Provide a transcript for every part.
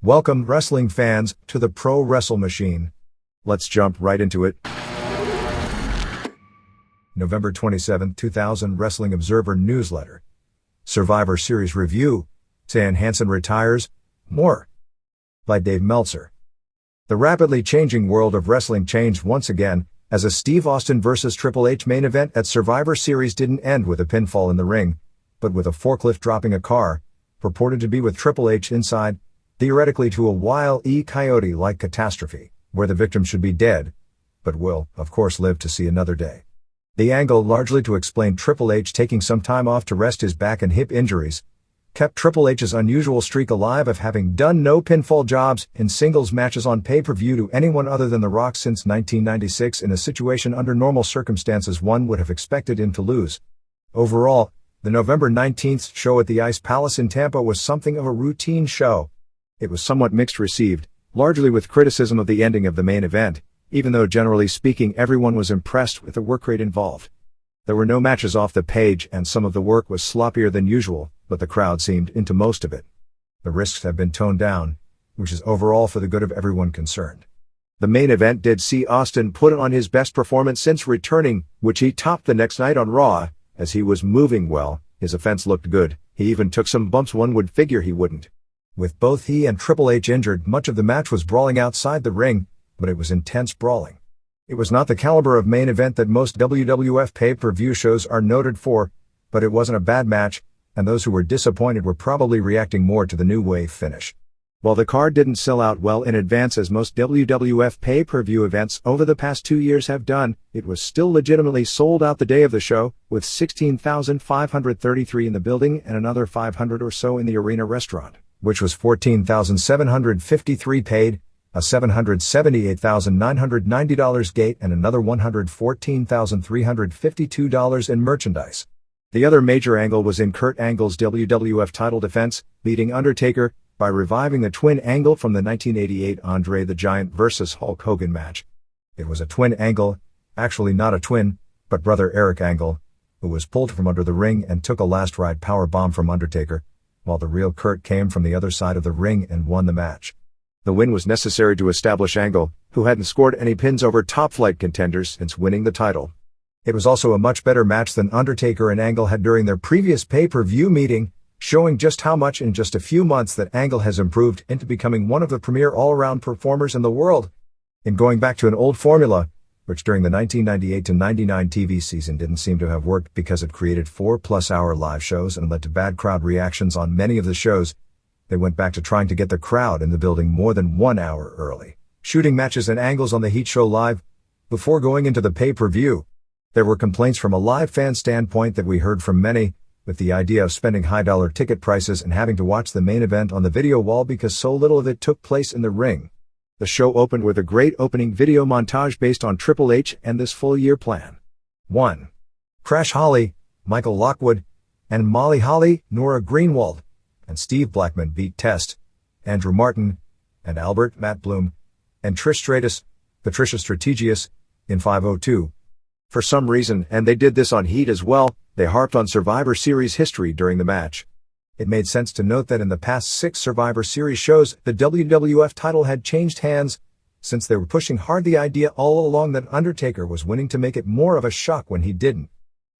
Welcome, wrestling fans, to the Pro Wrestle Machine. Let's jump right into it. November 27, 2000 Wrestling Observer Newsletter. Survivor Series Review. Hansen retires. More. By Dave Meltzer. The rapidly changing world of wrestling changed once again, as a Steve Austin vs. Triple H main event at Survivor Series didn't end with a pinfall in the ring, but with a forklift dropping a car, purported to be with Triple H inside, theoretically to a Wile E. Coyote-like catastrophe, where the victim should be dead, but will, of course, live to see another day. The angle, largely to explain Triple H taking some time off to rest his back and hip injuries, kept Triple H's unusual streak alive of having done no pinfall jobs in singles matches on pay-per-view to anyone other than The Rock since 1996 in a situation under normal circumstances one would have expected him to lose. Overall, the November 19th show at the Ice Palace in Tampa was something of a routine show. It was somewhat mixed received, largely with criticism of the ending of the main event, even though generally speaking everyone was impressed with the work rate involved. There were no matches off the page and some of the work was sloppier than usual, but the crowd seemed into most of it. The risks have been toned down, which is overall for the good of everyone concerned. The main event did see Austin put on his best performance since returning, which he topped the next night on Raw. As he was moving well, his offense looked good, he even took some bumps one would figure he wouldn't. With both he and Triple H injured, much of the match was brawling outside the ring, but it was intense brawling. It was not the caliber of main event that most WWF pay-per-view shows are noted for, but it wasn't a bad match, and those who were disappointed were probably reacting more to the new wave finish. While the card didn't sell out well in advance as most WWF pay-per-view events over the past 2 years have done, it was still legitimately sold out the day of the show, with 16,533 in the building and another 500 or so in the arena restaurant, which was 14,753 paid, a $778,990 gate and another $114,352 in merchandise. The other major angle was in Kurt Angle's WWF title defense, beating Undertaker, by reviving the twin angle from the 1988 Andre the Giant vs. Hulk Hogan match. It was a twin angle, actually not a twin, but brother Eric Angle, who was pulled from under the ring and took a last ride power bomb from Undertaker, while the real Kurt came from the other side of the ring and won the match. The win was necessary to establish Angle, who hadn't scored any pins over top-flight contenders since winning the title. It was also a much better match than Undertaker and Angle had during their previous pay-per-view meeting, showing just how much in just a few months that Angle has improved into becoming one of the premier all-around performers in the world. In going back to an old formula, which during the 1998-99 TV season didn't seem to have worked because it created 4-plus-hour live shows and led to bad crowd reactions on many of the shows, they went back to trying to get the crowd in the building more than 1 hour early, shooting matches and angles on the Heat show live, before going into the pay-per-view. There were complaints from a live fan standpoint that we heard from many, with the idea of spending high-dollar ticket prices and having to watch the main event on the video wall because so little of it took place in the ring. The show opened with a great opening video montage based on Triple H and this full-year plan. 1. Crash Holly, Michael Lockwood, and Molly Holly, Nora Greenwald, and Steve Blackman beat Test, Andrew Martin, and Albert Matt Bloom, and Trish Stratus, Patricia Strategius, in 5:02. For some reason, and they did this on Heat as well, they harped on Survivor Series history during the match. It made sense to note that in the past 6 Survivor Series shows, the WWF title had changed hands, since they were pushing hard the idea all along that Undertaker was winning to make it more of a shock when he didn't.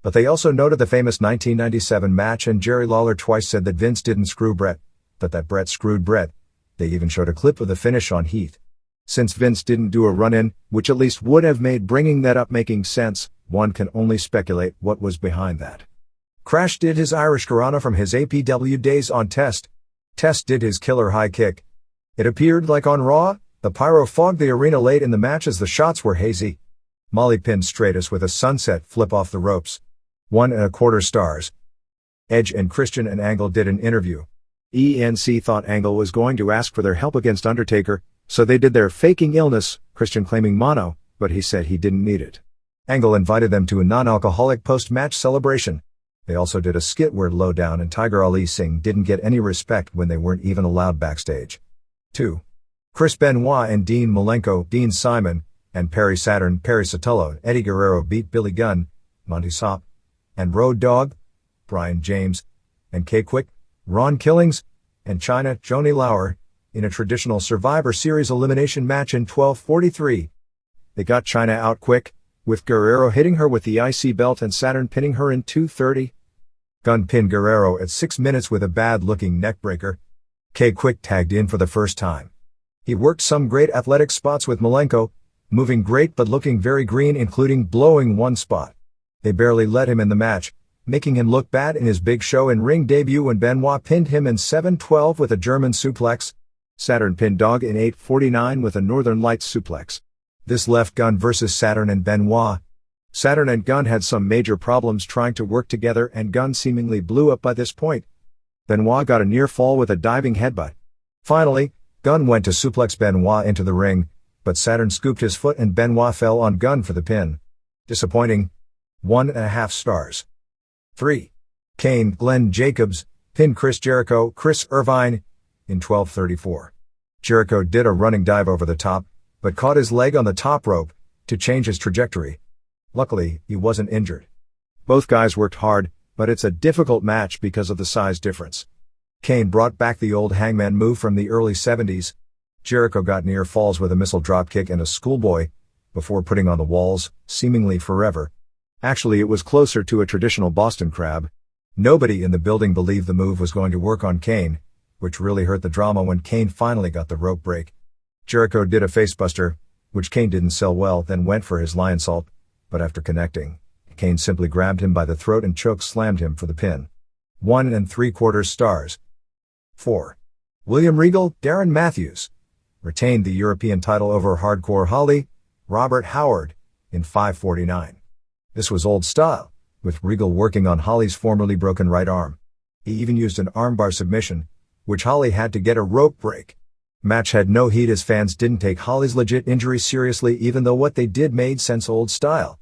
But they also noted the famous 1997 match, and Jerry Lawler twice said that Vince didn't screw Bret, but that Bret screwed Bret. They even showed a clip of the finish on Heat. Since Vince didn't do a run-in, which at least would have made bringing that up making sense, one can only speculate what was behind that. Crash did his Irish Garana from his APW days on Test. Test did his killer high kick. It appeared like on Raw, the pyro fogged the arena late in the match as the shots were hazy. Molly pinned Stratus with a sunset flip off the ropes. 1.25 stars. Edge and Christian and Angle did an interview. ENC thought Angle was going to ask for their help against Undertaker, so they did their faking illness, Christian claiming mono, but he said he didn't need it. Angle invited them to a non-alcoholic post-match celebration. They also did a skit where Lowdown and Tiger Ali Singh didn't get any respect when they weren't even allowed backstage. 2. Chris Benoit and Dean Malenko, Dean Simon, and Perry Saturn, Perry Sotelo, Eddie Guerrero beat Billy Gunn, Monty Sop, and Road Dogg, Brian James, and K-Quick, Ron Killings, and Chyna, Joni Lauer, in a traditional Survivor Series elimination match in 1243. They got Chyna out quick, with Guerrero hitting her with the IC belt and Saturn pinning her in 2:30. Gunn pinned Guerrero at 6 minutes with a bad-looking neckbreaker. K quick tagged in for the first time. He worked some great athletic spots with Malenko, moving great but looking very green, including blowing one spot. They barely let him in the match, making him look bad in his big show in ring debut when Benoit pinned him in 7:12 with a German suplex. Saturn pinned Dog in 8:49 with a Northern Lights suplex. This left Gunn versus Saturn and Benoit. Saturn and Gunn had some major problems trying to work together, and Gunn seemingly blew up by this point. Benoit got a near fall with a diving headbutt. Finally, Gunn went to suplex Benoit into the ring, but Saturn scooped his foot and Benoit fell on Gunn for the pin. Disappointing. 1.5 stars. 3. Kane Glenn Jacobs pinned Chris Irvine in 12:34. Jericho did a running dive over the top, but caught his leg on the top rope to change his trajectory. Luckily, he wasn't injured. Both guys worked hard, but it's a difficult match because of the size difference. Kane brought back the old hangman move from the early 70s. Jericho got near falls with a missile dropkick and a schoolboy, before putting on the walls, seemingly forever. Actually, it was closer to a traditional Boston Crab. Nobody in the building believed the move was going to work on Kane, which really hurt the drama when Kane finally got the rope break. Jericho did a facebuster, which Kane didn't sell well, then went for his lion salt, but after connecting, Kane simply grabbed him by the throat and choke slammed him for the pin. 1.75 stars. 4. William Regal, Darren Matthews retained the European title over Hardcore Holly, Robert Howard, in 5:49. This was old style, with Regal working on Holly's formerly broken right arm. He even used an armbar submission, which Holly had to get a rope break. Match had no heat as fans didn't take Holly's legit injury seriously, even though what they did made sense. Old style.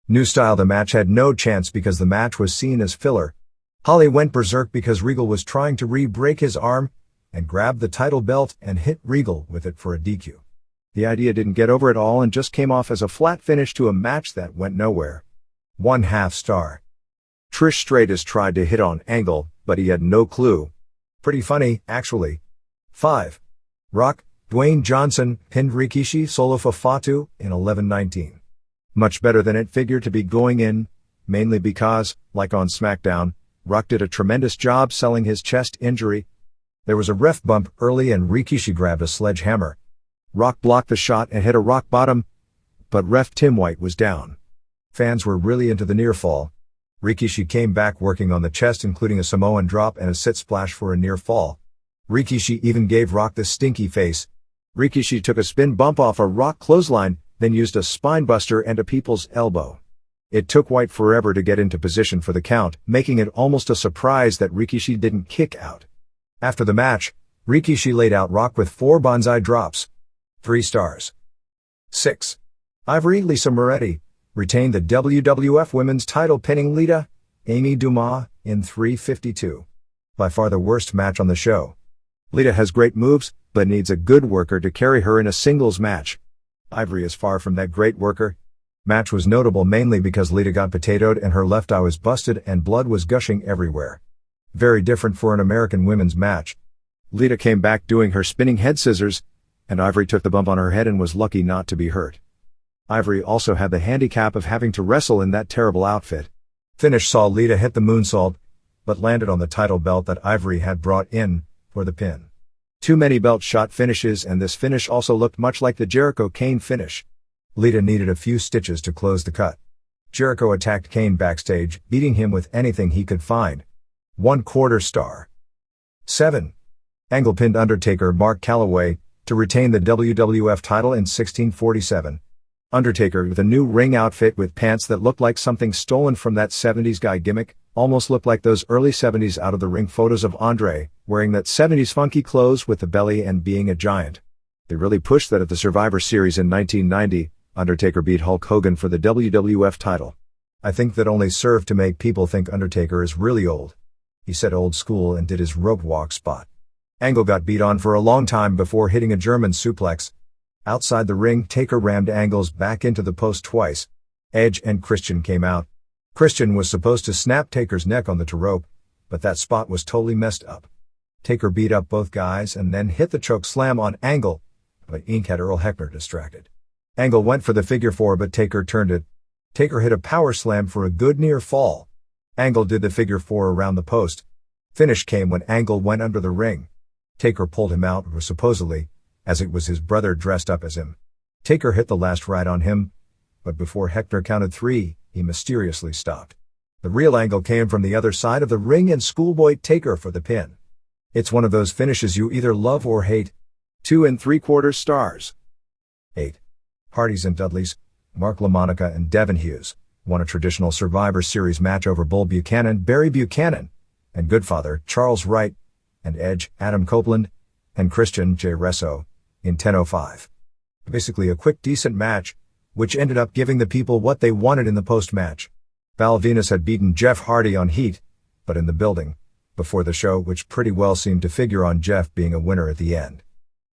New style, the match had no chance because the match was seen as filler. Holly went berserk because Regal was trying to re-break his arm, and grabbed the title belt and hit Regal with it for a DQ. The idea didn't get over at all and just came off as a flat finish to a match that went nowhere. 1/2 star. Trish Stratus tried to hit on Angle, but he had no clue. Pretty funny, actually. 5. Rock, Dwayne Johnson pinned Rikishi Solofa Fatu in 11:19. Much better than it figured to be going in, mainly because, like on SmackDown, Rock did a tremendous job selling his chest injury. There was a ref bump early and Rikishi grabbed a sledgehammer. Rock blocked the shot and hit a rock bottom, but ref Tim White was down. Fans were really into the near fall. Rikishi came back working on the chest, including a Samoan drop and a sit splash for a near fall. Rikishi even gave Rock the stinky face. Rikishi took a spin bump off a Rock clothesline, then used a spinebuster and a people's elbow. It took White forever to get into position for the count, making it almost a surprise that Rikishi didn't kick out. After the match, Rikishi laid out Rock with 4 banzai drops. 3 stars. 6. Ivory Lisa Moretti retained the WWF Women's title, pinning Lita, Amy Dumas, in 3:52. By far the worst match on the show. Lita has great moves, but needs a good worker to carry her in a singles match. Ivory is far from that great worker. Match was notable mainly because Lita got potatoed and her left eye was busted and blood was gushing everywhere. Very different for an American women's match. Lita came back doing her spinning head scissors, and Ivory took the bump on her head and was lucky not to be hurt. Ivory also had the handicap of having to wrestle in that terrible outfit. Finish saw Lita hit the moonsault, but landed on the title belt that Ivory had brought in for the pin. Too many belt shot finishes, and this finish also looked much like the Jericho Kane finish. Lita needed a few stitches to close the cut. Jericho attacked Kane backstage, beating him with anything he could find. 1/4 star. 7. Angle pinned Undertaker Mark Calloway to retain the WWF title in 1647. Undertaker, with a new ring outfit with pants that looked like something stolen from that 70s guy gimmick, almost looked like those early 70s out of the ring photos of Andre, wearing that 70s funky clothes with the belly and being a giant. They really pushed that at the Survivor Series in 1990, Undertaker beat Hulk Hogan for the WWF title. I think that only served to make people think Undertaker is really old. He said old school and did his rope walk spot. Angle got beat on for a long time before hitting a German suplex. Outside the ring, Taker rammed Angle's back into the post twice. Edge and Christian came out. Christian was supposed to snap Taker's neck on the rope, but that spot was totally messed up. Taker beat up both guys and then hit the choke slam on Angle, but Inc. had Earl Hebner distracted. Angle went for the figure four but Taker turned it. Taker hit a power slam for a good near fall. Angle did the figure four around the post. Finish came when Angle went under the ring. Taker pulled him out, or supposedly, as it was his brother dressed up as him. Taker hit the last right on him, but before Hebner counted three, he mysteriously stopped. The real Angle came from the other side of the ring and schoolboyed Taker for the pin. It's one of those finishes you either love or hate. 2 3/4 stars. 8. Hardys and Dudleys, Mark LaMonica and Devin Hughes, won a traditional Survivor Series match over Bull Buchanan, Barry Buchanan, and Goodfather, Charles Wright, and Edge, Adam Copeland, and Christian, J. Resso, in 10:05. Basically a quick decent match, which ended up giving the people what they wanted in the post-match. Val Venus had beaten Jeff Hardy on Heat, but in the building, before the show, which pretty well seemed to figure on Jeff being a winner at the end.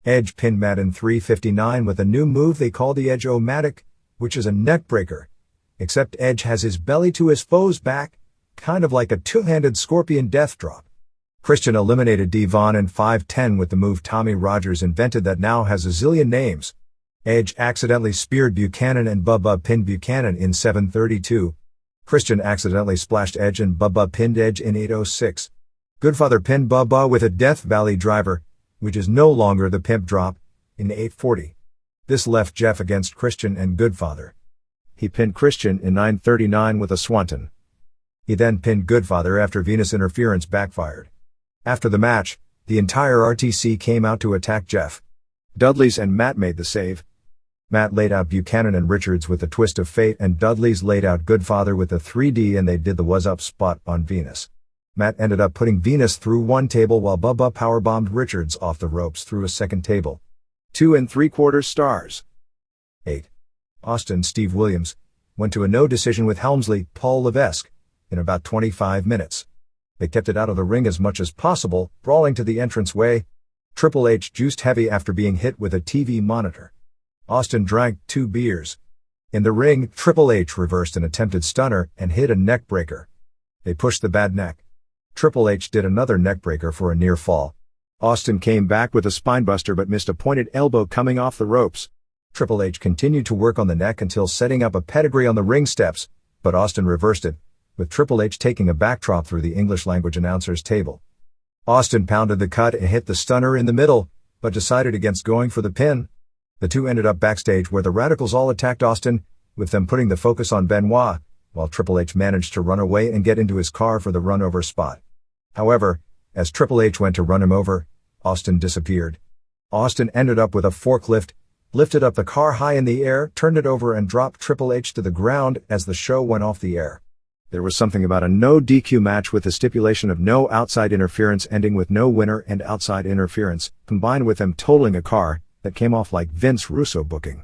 Edge pinned Matt in 3:59 with a new move they call the Edge-O-Matic, which is a neck breaker. Except Edge has his belly to his foe's back, kind of like a two-handed scorpion death drop. Christian eliminated Devon in 5:10 with the move Tommy Rogers invented that now has a zillion names. Edge accidentally speared Buchanan and Bubba pinned Buchanan in 7:32. Christian accidentally splashed Edge and Bubba pinned Edge in 8:06. Goodfather pinned Bubba with a Death Valley driver, which is no longer the pimp drop, in 8:40. This left Jeff against Christian and Goodfather. He pinned Christian in 9:39 with a swanton. He then pinned Goodfather after Venus interference backfired. After the match, the entire RTC came out to attack Jeff. Dudley's and Matt made the save. Matt laid out Buchanan and Richards with the twist of fate and Dudley's laid out Goodfather with the 3D and they did the was up spot on Venus. Matt ended up putting Venus through one table while Bubba powerbombed Richards off the ropes through a second table. 2 3/4 stars. 8. Austin Steve Williams went to a no decision with Helmsley Paul Levesque in about 25 minutes. They kept it out of the ring as much as possible, brawling to the entranceway. Triple H juiced heavy after being hit with a TV monitor. Austin drank 2 beers. In the ring, Triple H reversed an attempted stunner and hit a neck breaker. They pushed the bad neck. Triple H did another neck breaker for a near fall. Austin came back with a spinebuster but missed a pointed elbow coming off the ropes. Triple H continued to work on the neck until setting up a pedigree on the ring steps, but Austin reversed it, with Triple H taking a backdrop through the English language announcer's table. Austin pounded the cut and hit the stunner in the middle, but decided against going for the pin. The two ended up backstage where the Radicals all attacked Austin, with them putting the focus on Benoit, while Triple H managed to run away and get into his car for the run-over spot. However, as Triple H went to run him over, Austin disappeared. Austin ended up with a forklift, lifted up the car high in the air, turned it over and dropped Triple H to the ground as the show went off the air. There was something about a no DQ match with the stipulation of no outside interference ending with no winner and outside interference, combined with them totaling a car, that came off like Vince Russo booking.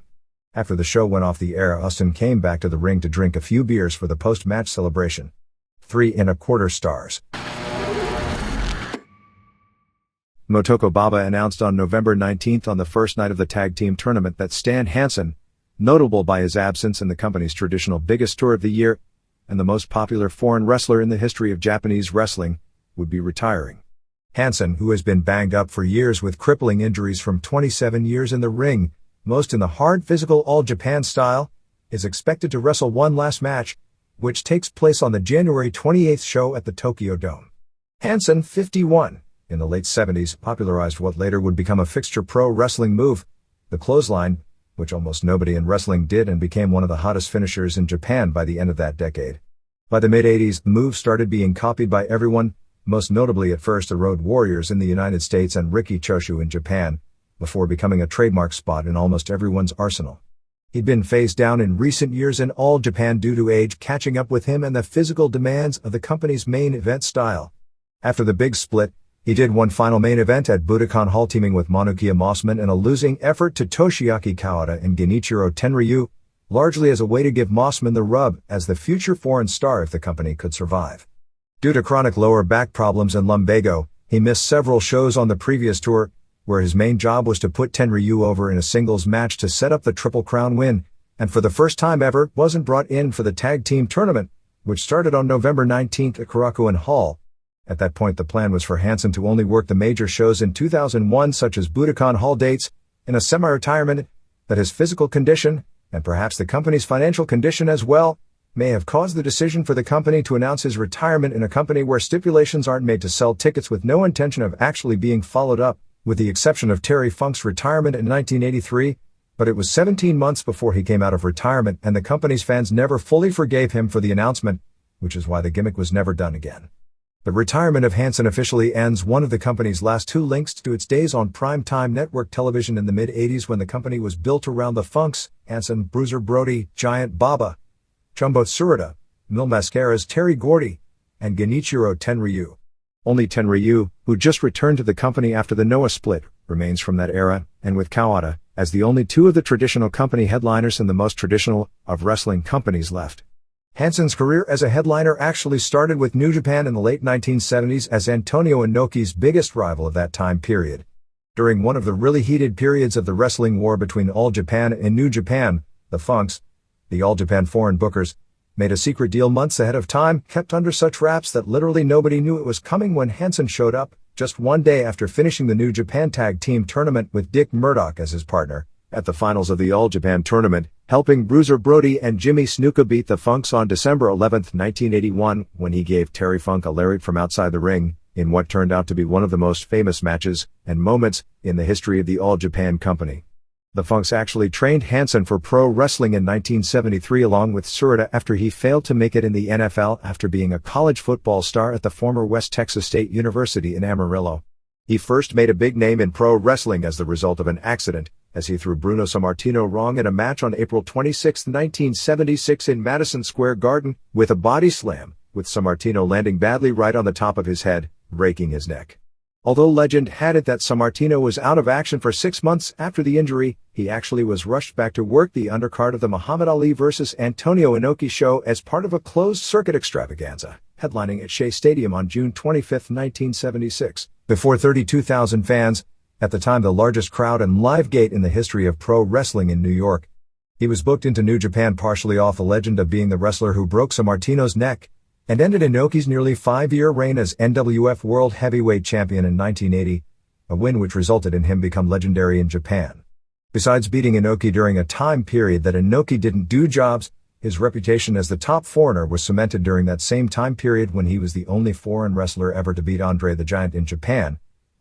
After the show went off the air, Austin came back to the ring to drink a few beers for the post-match celebration. 3 1/4 stars. Motoko Baba announced on November 19th on the first night of the tag team tournament that Stan Hansen, notable by his absence in the company's traditional biggest tour of the year, and the most popular foreign wrestler in the history of Japanese wrestling, would be retiring. Hansen, who has been banged up for years with crippling injuries from 27 years in the ring, most in the hard physical All Japan style, is expected to wrestle one last match, which takes place on the January 28th show at the Tokyo Dome. Hansen, 51, in the late 70s, popularized what later would become a fixture pro wrestling move, the clothesline, which almost nobody in wrestling did and became one of the hottest finishers in Japan by the end of that decade. By the mid-80s, the move started being copied by everyone, most notably at first the Road Warriors in the United States and Riki Choshu in Japan, before becoming a trademark spot in almost everyone's arsenal. He'd been phased down in recent years in All Japan due to age catching up with him and the physical demands of the company's main event style. After the big split, he did one final main event at Budokan Hall teaming with Manukiya Mossman in a losing effort to Toshiaki Kawada and Genichiro Tenryu, largely as a way to give Mossman the rub as the future foreign star if the company could survive. Due to chronic lower back problems and lumbago, he missed several shows on the previous tour, where his main job was to put Tenryu over in a singles match to set up the Triple Crown win, and for the first time ever wasn't brought in for the tag team tournament, which started on November 19th at Korakuen Hall. At that point the plan was for Hansen to only work the major shows in 2001 such as Budokan Hall dates, in a semi-retirement, that his physical condition, and perhaps the company's financial condition as well, may have caused the decision for the company to announce his retirement in a company where stipulations aren't made to sell tickets with no intention of actually being followed up, with the exception of Terry Funk's retirement in 1983, but it was 17 months before he came out of retirement and the company's fans never fully forgave him for the announcement, which is why the gimmick was never done again. The retirement of Hansen officially ends one of the company's last two links to its days on primetime network television in the mid-80s when the company was built around the Funks, Hansen, Bruiser Brody, Giant Baba, Jumbo Tsuruta, Mil Mascaras Terry Gordy, and Genichiro Tenryu. Only Tenryu, who just returned to the company after the Noah split, remains from that era, and with Kawada, as the only two of the traditional company headliners and the most traditional of wrestling companies left. Hansen's career as a headliner actually started with New Japan in the late 1970s as Antonio Inoki's biggest rival of that time period. During one of the really heated periods of the wrestling war between All Japan and New Japan, the Funks, the All Japan foreign bookers, made a secret deal months ahead of time, kept under such wraps that literally nobody knew it was coming when Hansen showed up, just one day after finishing the New Japan Tag Team Tournament with Dick Murdoch as his partner, at the finals of the All Japan Tournament, helping Bruiser Brody and Jimmy Snuka beat the Funks on December 11, 1981, when he gave Terry Funk a lariat from outside the ring, in what turned out to be one of the most famous matches and moments in the history of the All Japan Company. The Funks actually trained Hansen for pro wrestling in 1973 along with Tsuruta after he failed to make it in the NFL after being a college football star at the former West Texas State University in Amarillo. He first made a big name in pro wrestling as the result of an accident, as he threw Bruno Sammartino wrong in a match on April 26, 1976 in Madison Square Garden, with a body slam, with Sammartino landing badly right on the top of his head, breaking his neck. Although legend had it that Sammartino was out of action for 6 months after the injury, he actually was rushed back to work the undercard of the Muhammad Ali vs. Antonio Inoki show as part of a closed-circuit extravaganza, headlining at Shea Stadium on June 25, 1976, before 32,000 fans, at the time the largest crowd and live gate in the history of pro wrestling in New York. He was booked into New Japan partially off the legend of being the wrestler who broke Sammartino's neck, and ended Inoki's nearly 5-year reign as NWF World Heavyweight Champion in 1980, a win which resulted in him become legendary in Japan. Besides beating Inoki during a time period that Inoki didn't do jobs, his reputation as the top foreigner was cemented during that same time period when he was the only foreign wrestler ever to beat Andre the Giant in Japan,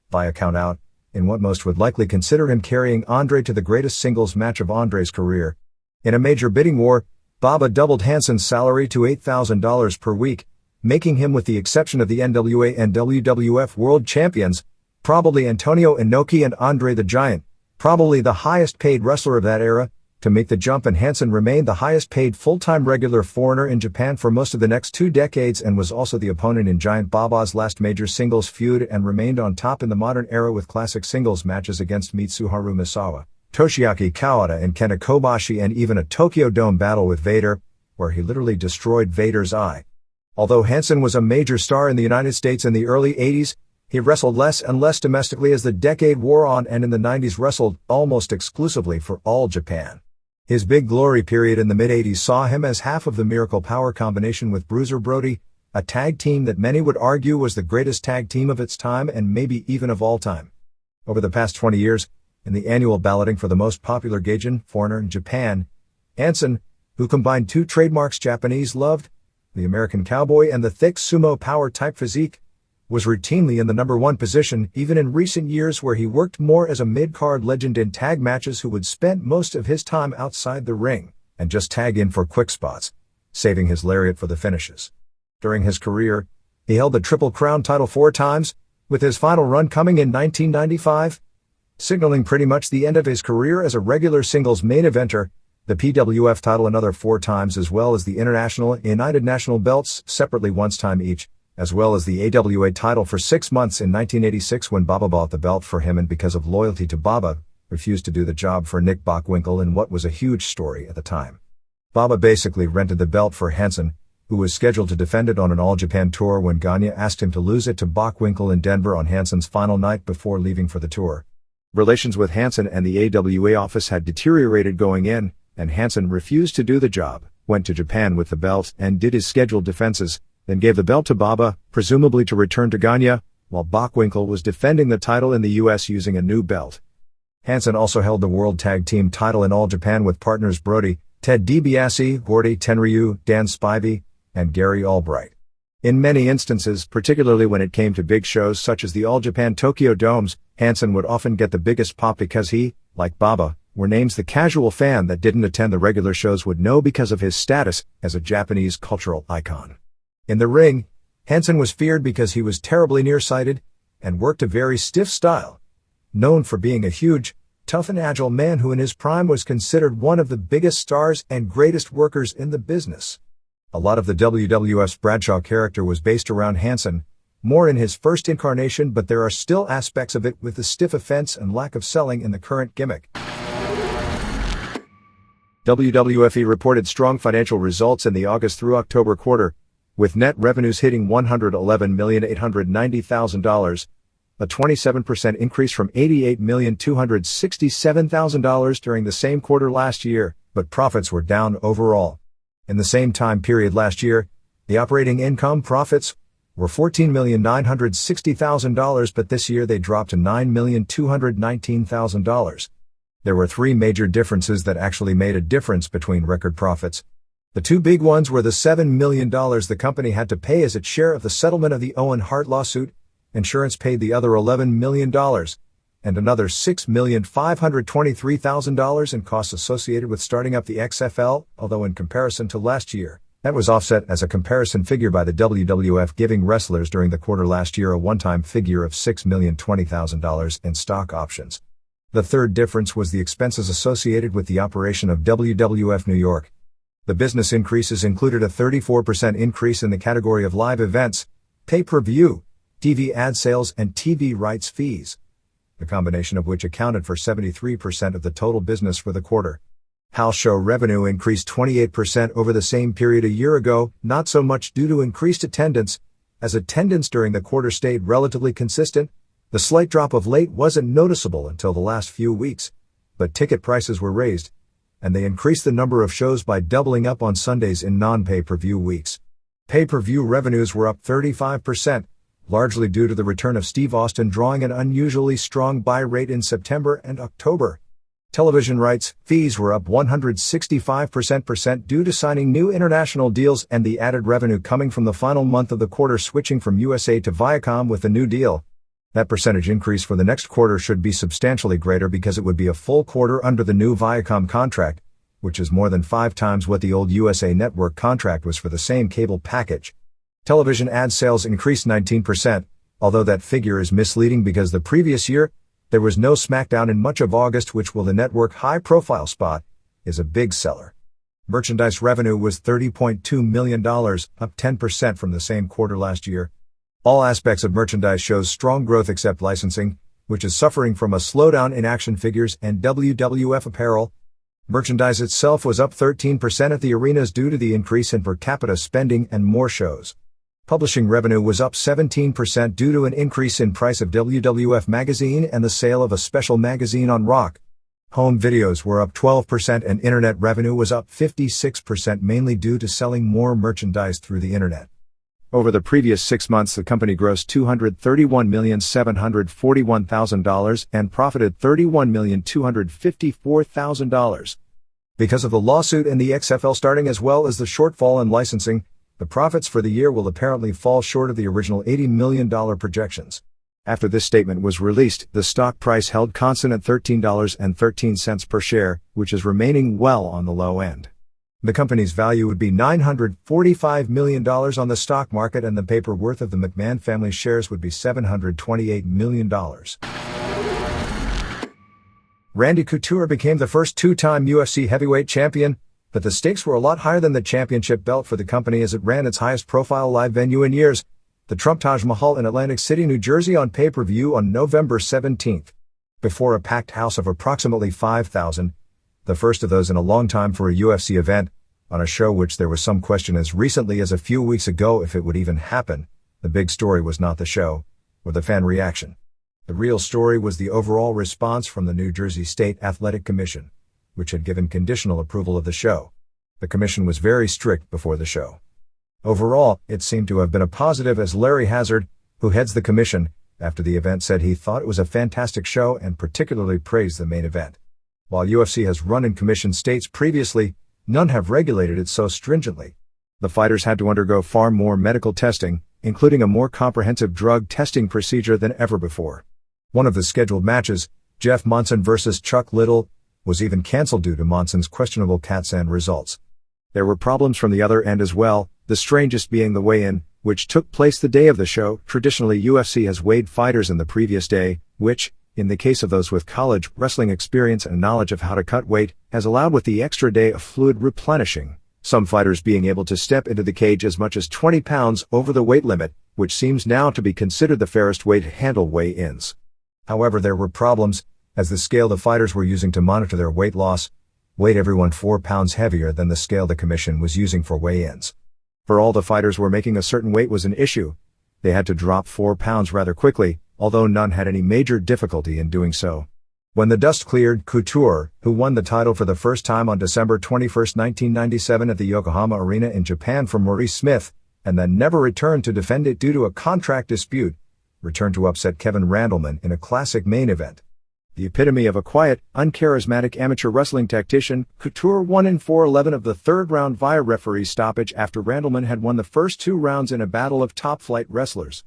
via countout, in what most would likely consider him carrying Andre to the greatest singles match of Andre's career. In a major bidding war, Baba doubled Hansen's salary to $8,000 per week, making him, with the exception of the NWA and WWF World Champions, probably Antonio Inoki and Andre the Giant, probably the highest paid wrestler of that era, to make the jump, and Hansen remained the highest paid full-time regular foreigner in Japan for most of the next 2 decades and was also the opponent in Giant Baba's last major singles feud and remained on top in the modern era with classic singles matches against Mitsuharu Misawa, Toshiaki Kawada and Kenta Kobashi, and even a Tokyo Dome battle with Vader, where he literally destroyed Vader's eye. Although Hansen was a major star in the United States in the early 80s, he wrestled less and less domestically as the decade wore on, and in the 90s wrestled almost exclusively for All Japan. His big glory period in the mid-80s saw him as half of the Miracle Power combination with Bruiser Brody, a tag team that many would argue was the greatest tag team of its time and maybe even of all time. Over the past 20 years, in the annual balloting for the most popular Gaijin foreigner in Japan, Hansen, who combined 2 trademarks Japanese loved, the American Cowboy and the thick sumo power type physique, was routinely in the number 1 position, even in recent years where he worked more as a mid-card legend in tag matches who would spend most of his time outside the ring and just tag in for quick spots, saving his lariat for the finishes. During his career, he held the Triple Crown title 4 times, with his final run coming in 1995, signaling pretty much the end of his career as a regular singles main eventer, the PWF title another 4 times, as well as the International and United National belts separately once time each, as well as the AWA title for 6 months in 1986 when Baba bought the belt for him and, because of loyalty to Baba, refused to do the job for Nick Bockwinkel in what was a huge story at the time. Baba basically rented the belt for Hansen, who was scheduled to defend it on an All Japan tour when Gagne asked him to lose it to Bockwinkel in Denver on Hansen's final night before leaving for the tour. Relations with Hansen and the AWA office had deteriorated going in, and Hansen refused to do the job, went to Japan with the belt, and did his scheduled defenses, then gave the belt to Baba, presumably to return to Gagne, while Bockwinkel was defending the title in the US using a new belt. Hansen also held the World Tag Team title in All Japan with partners Brody, Ted DiBiase, Gordy Tenryu, Dan Spivey, and Gary Albright. In many instances, particularly when it came to big shows such as the All Japan Tokyo Domes, Hansen would often get the biggest pop because he, like Baba, were names the casual fan that didn't attend the regular shows would know because of his status as a Japanese cultural icon. In the ring, Hansen was feared because he was terribly nearsighted and worked a very stiff style. Known for being a huge, tough and agile man who in his prime was considered one of the biggest stars and greatest workers in the business. A lot of the WWF's Bradshaw character was based around Hansen, more in his first incarnation, but there are still aspects of it with the stiff offense and lack of selling in the current gimmick. WWFE reported strong financial results in the August through October quarter, with net revenues hitting $111,890,000, a 27% increase from $88,267,000 during the same quarter last year, but profits were down overall. In the same time period last year, the operating income profits were $14,960,000, but this year they dropped to $9,219,000. There were three major differences that actually made a difference between record profits. The two big ones were the $7 million the company had to pay as its share of the settlement of the Owen Hart lawsuit. Insurance paid the other $11 million, and another $6,523,000 in costs associated with starting up the XFL, although in comparison to last year, that was offset as a comparison figure by the WWF giving wrestlers during the quarter last year a one-time figure of $6,020,000 in stock options. The third difference was the expenses associated with the operation of WWF New York. The business increases included a 34% increase in the category of live events, pay-per-view, TV ad sales, and TV rights fees, the combination of which accounted for 73% of the total business for the quarter. House show revenue increased 28% over the same period a year ago, not so much due to increased attendance, as attendance during the quarter stayed relatively consistent. The slight drop of late wasn't noticeable until the last few weeks, but ticket prices were raised, and they increased the number of shows by doubling up on Sundays in non-pay-per-view weeks. Pay-per-view revenues were up 35%, largely due to the return of Steve Austin drawing an unusually strong buy rate in September and October. Television rights fees were up 165% due to signing new international deals and the added revenue coming from the final month of the quarter switching from USA to Viacom with the new deal. That percentage increase for the next quarter should be substantially greater because it would be a full quarter under the new Viacom contract, which is more than 5 times what the old USA Network contract was for the same cable package. Television ad sales increased 19%, although that figure is misleading because the previous year, there was no SmackDown in much of August, which, while the network high-profile spot, is a big seller. Merchandise revenue was $30.2 million, up 10% from the same quarter last year. All aspects of merchandise shows strong growth except licensing, which is suffering from a slowdown in action figures and WWF apparel. Merchandise itself was up 13% at the arenas due to the increase in per capita spending and more shows. Publishing revenue was up 17% due to an increase in price of WWF magazine and the sale of a special magazine on rock. Home videos were up 12% and internet revenue was up 56% mainly due to selling more merchandise through the internet. Over the previous 6 months, the company grossed $231,741,000 and profited $31,254,000. Because of the lawsuit and the XFL starting as well as the shortfall in licensing, the profits for the year will apparently fall short of the original $80 million projections. After this statement was released, the stock price held constant at $13.13 per share, which is remaining well on the low end. The company's value would be $945 million on the stock market, and the paper worth of the McMahon family shares would be $728 million. Randy Couture became the first 2-time UFC heavyweight champion, but the stakes were a lot higher than the championship belt for the company as it ran its highest profile live venue in years, the Trump Taj Mahal in Atlantic City, New Jersey, on pay-per-view on November 17th. Before a packed house of approximately 5,000, the first of those in a long time for a UFC event, on a show which there was some question as recently as a few weeks ago if it would even happen. The big story was not the show, or the fan reaction. The real story was the overall response from the New Jersey State Athletic Commission, which had given conditional approval of the show. The commission was very strict before the show. Overall, it seemed to have been a positive, as Larry Hazzard, who heads the commission, after the event said he thought it was a fantastic show and particularly praised the main event. While UFC has run in commission states previously, none have regulated it so stringently. The fighters had to undergo far more medical testing, including a more comprehensive drug testing procedure than ever before. One of the scheduled matches, Jeff Monson vs. Chuck Liddell, was even cancelled due to Monson's questionable CAT-scan results. There were problems from the other end as well, the strangest being the weigh-in, which took place the day of the show. Traditionally, UFC has weighed fighters in the previous day, which, in the case of those with college wrestling experience and knowledge of how to cut weight, has allowed with the extra day of fluid replenishing, some fighters being able to step into the cage as much as 20 pounds over the weight limit, which seems now to be considered the fairest way to handle weigh-ins. However, there were problems, as the scale the fighters were using to monitor their weight loss weighed everyone 4 pounds heavier than the scale the commission was using for weigh-ins. For all the fighters were making a certain weight was an issue. They had to drop 4 pounds rather quickly, although none had any major difficulty in doing so. When the dust cleared, Couture, who won the title for the first time on December 21, 1997 at the Yokohama Arena in Japan from Maurice Smith, and then never returned to defend it due to a contract dispute, returned to upset Kevin Randleman in a classic main event. The epitome of a quiet, uncharismatic amateur wrestling tactician, Couture won in 4-11 of the third round via referee stoppage after Randleman had won the first 2 rounds in a battle of top-flight wrestlers.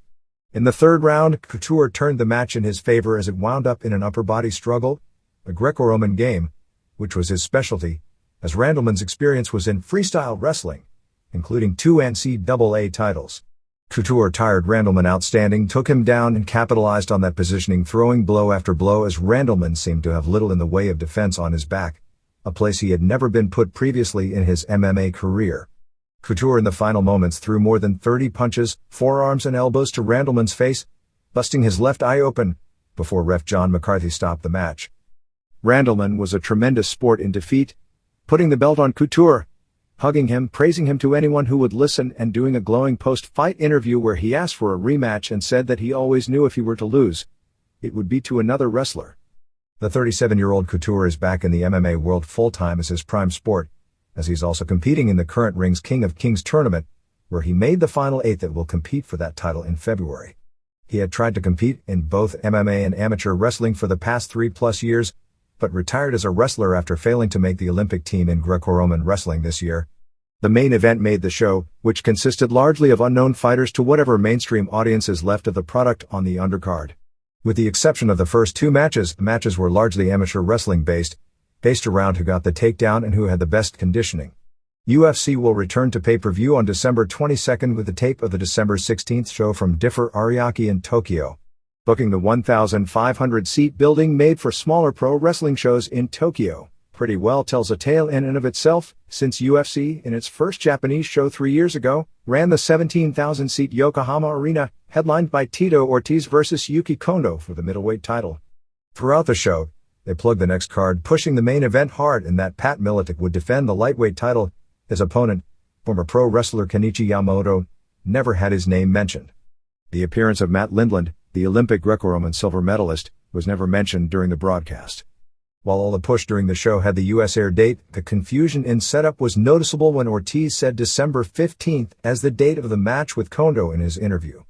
In the third round, Couture turned the match in his favor as it wound up in an upper body struggle, a Greco-Roman game, which was his specialty, as Randleman's experience was in freestyle wrestling, including 2 NCAA titles. Couture tired Randleman outstanding, took him down and capitalized on that positioning, throwing blow after blow as Randleman seemed to have little in the way of defense on his back, a place he had never been put previously in his MMA career. Couture in the final moments threw more than 30 punches, forearms and elbows to Randleman's face, busting his left eye open, before ref John McCarthy stopped the match. Randleman was a tremendous sport in defeat, putting the belt on Couture, hugging him, praising him to anyone who would listen, and doing a glowing post-fight interview where he asked for a rematch and said that he always knew if he were to lose, it would be to another wrestler. The 37-year-old Couture is back in the MMA world full-time as his prime sport, as he's also competing in the current Rings King of Kings tournament, where he made the final 8 that will compete for that title in February. He had tried to compete in both MMA and amateur wrestling for the past 3+ years, but retired as a wrestler after failing to make the Olympic team in Greco-Roman wrestling this year. The main event made the show, which consisted largely of unknown fighters to whatever mainstream audience is left of the product on the undercard. With the exception of the first 2 matches, the matches were largely amateur wrestling based around who got the takedown and who had the best conditioning. UFC will return to pay-per-view on December 22nd with the tape of the December 16th show from Differ Ariake in Tokyo, booking the 1,500-seat building made for smaller pro wrestling shows in Tokyo. Pretty well tells a tale in and of itself, since UFC, in its first Japanese show 3 years ago, ran the 17,000-seat Yokohama Arena, headlined by Tito Ortiz vs. Yuki Kondo for the middleweight title. Throughout the show, they plugged the next card, pushing the main event hard, and that Pat Miletic would defend the lightweight title. His opponent, former pro wrestler Kenichi Yamamoto, never had his name mentioned. The appearance of Matt Lindland, the Olympic Greco-Roman silver medalist, was never mentioned during the broadcast. While all the push during the show had the US air date, the confusion in setup was noticeable when Ortiz said December 15th as the date of the match with Kondo in his interview.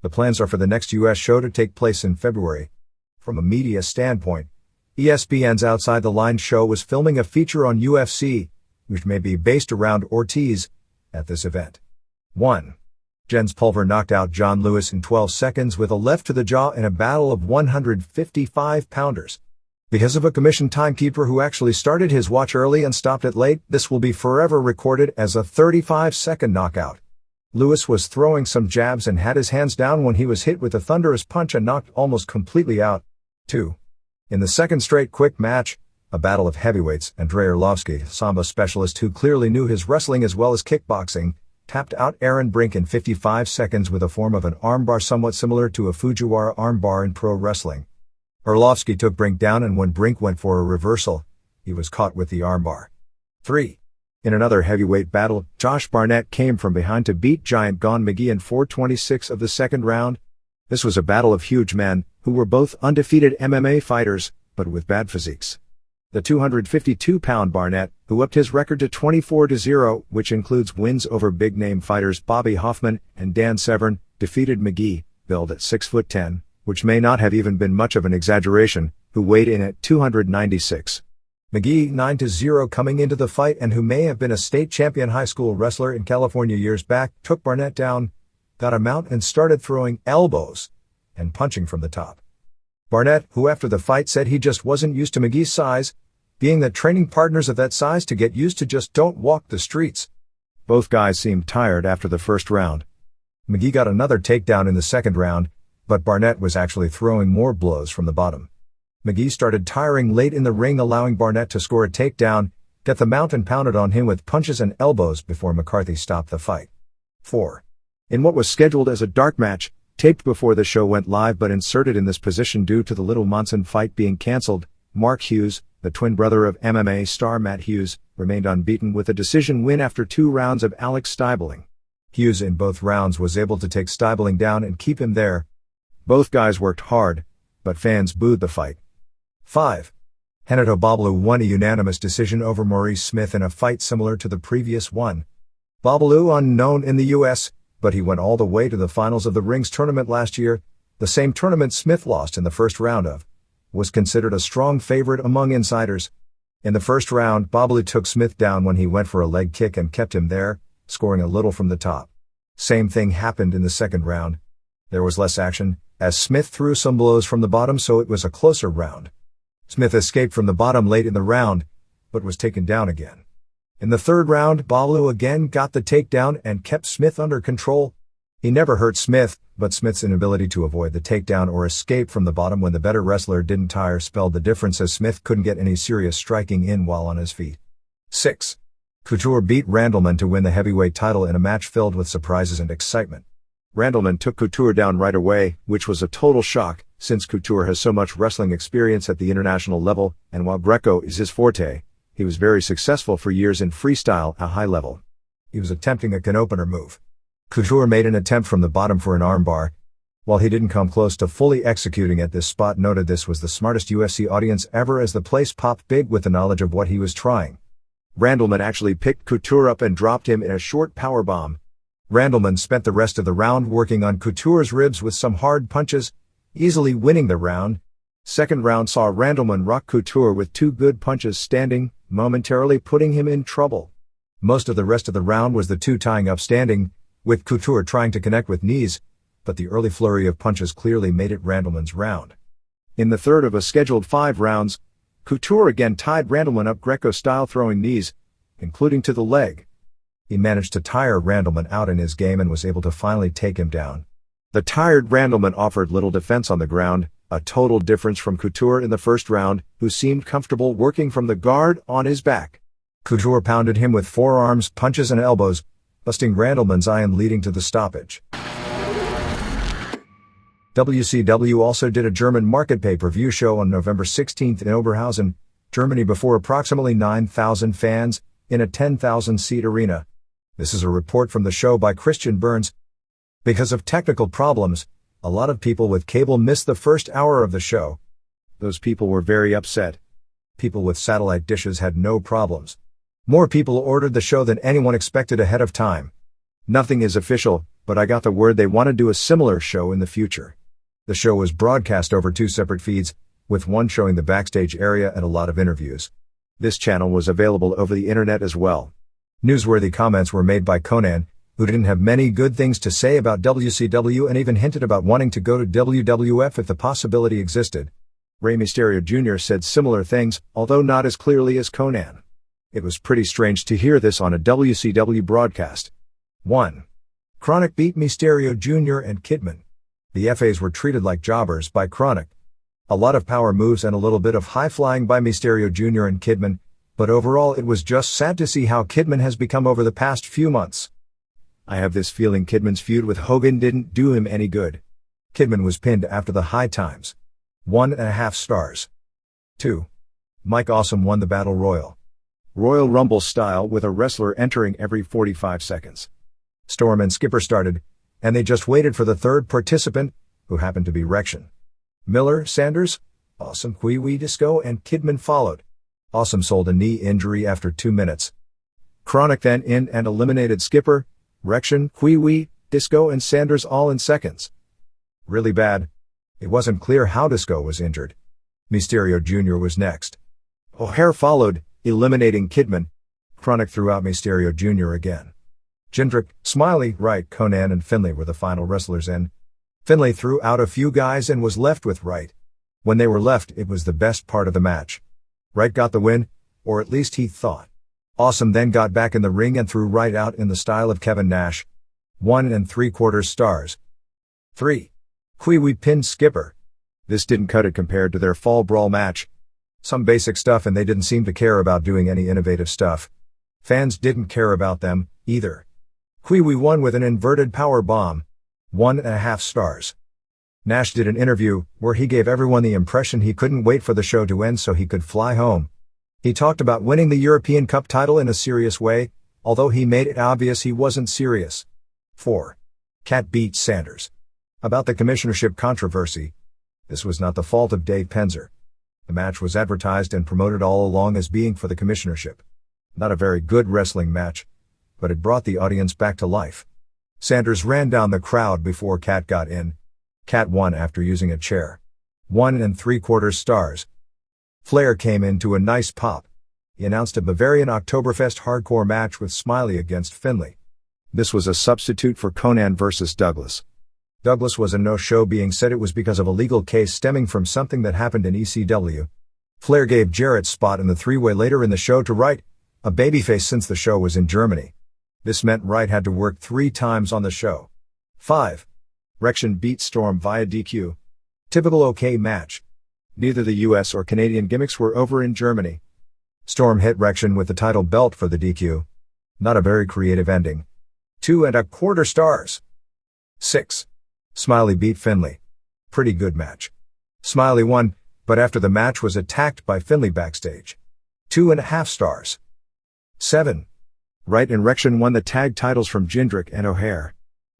The plans are for the next US show to take place in February. From a media standpoint, ESPN's Outside the Line show was filming a feature on UFC, which may be based around Ortiz, at this event. 1. Jens Pulver knocked out John Lewis in 12 seconds with a left to the jaw in a battle of 155-pounders. Because of a commission timekeeper who actually started his watch early and stopped it late, this will be forever recorded as a 35-second knockout. Lewis was throwing some jabs and had his hands down when he was hit with a thunderous punch and knocked almost completely out. 2. In the second straight quick match, a battle of heavyweights, Andrei Arlovsky, Sambo specialist who clearly knew his wrestling as well as kickboxing, tapped out Aaron Brink in 55 seconds with a form of an armbar somewhat similar to a Fujiwara armbar in pro wrestling. Arlovsky took Brink down, and when Brink went for a reversal, he was caught with the armbar. 3. In another heavyweight battle, Josh Barnett came from behind to beat Giant Gon McGee in 4:26 of the second round. This was a battle of huge men, who were both undefeated MMA fighters, but with bad physiques. The 252-pound Barnett, who upped his record to 24-0, which includes wins over big-name fighters Bobby Hoffman and Dan Severn, defeated McGee, billed at 6'10", which may not have even been much of an exaggeration, who weighed in at 296. McGee, 9-0 coming into the fight and who may have been a state champion high school wrestler in California years back, took Barnett down, got him out and started throwing elbows and punching from the top. Barnett, who after the fight said he just wasn't used to McGee's size, being that training partners of that size to get used to just don't walk the streets. Both guys seemed tired after the first round. McGee got another takedown in the second round, but Barnett was actually throwing more blows from the bottom. McGee started tiring late in the ring, allowing Barnett to score a takedown, get the mount and pounded on him with punches and elbows before McCarthy stopped the fight. 4. In what was scheduled as a dark match, taped before the show went live but inserted in this position due to the Little Monson fight being cancelled, Mark Hughes, the twin brother of MMA star Matt Hughes, remained unbeaten with a decision win after 2 rounds of Alex Stiebling. Hughes in both rounds was able to take Stiebling down and keep him there. Both guys worked hard, but fans booed the fight. 5. Renato Babalu won a unanimous decision over Maurice Smith in a fight similar to the previous one. Babalu unknown in the U.S., but he went all the way to the finals of the Rings tournament last year, the same tournament Smith lost in the first round of, was considered a strong favorite among insiders. In the first round, Babalu took Smith down when he went for a leg kick and kept him there, scoring a little from the top. Same thing happened in the second round. There was less action, as Smith threw some blows from the bottom, so it was a closer round. Smith escaped from the bottom late in the round, but was taken down again. In the third round, Babalu again got the takedown and kept Smith under control. He never hurt Smith, but Smith's inability to avoid the takedown or escape from the bottom when the better wrestler didn't tire spelled the difference, as Smith couldn't get any serious striking in while on his feet. 6. Couture beat Randleman to win the heavyweight title in a match filled with surprises and excitement. Randleman took Couture down right away, which was a total shock, since Couture has so much wrestling experience at the international level, and while Greco is his forte, he was very successful for years in freestyle at a high level. He was attempting a can opener move. Couture made an attempt from the bottom for an armbar. While he didn't come close to fully executing at this spot, noted this was the smartest UFC audience ever, as the place popped big with the knowledge of what he was trying. Randleman actually picked Couture up and dropped him in a short powerbomb. Randleman spent the rest of the round working on Couture's ribs with some hard punches, easily winning the round. Second round saw Randleman rock Couture with 2 good punches standing, momentarily putting him in trouble. Most of the rest of the round was the two tying up standing, with Couture trying to connect with knees, but the early flurry of punches clearly made it Randleman's round. In the third of a scheduled 5 rounds, Couture again tied Randleman up Greco-style, throwing knees, including to the leg. He managed to tire Randleman out in his game and was able to finally take him down. The tired Randleman offered little defense on the ground, a total difference from Couture in the first round, who seemed comfortable working from the guard on his back. Couture pounded him with forearms, punches and elbows, busting Randleman's eye and leading to the stoppage. WCW also did a German market pay-per-view show on November 16th in Oberhausen, Germany, before approximately 9,000 fans in a 10,000-seat arena. This is a report from the show by Christian Burns. Because of technical problems, a lot of people with cable missed the first hour of the show. Those people were very upset. People with satellite dishes had no problems. More people ordered the show than anyone expected ahead of time. Nothing is official, but I got the word they want to do a similar show in the future. The show was broadcast over 2 separate feeds, with one showing the backstage area and a lot of interviews. This channel was available over the internet as well. Newsworthy comments were made by Conan, who didn't have many good things to say about WCW and even hinted about wanting to go to WWF if the possibility existed. Rey Mysterio Jr. said similar things, although not as clearly as Conan. It was pretty strange to hear this on a WCW broadcast. 1. Chronic beat Mysterio Jr. and Kidman. The FAs were treated like jobbers by Chronic. A lot of power moves and a little bit of high-flying by Mysterio Jr. and Kidman, but overall it was just sad to see how Kidman has become over the past few months. I have this feeling Kidman's feud with Hogan didn't do him any good. Kidman was pinned after the high times. 1.5 stars. 2. Mike Awesome won the Battle Royal. Royal Rumble style, with a wrestler entering every 45 seconds. Storm and Skipper started, and they just waited for the third participant, who happened to be Rection. Miller, Sanders, Awesome, Wee Wee Disco and Kidman followed. Awesome sold a knee injury after 2 minutes. Chronic then in and eliminated Skipper, Rection, Huey, Disco and Sanders all in seconds. Really bad. It wasn't clear how Disco was injured. Mysterio Jr. was next. O'Hare followed, eliminating Kidman. Chronic threw out Mysterio Jr. again. Jindrak, Smiley, Wright, Conan and Finlay were the final wrestlers in. Finlay threw out a few guys and was left with Wright. When they were left, it was the best part of the match. Wright got the win, or at least he thought. Awesome then got back in the ring and threw Wright out in the style of Kevin Nash. 1 3/4 stars. 3. Huey pinned Skipper. This didn't cut it compared to their fall brawl match. Some basic stuff and they didn't seem to care about doing any innovative stuff. Fans didn't care about them, either. Huey won with an inverted power bomb. 1.5 stars. Nash did an interview, where he gave everyone the impression he couldn't wait for the show to end so he could fly home. He talked about winning the European Cup title in a serious way, although he made it obvious he wasn't serious. 4. Cat beat Sanders. About the commissionership controversy. This was not the fault of Dave Penzer. The match was advertised and promoted all along as being for the commissionership. Not a very good wrestling match, but it brought the audience back to life. Sanders ran down the crowd before Cat got in. Cat won after using a chair. 1 3/4 stars. Flair came into a nice pop. He announced a Bavarian Oktoberfest hardcore match with Smiley against Finlay. This was a substitute for Conan versus Douglas. Douglas was a no-show, being said it was because of a legal case stemming from something that happened in ECW. Flair gave Jarrett's spot in the three-way later in the show to Wright, a babyface since the show was in Germany. This meant Wright had to work 3 times on the show. 5. Rection beat Storm via DQ. Typical okay match. Neither the US or Canadian gimmicks were over in Germany. Storm hit Rection with the title belt for the DQ. Not a very creative ending. 2 1/4 stars. 6. Smiley beat Finlay. Pretty good match. Smiley won, but after the match was attacked by Finlay backstage. 2.5 stars. 7. Wright and Rection won the tag titles from Jindrak and O'Hare.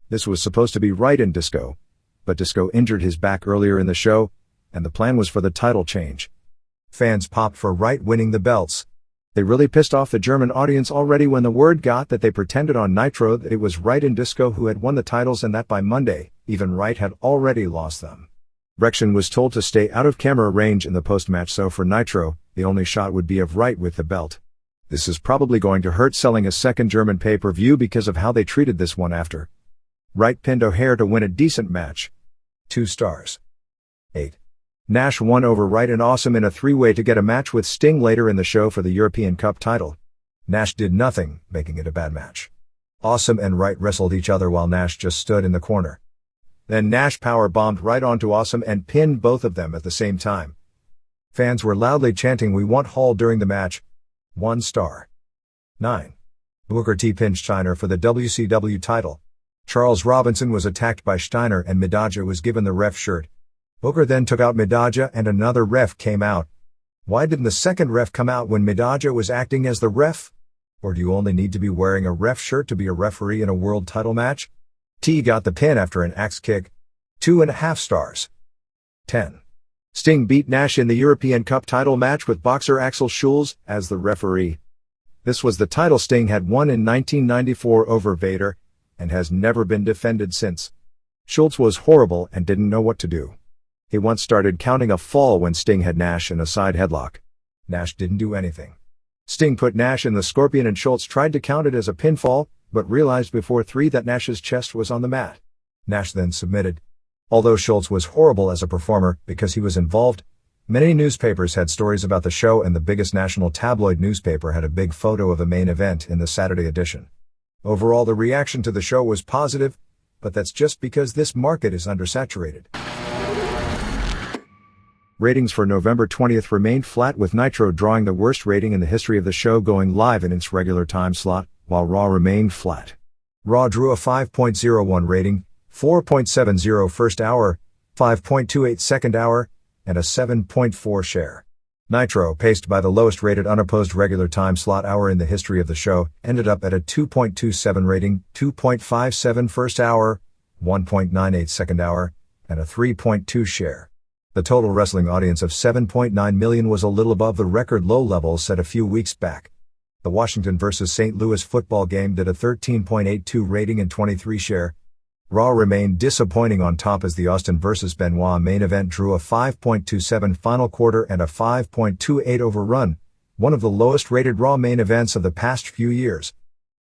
This was supposed to be Wright and Disco, but Disco injured his back earlier in the show, and the plan was for the title change. Fans popped for Wright winning the belts. They really pissed off the German audience already when the word got that they pretended on Nitro that it was Wright and Disco who had won the titles and that by Monday, even Wright had already lost them. Rection was told to stay out of camera range in the post-match, so for Nitro, the only shot would be of Wright with the belt. This is probably going to hurt selling a second German pay-per-view because of how they treated this one after. Wright pinned O'Hare to win a decent match. 2 stars. 8. Nash won over Wright and Awesome in a 3-way to get a match with Sting later in the show for the European Cup title. Nash did nothing, making it a bad match. Awesome and Wright wrestled each other while Nash just stood in the corner. Then Nash power-bombed right onto Awesome and pinned both of them at the same time. Fans were loudly chanting "We want Hall" during the match. 1 star. 9. Booker T pinned Steiner for the WCW title. Charles Robinson was attacked by Steiner and Midajah was given the ref shirt. Booker then took out Midajah and another ref came out. Why didn't the second ref come out when Midajah was acting as the ref? Or do you only need to be wearing a ref shirt to be a referee in a world title match? T got the pin after an axe kick. 2.5 stars. 10. Sting beat Nash in the European Cup title match with boxer Axel Schulz as the referee. This was the title Sting had won in 1994 over Vader, and has never been defended since. Schulz was horrible and didn't know what to do. He once started counting a fall when Sting had Nash in a side headlock. Nash didn't do anything. Sting put Nash in the Scorpion and Schulz tried to count it as a pinfall, but realized before 3 that Nash's chest was on the mat. Nash then submitted. Although Schulz was horrible as a performer because he was involved, many newspapers had stories about the show and the biggest national tabloid newspaper had a big photo of the main event in the Saturday edition. Overall, the reaction to the show was positive, but that's just because this market is undersaturated. Ratings for November 20th remained flat, with Nitro drawing the worst rating in the history of the show going live in its regular time slot, while Raw remained flat. Raw drew a 5.01 rating, 4.70 first hour, 5.28 second hour, and a 7.4 share. Nitro, paced by the lowest rated unopposed regular time slot hour in the history of the show, ended up at a 2.27 rating, 2.57 first hour, 1.98 second hour, and a 3.2 share. The total wrestling audience of 7.9 million was a little above the record low levels set a few weeks back. The Washington vs. St. Louis football game did a 13.82 rating and 23 share. Raw remained disappointing on top as the Austin vs. Benoit main event drew a 5.27 final quarter and a 5.28 overrun, one of the lowest rated Raw main events of the past few years.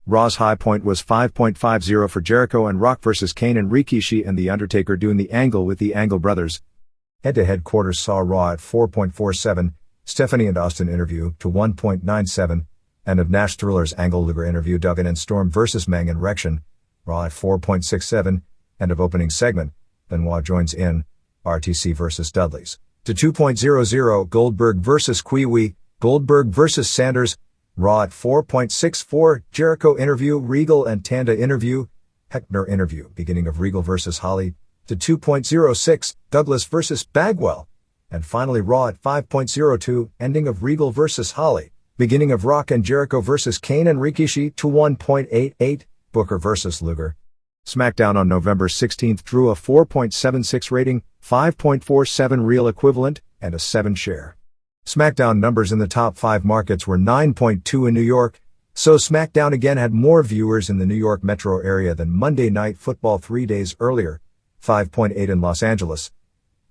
Raw's high point was 5.50 for Jericho and Rock vs. Kane and Rikishi and The Undertaker doing the Angle with the Angle brothers. Head-to-head quarters saw Raw at 4.47, Stephanie and Austin interview to 1.97, and of Nash Thriller's Angle Luger interview Duggan and Storm vs. Mang and Rection, Raw at 4.67, and of opening segment, Benoit joins in, RTC vs. Dudley's, to 2.00 Goldberg vs. Kiwi, Goldberg vs. Sanders, Raw at 4.64, Jericho interview, Regal and Tanda interview, Heckner interview, beginning of Regal vs. Holly, to 2.06, Douglas vs. Bagwell, and finally Raw at 5.02, ending of Regal vs. Holly, beginning of Rock and Jericho vs. Kane and Rikishi to 1.88, Booker vs. Luger. SmackDown on November 16th drew a 4.76 rating, 5.47 real equivalent, and a 7 share. SmackDown numbers in the top 5 markets were 9.2 in New York, so SmackDown again had more viewers in the New York metro area than Monday Night Football 3 days earlier, 5.8 in Los Angeles,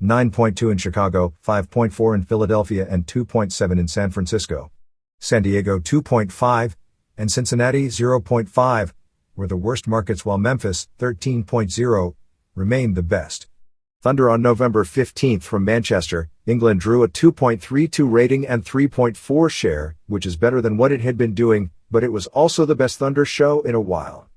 9.2 in Chicago, 5.4 in Philadelphia and 2.7 in San Francisco. San Diego 2.5, and Cincinnati 0.5, were the worst markets while Memphis, 13.0, remained the best. Thunder on November 15th from Manchester, England drew a 2.32 rating and 3.4 share, which is better than what it had been doing, but it was also the best Thunder show in a while.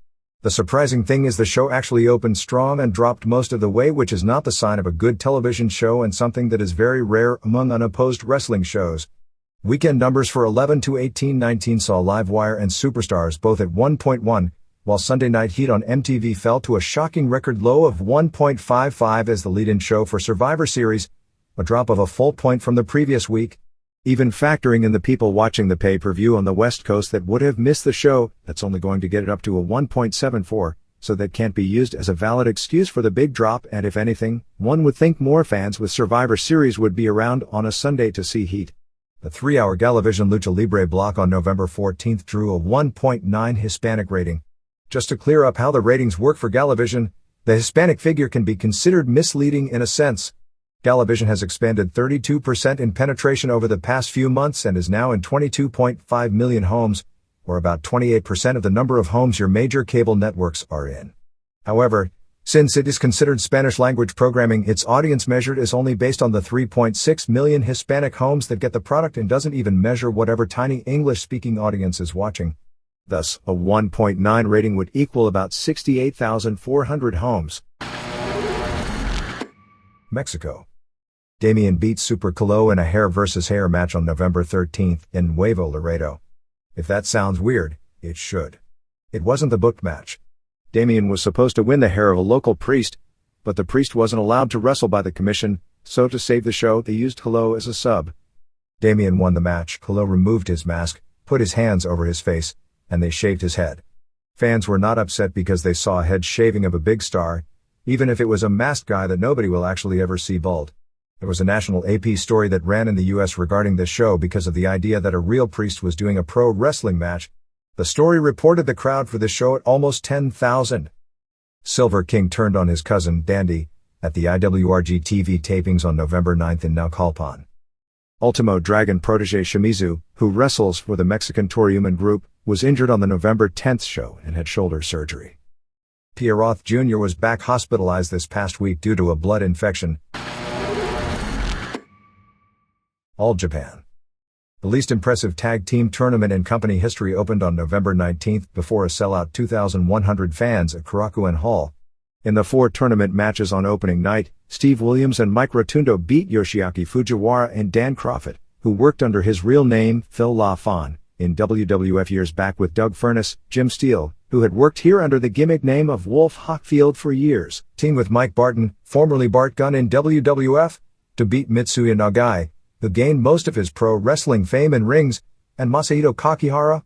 The surprising thing is the show actually opened strong and dropped most of the way, which is not the sign of a good television show and something that is very rare among unopposed wrestling shows. Weekend numbers for 11 to 18-19 saw Livewire and Superstars both at 1.1, while Sunday Night Heat on MTV fell to a shocking record low of 1.55 as the lead-in show for Survivor Series, a drop of a full point from the previous week. Even factoring in the people watching the pay-per-view on the West Coast that would have missed the show, that's only going to get it up to a 1.74, so that can't be used as a valid excuse for the big drop, and if anything, one would think more fans with Survivor Series would be around on a Sunday to see Heat. The 3-hour Galavision Lucha Libre block on November 14th drew a 1.9 Hispanic rating. Just to clear up how the ratings work for Galavision, the Hispanic figure can be considered misleading in a sense. Galavision has expanded 32% in penetration over the past few months and is now in 22.5 million homes, or about 28% of the number of homes your major cable networks are in. However, since it is considered Spanish-language programming, its audience measured is only based on the 3.6 million Hispanic homes that get the product and doesn't even measure whatever tiny English-speaking audience is watching. Thus, a 1.9 rating would equal about 68,400 homes. Mexico. Damian beat Super Calo in a hair versus hair match on November 13th in Nuevo Laredo. If that sounds weird, it should. It wasn't the booked match. Damian was supposed to win the hair of a local priest, but the priest wasn't allowed to wrestle by the commission, so to save the show they used Calo as a sub. Damian won the match. Calo removed his mask, put his hands over his face, and they shaved his head. Fans were not upset because they saw a head shaving of a big star, even if it was a masked guy that nobody will actually ever see bald. There was a national AP story that ran in the US regarding this show because of the idea that a real priest was doing a pro wrestling match. The story reported the crowd for the show at almost 10,000. Silver King turned on his cousin, Dandy, at the IWRG TV tapings on November 9th in Naucalpan. Ultimo Dragon protege Shimizu, who wrestles for the Mexican Toriuman group, was injured on the November 10th show and had shoulder surgery. Pierre Roth Jr. was back hospitalized this past week due to a blood infection. All Japan. The least impressive tag team tournament in company history opened on November 19th before a sellout 2,100 fans at Korakuen Hall. In the 4 tournament matches on opening night, Steve Williams and Mike Rotundo beat Yoshiaki Fujiwara and Dan Crawford, who worked under his real name, Phil LaFon, in WWF years back with Doug Furness. Jim Steele, who had worked here under the gimmick name of Wolf Hockfield for years, teamed with Mike Barton, formerly Bart Gunn in WWF, to beat Mitsuya Nagai, who gained most of his pro wrestling fame in rings, and Masahito Kakihara,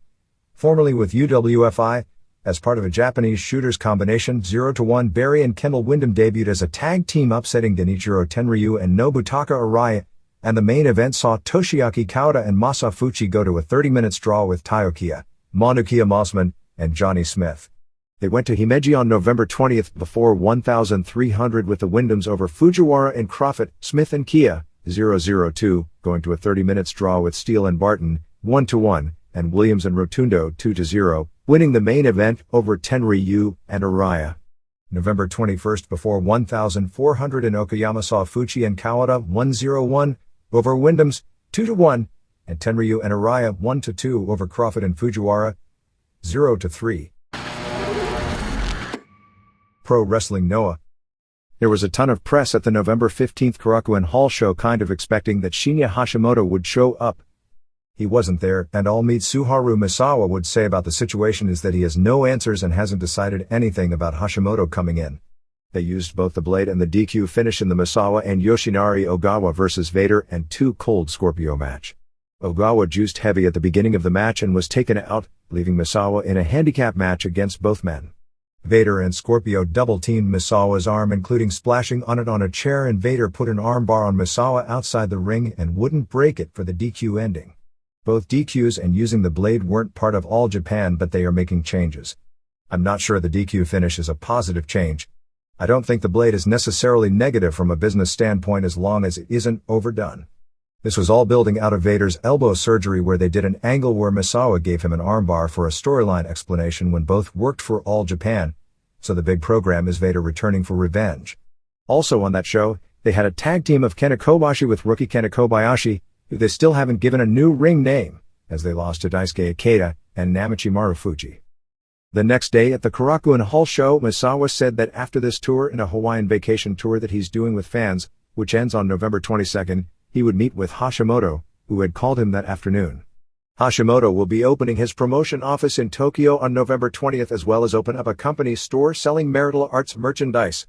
formerly with UWFI, As part of a Japanese shooters combination 0-1, Barry and Kendall Windham debuted as a tag team, upsetting Genichiro Tenryu and Nobutaka Araya, and the main event saw Toshiaki Kawada and Masafuchi go to a 30-minute draw with Taiokia, Manukia Mossman, and Johnny Smith. They went to Himeji on November 20th before 1,300 with the Windhams over Fujiwara and Crawford, Smith and Kia, 0-2, going to a 30-minute draw with Steele and Barton, 1-1, and Williams and Rotundo, 2-0, winning the main event over Tenryu and Araya. November 21st before 1,400 in Okayama saw Fuchi and Kawada 1-0-1 over Windhams, 2-1, and Tenryu and Araya 1-2 over Crawford and Fujiwara, 0-3. Pro Wrestling Noah. There was a ton of press at the November 15th Korakuen Hall show, kind of expecting that Shinya Hashimoto would show up. He wasn't there, and all Mitsuharu Misawa would say about the situation is that he has no answers and hasn't decided anything about Hashimoto coming in. They used both the Blade and the DQ finish in the Misawa and Yoshinari Ogawa vs. Vader and 2 Cold Scorpio match. Ogawa juiced heavy at the beginning of the match and was taken out, leaving Misawa in a handicap match against both men. Vader and Scorpio double-teamed Misawa's arm, including splashing on it on a chair, and Vader put an armbar on Misawa outside the ring and wouldn't break it for the DQ ending. Both DQs and using the Blade weren't part of All Japan, but they are making changes. I'm not sure the DQ finish is a positive change. I don't think the Blade is necessarily negative from a business standpoint as long as it isn't overdone. This was all building out of Vader's elbow surgery, where they did an angle where Misawa gave him an armbar for a storyline explanation when both worked for All Japan, so the big program is Vader returning for revenge. Also on that show, they had a tag team of Kenta Kobashi with rookie Kenta Kobayashi, who they still haven't given a new ring name, as they lost to Daisuke Ikeda and Namichi Marufuji. The next day at the Korakuen Hall show, Misawa said that after this tour and a Hawaiian vacation tour that he's doing with fans, which ends on November 22nd, he would meet with Hashimoto, who had called him that afternoon. Hashimoto will be opening his promotion office in Tokyo on November 20th, as well as open up a company store selling martial arts merchandise.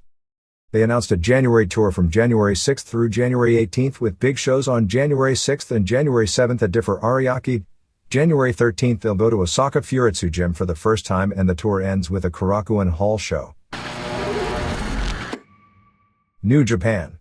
They announced a January tour from January 6th through January 18th with big shows on January 6th and January 7th at different Ariake. January 13th they'll go to Osaka Furitsu Gym for the first time, and the tour ends with a Korakuen Hall show. New Japan.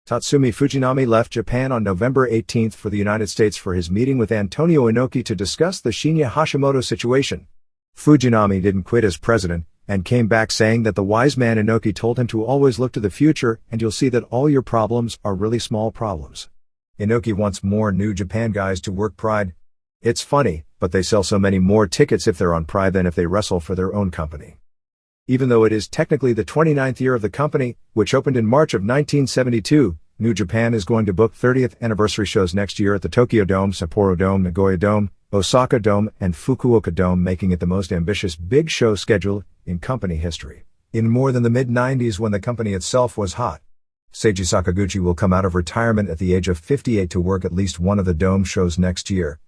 Tatsumi Fujinami left Japan on November 18th for the United States for his meeting with Antonio Inoki to discuss the Shinya Hashimoto situation. Fujinami didn't quit as president, and came back saying that the wise man Inoki told him to always look to the future, and you'll see that all your problems are really small problems. Inoki wants more New Japan guys to work Pride. It's funny, but they sell so many more tickets if they're on Pride than if they wrestle for their own company. Even though it is technically the 29th year of the company, which opened in March of 1972, New Japan is going to book 30th anniversary shows next year at the Tokyo Dome, Sapporo Dome, Nagoya Dome, Osaka Dome, and Fukuoka Dome, making it the most ambitious big show schedule in company history, in more than the mid-90s when the company itself was hot. Seiji Sakaguchi will come out of retirement at the age of 58 to work at least one of the Dome shows next year.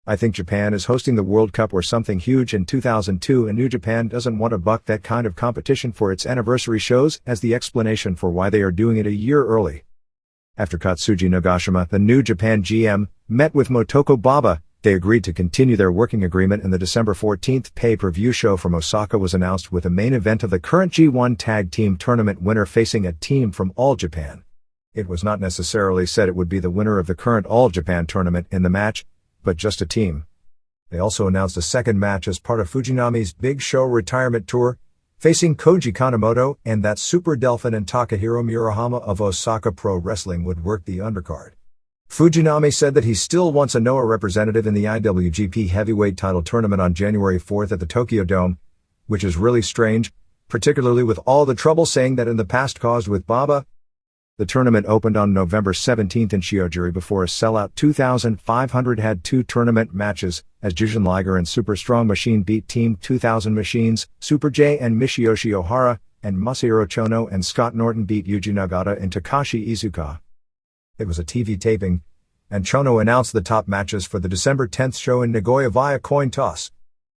I think Japan is hosting the World Cup or something huge in 2002, and New Japan doesn't want to buck that kind of competition for its anniversary shows as the explanation for why they are doing it a year early. After Katsuji Nagashima, the New Japan GM, met with Motoko Baba, they agreed to continue their working agreement, and the December 14th pay-per-view show from Osaka was announced with a main event of the current G1 Tag Team Tournament winner facing a team from All Japan. It was not necessarily said it would be the winner of the current All Japan tournament in the match, but just a team. They also announced a second match as part of Fujinami's Big Show retirement tour, facing Koji Kanemoto, and that Super Delphin and Takahiro Murahama of Osaka Pro Wrestling would work the undercard. Fujinami said that he still wants a Noah representative in the IWGP Heavyweight Title Tournament on January 4th at the Tokyo Dome, which is really strange, particularly with all the trouble saying that in the past caused with Baba. The tournament opened on November 17th in Shiojiri before a sellout 2,500 had 2 tournament matches, as Jushin Liger and Super Strong Machine beat Team 2000 Machines, Super J and Michiyoshi Ohara, and Masahiro Chono and Scott Norton beat Yuji Nagata and Takashi Iizuka. It was a TV taping, and Chono announced the top matches for the December 10th show in Nagoya via coin toss.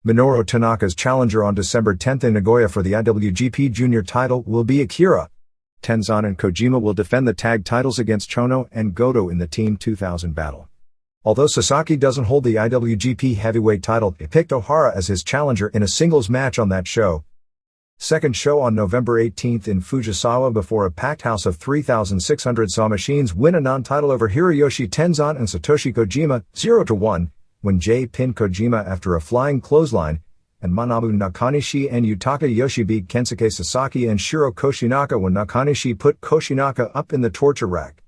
Minoru Tanaka's challenger on December 10th in Nagoya for the IWGP Junior title will be Akira. Tenzan and Kojima will defend the tag titles against Chono and Goto in the Team 2000 battle. Although Sasaki doesn't hold the IWGP Heavyweight title, he picked Ohara as his challenger in a singles match on that show. Second show on November 18th in Fujisawa before a packed house of 3,600 saw Machines win a non-title over Hiroyoshi Tenzan and Satoshi Kojima 0-1, when Jay pinned Kojima after a flying clothesline, and Manabu Nakanishi and Yutaka Yoshi beat Kensuke Sasaki and Shiro Koshinaka when Nakanishi put Koshinaka up in the torture rack.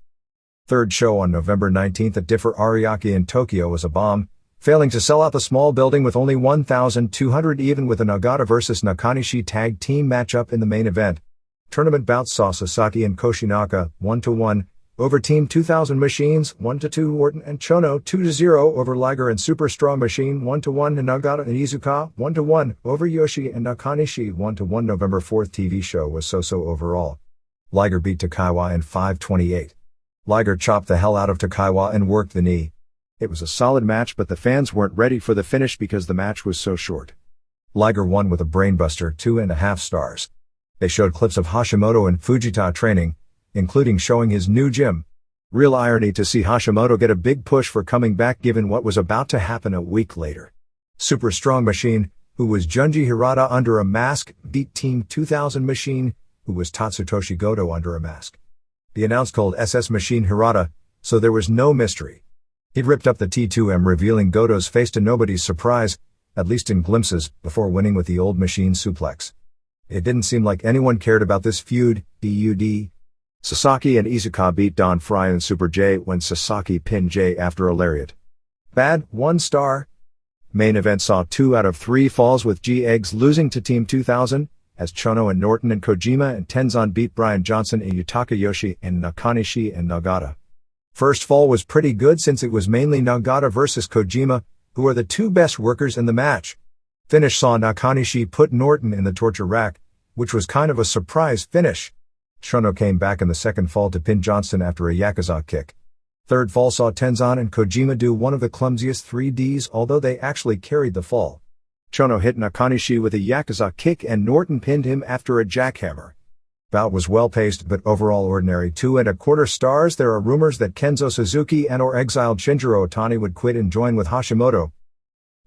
Third show on November 19th at Differ Ariake in Tokyo was a bomb, failing to sell out the small building with only 1,200 even with a Nagata vs Nakanishi tag team matchup in the main event. Tournament bouts saw Sasaki and Koshinaka 1-1 over Team 2000 Machines 1-2 Orton and Chono 2-0 over Liger and Super Strong Machine 1-1 and Nagata and Iizuka 1-1 over Yoshi and Nakanishi 1-1. November 4th TV show was so-so overall. Liger beat Takaiwa in 5:28. Liger chopped the hell out of Takaiwa and worked the knee. It was a solid match, but the fans weren't ready for the finish because the match was so short. Liger won with a brainbuster 2.5 stars. They showed clips of Hashimoto and Fujita training, including showing his new gym. Real irony to see Hashimoto get a big push for coming back given what was about to happen a week later. Super Strong Machine, who was Junji Hirata under a mask, beat Team 2000 Machine, who was Tatsutoshi Goto under a mask. The announce called SS Machine Hirata, so there was no mystery. He'd ripped up the T2M, revealing Goto's face to nobody's surprise, at least in glimpses, before winning with the old Machine suplex. It didn't seem like anyone cared about this feud, DUD. Sasaki and Iizuka beat Don Fry and Super J when Sasaki pinned Jay after a Lariat. Bad, 1 star. Main event saw 2 out of 3 falls with G-Eggs losing to Team 2000, as Chono and Norton and Kojima and Tenzan beat Brian Johnson and Yutaka Yoshi and Nakanishi and Nagata. First fall was pretty good since it was mainly Nagata versus Kojima, who are the two best workers in the match. Finish saw Nakanishi put Norton in the torture rack, which was kind of a surprise finish. Chono came back in the second fall to pin Johnson after a Yakuza kick. Third fall saw Tenzan and Kojima do one of the clumsiest 3Ds, although they actually carried the fall. Chono hit Nakanishi with a Yakuza kick and Norton pinned him after a jackhammer. Bout was well-paced but overall ordinary. 2.25 stars. There are rumors that Kenzo Suzuki and or exiled Shinjiro Otani would quit and join with Hashimoto.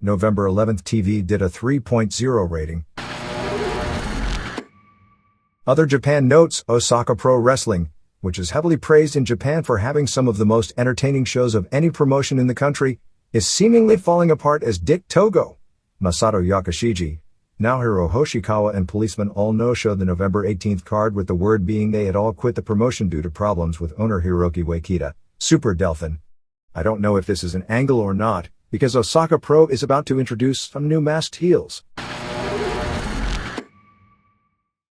November 11th TV did a 3.0 rating. Other Japan notes: Osaka Pro Wrestling, which is heavily praised in Japan for having some of the most entertaining shows of any promotion in the country, is seemingly falling apart as Dick Togo, Masato Yakashiji, Naohiro Hoshikawa and Policeman all no-showed the November 18th card, with the word being they had all quit the promotion due to problems with owner Hiroki Wakita, Super Delphin. I don't know if this is an angle or not, because Osaka Pro is about to introduce some new masked heels.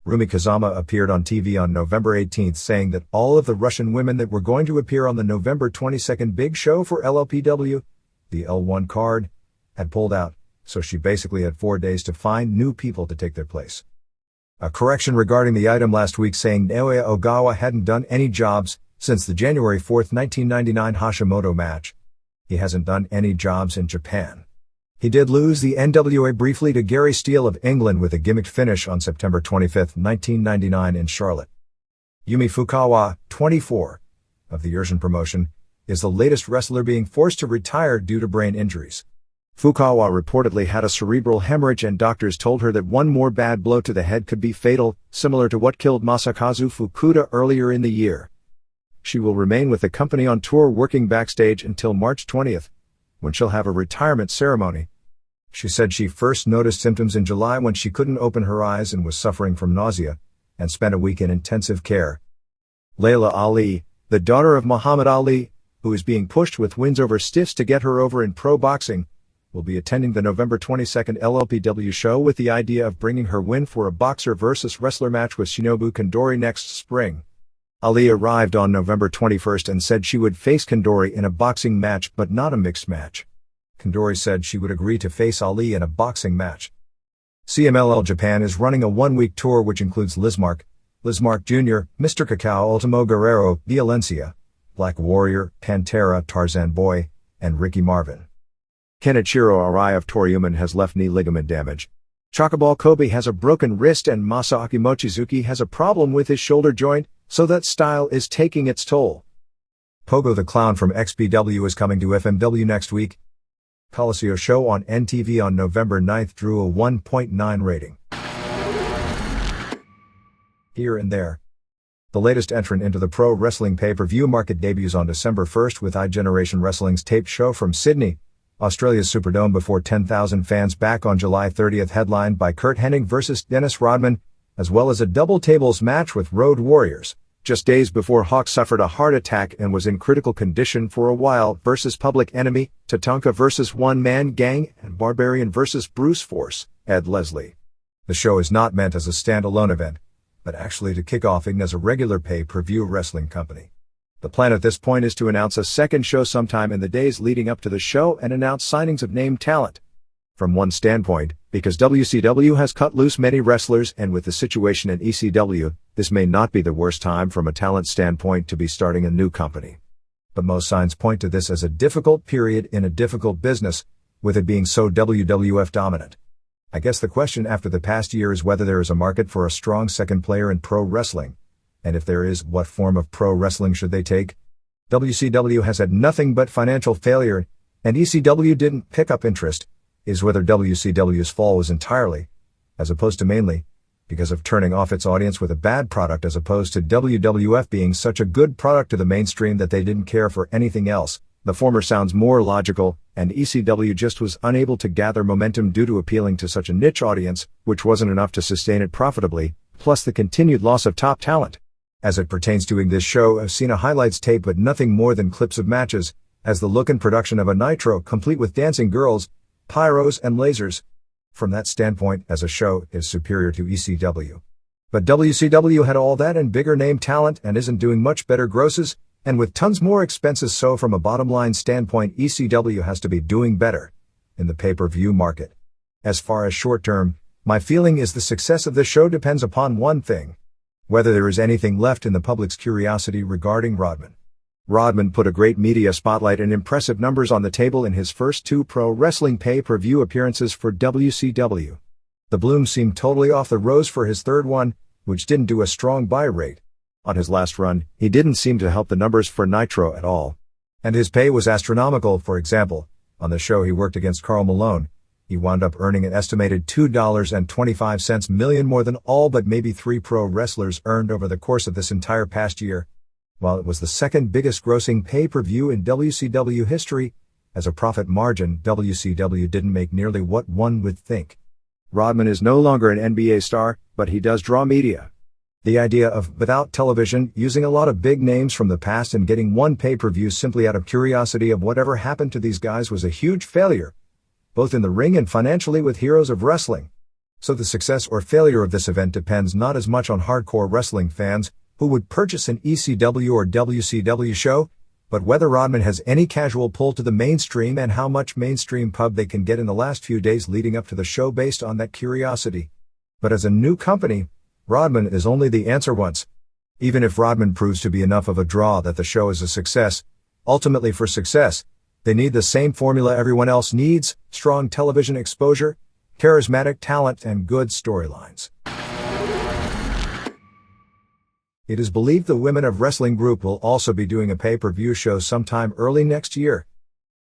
Rumi Kazama appeared on TV on November 18th saying that all of the Russian women that were going to appear on the November 22nd big show for LLPW, the L1 card, had pulled out. So she basically had 4 days to find new people to take their place. A correction regarding the item last week saying Naoya Ogawa hadn't done any jobs since the January 4, 1999 Hashimoto match. He hasn't done any jobs in Japan. He did lose the NWA briefly to Gary Steele of England with a gimmicked finish on September 25, 1999 in Charlotte. Yumi Fukawa, 24, of the Urshan promotion, is the latest wrestler being forced to retire due to brain injuries. Fukawa reportedly had a cerebral hemorrhage and doctors told her that one more bad blow to the head could be fatal, similar to what killed Masakazu Fukuda earlier in the year. She will remain with the company on tour working backstage until March 20th, when she'll have a retirement ceremony. She said she first noticed symptoms in July when she couldn't open her eyes and was suffering from nausea, and spent a week in intensive care. Layla Ali, the daughter of Muhammad Ali, who is being pushed with wins over stiffs to get her over in pro boxing, will be attending the November 22nd LLPW show with the idea of bringing her win for a boxer versus wrestler match with Shinobu Kandori next spring. Ali arrived on November 21st and said she would face Kandori in a boxing match but not a mixed match. Kandori said she would agree to face Ali in a boxing match. CMLL Japan is running a one-week tour which includes Lizmark Jr., Mr. Cacao, Ultimo Guerrero, Violencia, Black Warrior, Pantera, Tarzan Boy, and Ricky Marvin. Kenichiro Arai of Toriuman has left knee ligament damage. Chocoball Kobe has a broken wrist and Masaaki Mochizuki has a problem with his shoulder joint, so that style is taking its toll. Pogo the Clown from XPW is coming to FMW next week. Coliseo show on NTV on November 9th drew a 1.9 rating. Here and there. The latest entrant into the pro wrestling pay-per-view market debuts on December 1st with iGeneration Wrestling's taped show from Sydney, Australia's Superdome before 10,000 fans back on July 30th, headlined by Curt Hennig vs. Dennis Rodman, as well as a double tables match with Road Warriors, just days before Hawk suffered a heart attack and was in critical condition for a while, versus Public Enemy, Tatanka vs. One Man Gang, and Barbarian vs. Bruce Force, Ed Leslie. The show is not meant as a standalone event, but actually to kick off as a regular pay-per-view wrestling company. The plan at this point is to announce a second show sometime in the days leading up to the show and announce signings of named talent. From one standpoint, because WCW has cut loose many wrestlers, and with the situation in ECW, this may not be the worst time from a talent standpoint to be starting a new company. But most signs point to this as a difficult period in a difficult business, with it being so WWF dominant. I guess the question after the past year is whether there is a market for a strong second player in pro wrestling, and if there is, what form of pro wrestling should they take? WCW has had nothing but financial failure, and ECW didn't pick up interest. Is whether WCW's fall was entirely, as opposed to mainly, because of turning off its audience with a bad product, as opposed to WWF being such a good product to the mainstream that they didn't care for anything else. The former sounds more logical, and ECW just was unable to gather momentum due to appealing to such a niche audience, which wasn't enough to sustain it profitably, plus the continued loss of top talent. As it pertains to this show, I've seen a highlights tape but nothing more than clips of matches, as the look and production of a Nitro complete with dancing girls, pyros and lasers. From that standpoint, as a show, is superior to ECW. But WCW had all that and bigger name talent and isn't doing much better grosses, and with tons more expenses, so from a bottom line standpoint, ECW has to be doing better in the pay-per-view market. As far as short term, my feeling is the success of the show depends upon one thing: whether there is anything left in the public's curiosity regarding Rodman. Rodman put a great media spotlight and impressive numbers on the table in his first two pro wrestling pay-per-view appearances for WCW. The bloom seemed totally off the rose for his third one, which didn't do a strong buy rate. On his last run, he didn't seem to help the numbers for Nitro at all. And his pay was astronomical. For example, on the show he worked against Karl Malone, he wound up earning an estimated $2.25 million, more than all but maybe 3 pro wrestlers earned over the course of this entire past year. While it was the second biggest grossing pay-per-view in WCW history, as a profit margin, WCW didn't make nearly what one would think. Rodman is no longer an NBA star, but he does draw media. The idea of, without television, using a lot of big names from the past and getting one pay-per-view simply out of curiosity of whatever happened to these guys was a huge failure, both in the ring and financially with heroes of wrestling. So the success or failure of this event depends not as much on hardcore wrestling fans, who would purchase an ECW or WCW show, but whether Rodman has any casual pull to the mainstream and how much mainstream pub they can get in the last few days leading up to the show based on that curiosity. But as a new company, Rodman is only the answer once. Even if Rodman proves to be enough of a draw that the show is a success, ultimately for success, they need the same formula everyone else needs: strong television exposure, charismatic talent, and good storylines. It is believed the Women of Wrestling group will also be doing a pay-per-view show sometime early next year.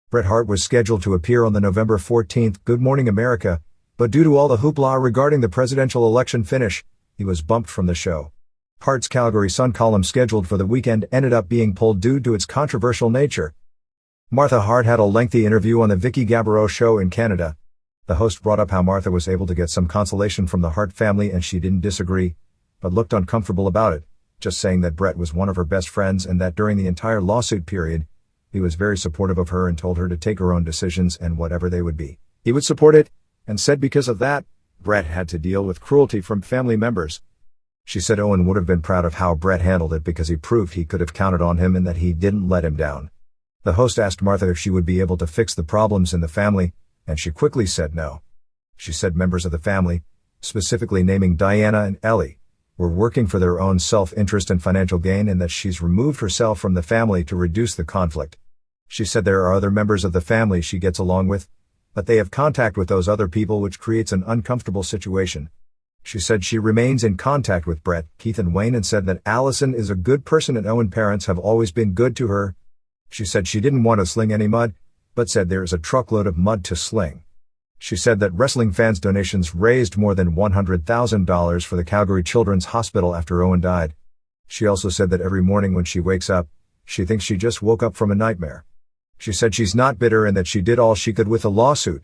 Bret Hart was scheduled to appear on the November 14th Good Morning America, but due to all the hoopla regarding the presidential election finish, he was bumped from the show. Hart's Calgary Sun column scheduled for the weekend ended up being pulled due to its controversial nature. Martha Hart had a lengthy interview on the Vicky Gaboreau show in Canada. The host brought up how Martha was able to get some consolation from the Hart family and she didn't disagree, but looked uncomfortable about it, just saying that Bret was one of her best friends and that during the entire lawsuit period, he was very supportive of her and told her to take her own decisions and whatever they would be, he would support it, and said because of that, Bret had to deal with cruelty from family members. She said Owen would have been proud of how Bret handled it because he proved he could have counted on him and that he didn't let him down. The host asked Martha if she would be able to fix the problems in the family, and she quickly said no. She said members of the family, specifically naming Diana and Ellie, were working for their own self-interest and financial gain and that she's removed herself from the family to reduce the conflict. She said there are other members of the family she gets along with, but they have contact with those other people, which creates an uncomfortable situation. She said she remains in contact with Bret, Keith and Wayne, and said that Allison is a good person and Owen parents have always been good to her, She said she didn't want to sling any mud, but said there is a truckload of mud to sling. She said that wrestling fans' donations raised more than $100,000 for the Calgary Children's Hospital after Owen died. She also said that every morning when she wakes up, she thinks she just woke up from a nightmare. She said she's not bitter and that she did all she could with the lawsuit.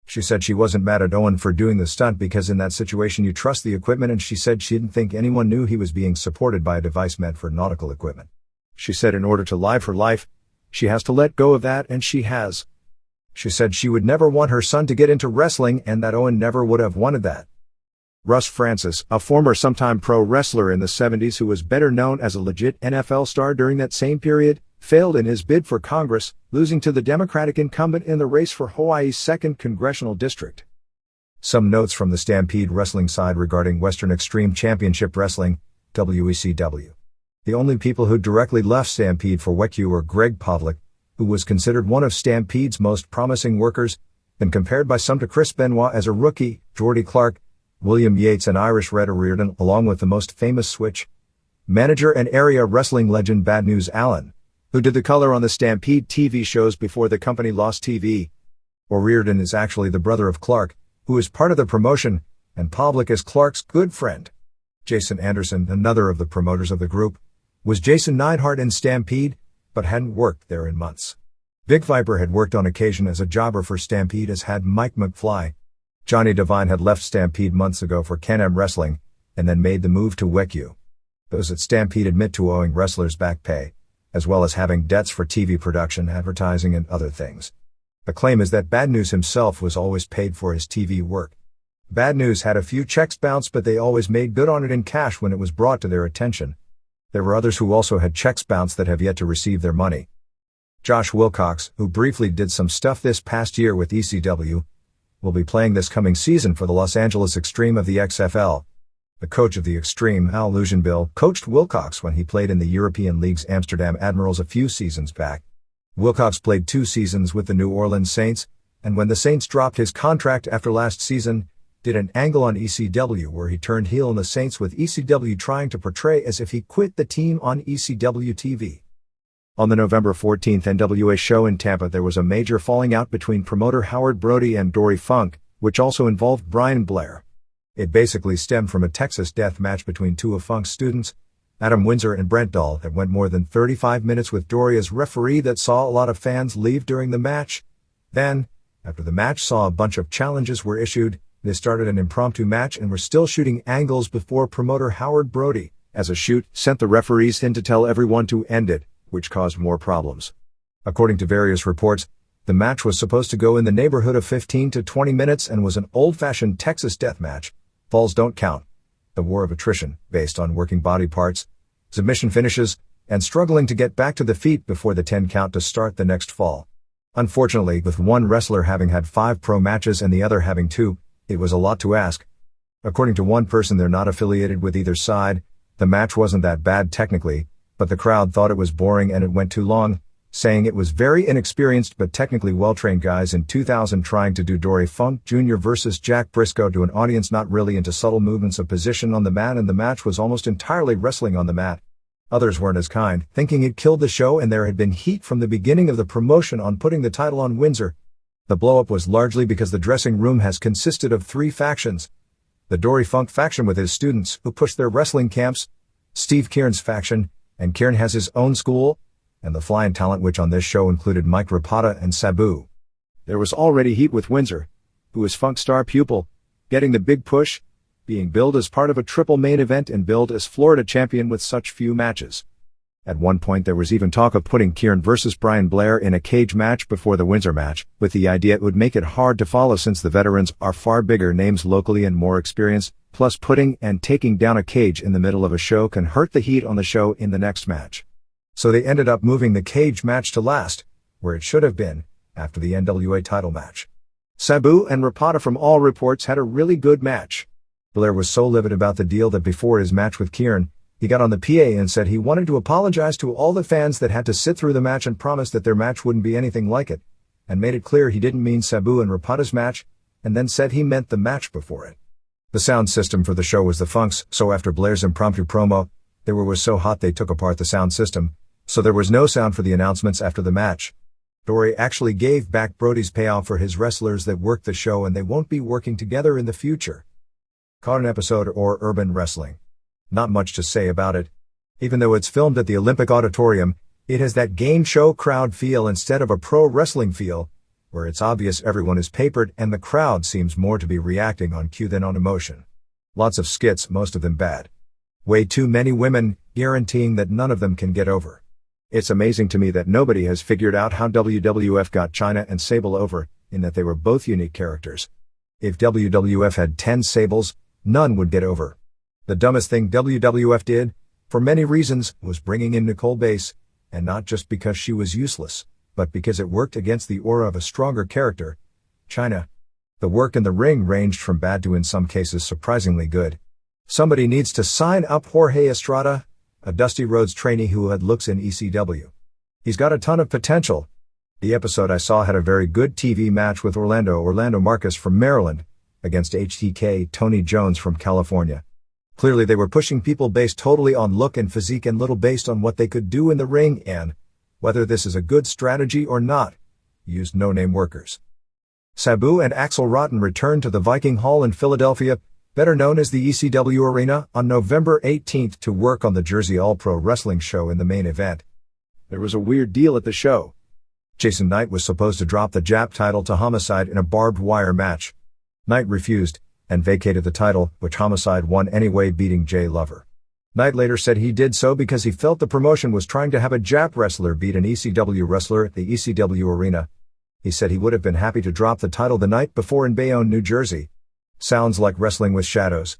She said she wasn't mad at Owen for doing the stunt because in that situation you trust the equipment, and she said she didn't think anyone knew he was being supported by a device meant for nautical equipment. She said in order to live her life, she has to let go of that, and she has. She said she would never want her son to get into wrestling and that Owen never would have wanted that. Russ Francis, a former sometime pro wrestler in the 70s who was better known as a legit NFL star during that same period, failed in his bid for Congress, losing to the Democratic incumbent in the race for Hawaii's 2nd Congressional District. Some notes from the Stampede Wrestling side regarding Western Extreme Championship Wrestling, WECW. The only people who directly left Stampede for WECU were Greg Pavlik, who was considered one of Stampede's most promising workers, and compared by some to Chris Benoit as a rookie, Geordie Clark, William Yates and Irish Red O'Riordan, along with the most famous Switch manager and area wrestling legend Bad News Allen, who did the color on the Stampede TV shows before the company lost TV. O'Riordan is actually the brother of Clark, who is part of the promotion, and Pavlik is Clark's good friend. Jason Anderson, another of the promoters of the group, was Jason Neidhart in Stampede, but hadn't worked there in months. Vic Viper had worked on occasion as a jobber for Stampede, as had Mike McFly. Johnny Devine had left Stampede months ago for Can-Am Wrestling, and then made the move to WECU. Those at Stampede admit to owing wrestlers back pay, as well as having debts for TV production, advertising, and other things. The claim is that Bad News himself was always paid for his TV work. Bad News had a few checks bounced, but they always made good on it in cash when it was brought to their attention. There were others who also had checks bounced that have yet to receive their money. Josh Wilcox, who briefly did some stuff this past year with ECW, will be playing this coming season for the Los Angeles Extreme of the XFL. The coach of the Extreme, Al Lujanbill, coached Wilcox when he played in the European League's Amsterdam Admirals a few seasons back. Wilcox played 2 seasons with the New Orleans Saints, and when the Saints dropped his contract after last season, did an angle on ECW where he turned heel on the Saints, with ECW trying to portray as if he quit the team on ECW TV. On the November 14th NWA show in Tampa, there was a major falling out between promoter Howard Brody and Dory Funk, which also involved Brian Blair. It basically stemmed from a Texas death match between 2 of Funk's students, Adam Windsor and Brent Dahl, that went more than 35 minutes with Dory as referee, that saw a lot of fans leave during the match. Then, after the match saw a bunch of challenges were issued, they started an impromptu match and were still shooting angles before promoter Howard Brody, as a shoot, sent the referees in to tell everyone to end it, which caused more problems. According to various reports, the match was supposed to go in the neighborhood of 15 to 20 minutes and was an old-fashioned Texas death match. Falls don't count. The war of attrition, based on working body parts, submission finishes, and struggling to get back to the feet before the 10 count to start the next fall. Unfortunately, with one wrestler having had 5 pro matches and the other having 2, it was a lot to ask. According to one person, they're not affiliated with either side. The match wasn't that bad technically, but the crowd thought it was boring and it went too long, saying it was very inexperienced but technically well-trained guys in 2000 trying to do Dory Funk Jr. versus Jack Briscoe to an audience not really into subtle movements of position on the mat, and the match was almost entirely wrestling on the mat. Others weren't as kind, thinking it killed the show, and there had been heat from the beginning of the promotion on putting the title on Windsor. The blow-up was largely because the dressing room has consisted of 3 factions. The Dory Funk faction with his students, who pushed their wrestling camps, Steve Kieran's faction, and Kieran has his own school, and the Flying Talent, which on this show included Mike Rapata and Sabu. There was already heat with Windsor, who is Funk's star pupil, getting the big push, being billed as part of a triple main event and billed as Florida champion with such few matches. At one point there was even talk of putting Kieran versus Brian Blair in a cage match before the Windsor match, with the idea it would make it hard to follow since the veterans are far bigger names locally and more experienced, plus putting and taking down a cage in the middle of a show can hurt the heat on the show in the next match. So they ended up moving the cage match to last, where it should have been, after the NWA title match. Sabu and Rapata, from all reports, had a really good match. Blair was so livid about the deal that before his match with Kieran, he got on the PA and said he wanted to apologize to all the fans that had to sit through the match and promised that their match wouldn't be anything like it, and made it clear he didn't mean Sabu and Rapata's match, and then said he meant the match before it. The sound system for the show was the Funk's, so after Blair's impromptu promo, they were so hot they took apart the sound system, So there was no sound for the announcements after the match. Dory actually gave back Brody's payout for his wrestlers that worked the show, and they won't be working together in the future. Caught an episode or Urban Wrestling. Not much to say about it. Even though it's filmed at the Olympic Auditorium, it has that game show crowd feel instead of a pro wrestling feel, where it's obvious everyone is papered and the crowd seems more to be reacting on cue than on emotion. Lots of skits, most of them bad. Way too many women, guaranteeing that none of them can get over. It's amazing to me that nobody has figured out how WWF got Chyna and Sable over, in that they were both unique characters. If WWF had 10 Sables, none would get over. The dumbest thing WWF did, for many reasons, was bringing in Nicole Bass, and not just because she was useless, but because it worked against the aura of a stronger character, Chyna. The work in the ring ranged from bad to in some cases surprisingly good. Somebody needs to sign up Jorge Estrada, a Dusty Rhodes trainee who had looks in ECW. He's got a ton of potential. The episode I saw had a very good TV match with Orlando Marcus from Maryland, against HTK Tony Jones from California. Clearly they were pushing people based totally on look and physique and little based on what they could do in the ring and, whether this is a good strategy or not, used no-name workers. Sabu and Axel Rotten returned to the Viking Hall in Philadelphia, better known as the ECW Arena, on November 18th to work on the Jersey All-Pro Wrestling show in the main event. There was a weird deal at the show. Jason Knight was supposed to drop the Jap title to Homicide in a barbed wire match. Knight refused, and vacated the title, which Homicide won anyway, beating Jay Lover. Knight later said he did so because he felt the promotion was trying to have a Jap wrestler beat an ECW wrestler at the ECW Arena. He said he would have been happy to drop the title the night before in Bayonne, New Jersey. Sounds like Wrestling with Shadows.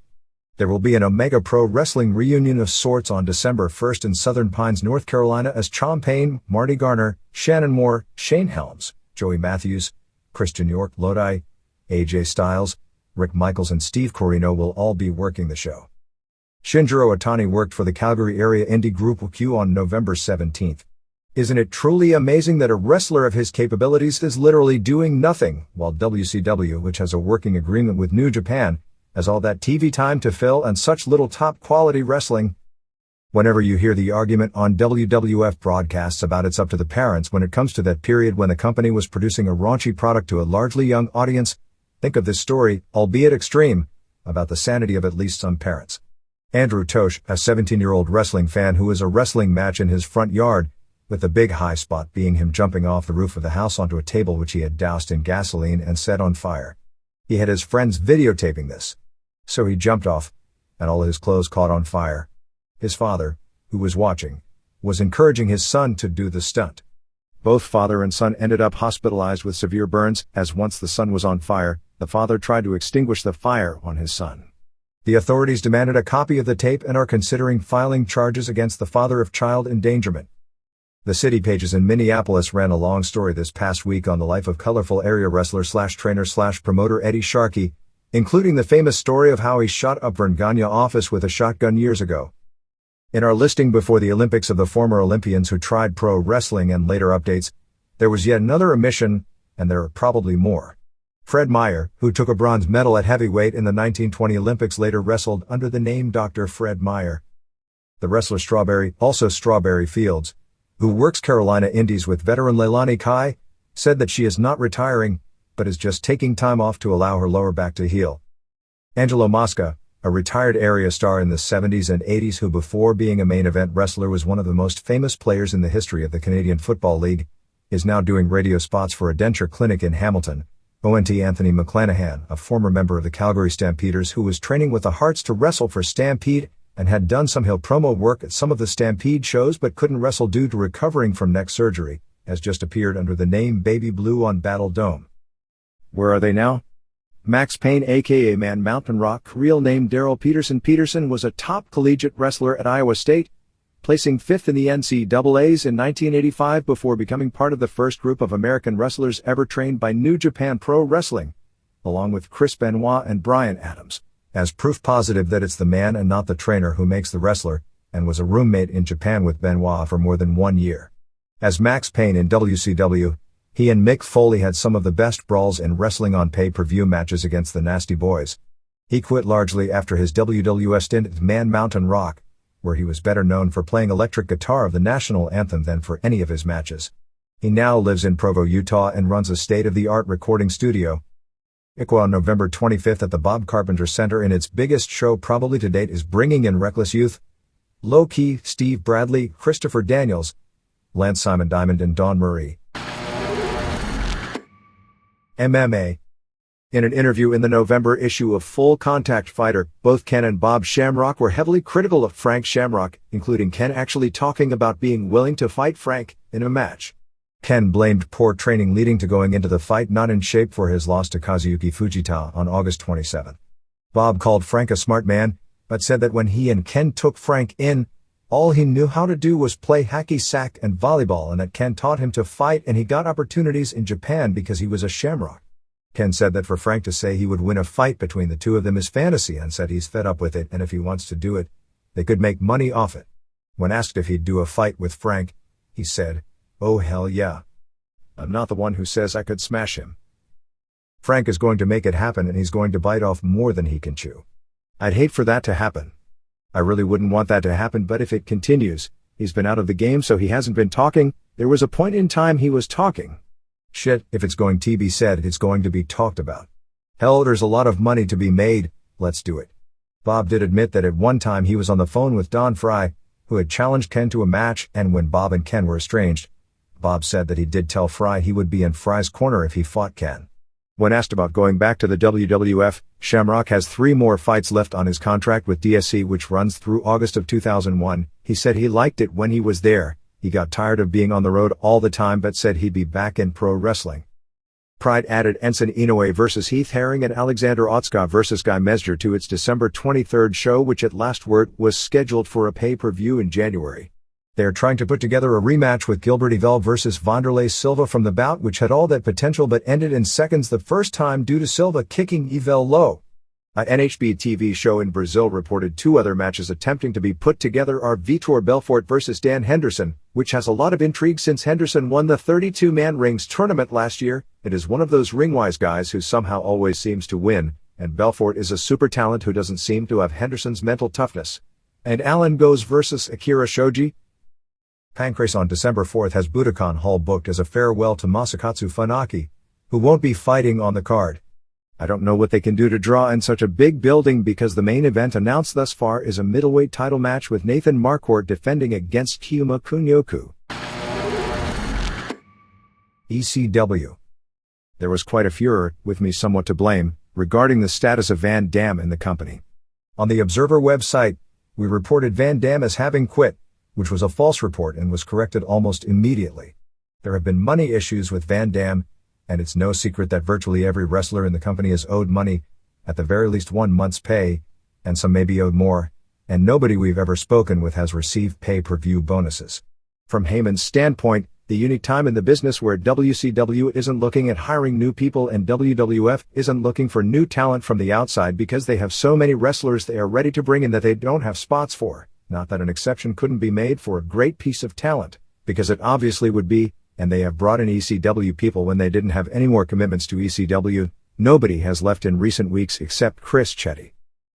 There will be an Omega Pro Wrestling reunion of sorts on December 1st in Southern Pines, North Carolina, as Chom Payne, Marty Garner, Shannon Moore, Shane Helms, Joey Matthews, Christian York, Lodi, AJ Styles, Rick Michaels and Steve Corino will all be working the show. Shinjiro Otani worked for the Calgary area indie group Q on November 17th. Isn't it truly amazing that a wrestler of his capabilities is literally doing nothing, while WCW, which has a working agreement with New Japan, has all that TV time to fill and such little top-quality wrestling? Whenever you hear the argument on WWF broadcasts about it's up to the parents when it comes to that period when the company was producing a raunchy product to a largely young audience, think of this story, albeit extreme, about the sanity of at least some parents. Andrew Tosh, a 17-year-old wrestling fan who was a wrestling match in his front yard, with the big high spot being him jumping off the roof of the house onto a table which he had doused in gasoline and set on fire. He had his friends videotaping this. So he jumped off, and all his clothes caught on fire. His father, who was watching, was encouraging his son to do the stunt. Both father and son ended up hospitalized with severe burns, as once the son was on fire, the father tried to extinguish the fire on his son. The authorities demanded a copy of the tape and are considering filing charges against the father of child endangerment. The City Pages in Minneapolis ran a long story this past week on the life of colorful area wrestler/trainer/promoter Eddie Sharkey, including the famous story of how he shot up Vern Gagne office with a shotgun years ago. In our listing before the Olympics of the former Olympians who tried pro wrestling and later updates, there was yet another omission, and there are probably more. Fred Meyer, who took a bronze medal at heavyweight in the 1920 Olympics, later wrestled under the name Dr. Fred Meyer. The wrestler Strawberry, also Strawberry Fields, who works Carolina Indies with veteran Leilani Kai, said that she is not retiring, but is just taking time off to allow her lower back to heal. Angelo Mosca, a retired area star in the 70s and 80s who before being a main event wrestler was one of the most famous players in the history of the Canadian Football League, is now doing radio spots for a denture clinic in Hamilton. ONT Anthony McClanahan, a former member of the Calgary Stampeders who was training with the Hearts to wrestle for Stampede, and had done some heel promo work at some of the Stampede shows but couldn't wrestle due to recovering from neck surgery, has just appeared under the name Baby Blue on Battle Dome. Where are they now? Max Payne aka Man Mountain Rock, real name Darrell Peterson. Peterson was a top collegiate wrestler at Iowa State, placing 5th in the NCAAs in 1985 before becoming part of the first group of American wrestlers ever trained by New Japan Pro Wrestling, along with Chris Benoit and Bryan Adams, as proof positive that it's the man and not the trainer who makes the wrestler, and was a roommate in Japan with Benoit for more than 1 year. As Max Payne in WCW, he and Mick Foley had some of the best brawls in wrestling on pay-per-view matches against the Nasty Boys. He quit largely after his WWF stint at Man Mountain Rock, where he was better known for playing electric guitar of the national anthem than for any of his matches. He now lives in Provo, Utah and runs a state-of-the-art recording studio. ICWA on November 25th at the Bob Carpenter Center in its biggest show probably to date is bringing in Reckless Youth, Low Key, Steve Bradley, Christopher Daniels, Lance Simon Diamond and Dawn Marie. MMA. In an interview in the November issue of Full Contact Fighter, both Ken and Bob Shamrock were heavily critical of Frank Shamrock, including Ken actually talking about being willing to fight Frank in a match. Ken blamed poor training leading to going into the fight not in shape for his loss to Kazuyuki Fujita on August 27. Bob called Frank a smart man, but said that when he and Ken took Frank in, all he knew how to do was play hacky sack and volleyball and that Ken taught him to fight and he got opportunities in Japan because he was a Shamrock. Ken said that for Frank to say he would win a fight between the two of them is fantasy and said he's fed up with it and if he wants to do it, they could make money off it. When asked if he'd do a fight with Frank, he said, "Oh hell yeah. I'm not the one who says I could smash him. Frank is going to make it happen and he's going to bite off more than he can chew. I'd hate for that to happen. I really wouldn't want that to happen, but if it continues, he's been out of the game so he hasn't been talking. There was a point in time he was talking. Shit, if it's going to be said, it's going to be talked about. Hell, there's a lot of money to be made, let's do it." Bob did admit that at one time he was on the phone with Don Fry, who had challenged Ken to a match, and when Bob and Ken were estranged, Bob said that he did tell Fry he would be in Fry's corner if he fought Ken. When asked about going back to the WWF, Shamrock has 3 more fights left on his contract with DSC which runs through August of 2001. He said he liked it when he was there. He got tired of being on the road all the time but said he'd be back in pro wrestling. Pride added Enson Inoue vs. Heath Herring and Alexander Otskov vs. Guy Mesger to its December 23 show which at last word was scheduled for a pay-per-view in January. They are trying to put together a rematch with Gilbert Yvel vs. Wanderlei Silva from the bout which had all that potential but ended in seconds the first time due to Silva kicking Yvel low. A NHB TV show in Brazil reported 2 other matches attempting to be put together are Vitor Belfort vs. Dan Henderson, which has a lot of intrigue since Henderson won the 32-man rings tournament last year. It is one of those ring-wise guys who somehow always seems to win, and Belfort is a super talent who doesn't seem to have Henderson's mental toughness. And Alan Goes vs. Akira Shoji. Pancrase on December 4th has Budokan Hall booked as a farewell to Masakatsu Funaki, who won't be fighting on the card. I don't know what they can do to draw in such a big building because the main event announced thus far is a middleweight title match with Nathan Marquardt defending against Kyuma Kunyoku. ECW. There was quite a furor, with me somewhat to blame, regarding the status of Van Dam in the company. On the Observer website, we reported Van Dam as having quit, which was a false report and was corrected almost immediately. There have been money issues with Van Dam, and it's no secret that virtually every wrestler in the company is owed money, at the very least 1 month's pay, and some may be owed more, and nobody we've ever spoken with has received pay-per-view bonuses. From Heyman's standpoint, the unique time in the business where WCW isn't looking at hiring new people and WWF isn't looking for new talent from the outside because they have so many wrestlers they are ready to bring in that they don't have spots for. Not that an exception couldn't be made for a great piece of talent, because it obviously would be, and they have brought in ECW people when they didn't have any more commitments to ECW. Nobody has left in recent weeks except Chris Chetty.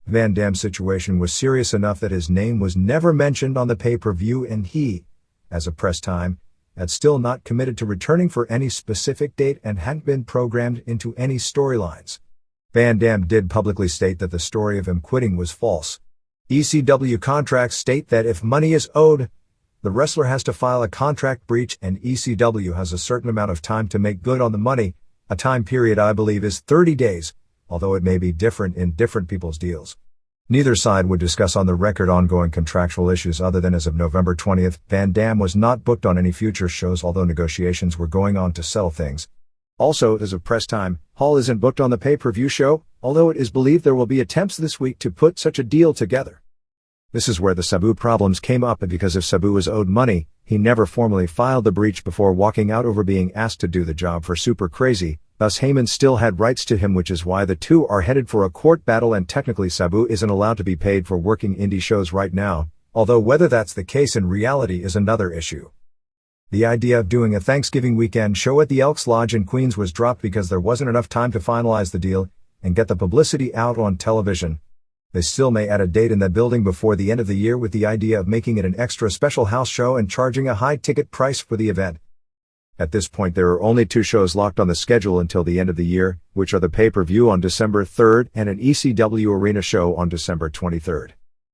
Van Dam's situation was serious enough that his name was never mentioned on the pay-per-view and he, as of press time, had still not committed to returning for any specific date and hadn't been programmed into any storylines. Van Dam did publicly state that the story of him quitting was false. ECW contracts state that if money is owed, the wrestler has to file a contract breach and ECW has a certain amount of time to make good on the money. A time period I believe is 30 days, although it may be different in different people's deals. Neither side would discuss on the record ongoing contractual issues other than as of November 20th, Van Dam was not booked on any future shows although negotiations were going on to settle things. Also, as of press time, Hall isn't booked on the pay-per-view show, although it is believed there will be attempts this week to put such a deal together. This is where the Sabu problems came up, and because if Sabu was owed money, he never formally filed the breach before walking out over being asked to do the job for Super Crazy, thus Heyman still had rights to him, which is why the two are headed for a court battle and technically Sabu isn't allowed to be paid for working indie shows right now, although whether that's the case in reality is another issue. The idea of doing a Thanksgiving weekend show at the Elks Lodge in Queens was dropped because there wasn't enough time to finalize the deal and get the publicity out on television. They still may add a date in that building before the end of the year with the idea of making it an extra special house show and charging a high ticket price for the event. At this point there are only 2 shows locked on the schedule until the end of the year, which are the pay-per-view on December 3rd and an ECW Arena show on December 23rd.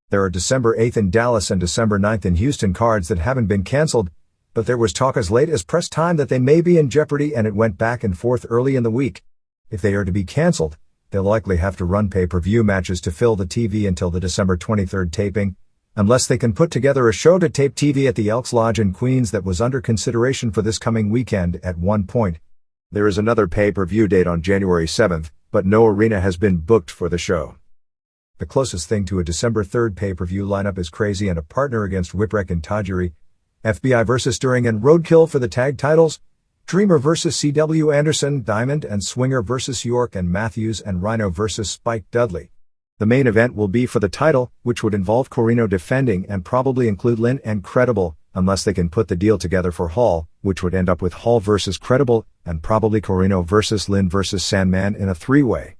There are December 8th in Dallas and December 9th in Houston cards that haven't been cancelled, but there was talk as late as press time that they may be in jeopardy, and it went back and forth early in the week. If they are to be cancelled, they'll likely have to run pay-per-view matches to fill the TV until the December 23rd taping, unless they can put together a show to tape TV at the Elks Lodge in Queens that was under consideration for this coming weekend at one point. There is another pay-per-view date on January 7th, but no arena has been booked for the show. The closest thing to a December 3rd pay-per-view lineup is Crazy and a partner against Whipwreck and Tajiri, FBI vs. During and Roadkill for the tag titles, Dreamer vs. C.W. Anderson, Diamond and Swinger vs. York and Matthews, and Rhino vs. Spike Dudley. The main event will be for the title, which would involve Corino defending and probably include Lynn and Credible, unless they can put the deal together for Hall, which would end up with Hall versus Credible, and probably Corino versus Lynn versus Sandman in a 3-way.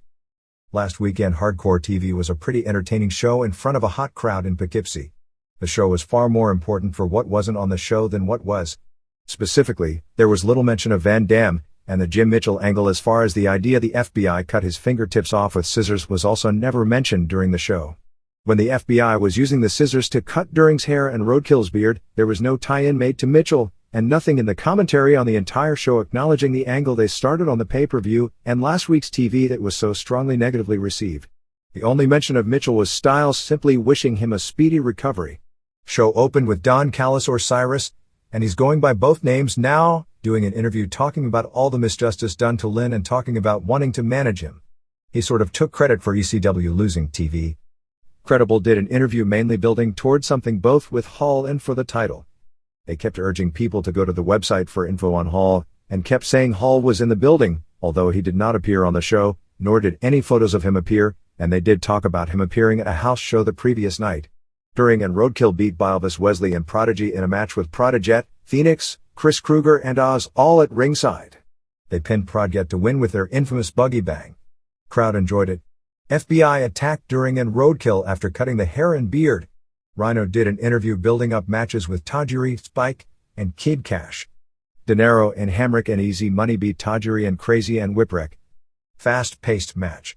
Last weekend Hardcore TV was a pretty entertaining show in front of a hot crowd in Poughkeepsie. The show was far more important for what wasn't on the show than what was. Specifically, there was little mention of Van Dam, and the Jim Mitchell angle as far as the idea the FBI cut his fingertips off with scissors was also never mentioned during the show. When the FBI was using the scissors to cut During's hair and Roadkill's beard, there was no tie-in made to Mitchell, and nothing in the commentary on the entire show acknowledging the angle they started on the pay-per-view and last week's TV that was so strongly negatively received. The only mention of Mitchell was Styles simply wishing him a speedy recovery. Show opened with Don Callis or Cyrus, and he's going by both names now, doing an interview talking about all the misjustice done to Lynn and talking about wanting to manage him. He sort of took credit for ECW losing TV. Credible did an interview mainly building towards something both with Hall and for the title. They kept urging people to go to the website for info on Hall, and kept saying Hall was in the building, although he did not appear on the show, nor did any photos of him appear, and they did talk about him appearing at a house show the previous night. During and Roadkill beat Elvis Wesley and Prodigy in a match with Prodijet, Phoenix, Chris Kruger and Oz all at ringside. They pinned Prodijet to win with their infamous buggy bang. Crowd enjoyed it. FBI attacked During and Roadkill after cutting the hair and beard. Rhino did an interview building up matches with Tajiri, Spike, and Kid Cash. De Niro and Hamrick and Easy Money beat Tajiri and Crazy and Whipwreck. Fast-paced match.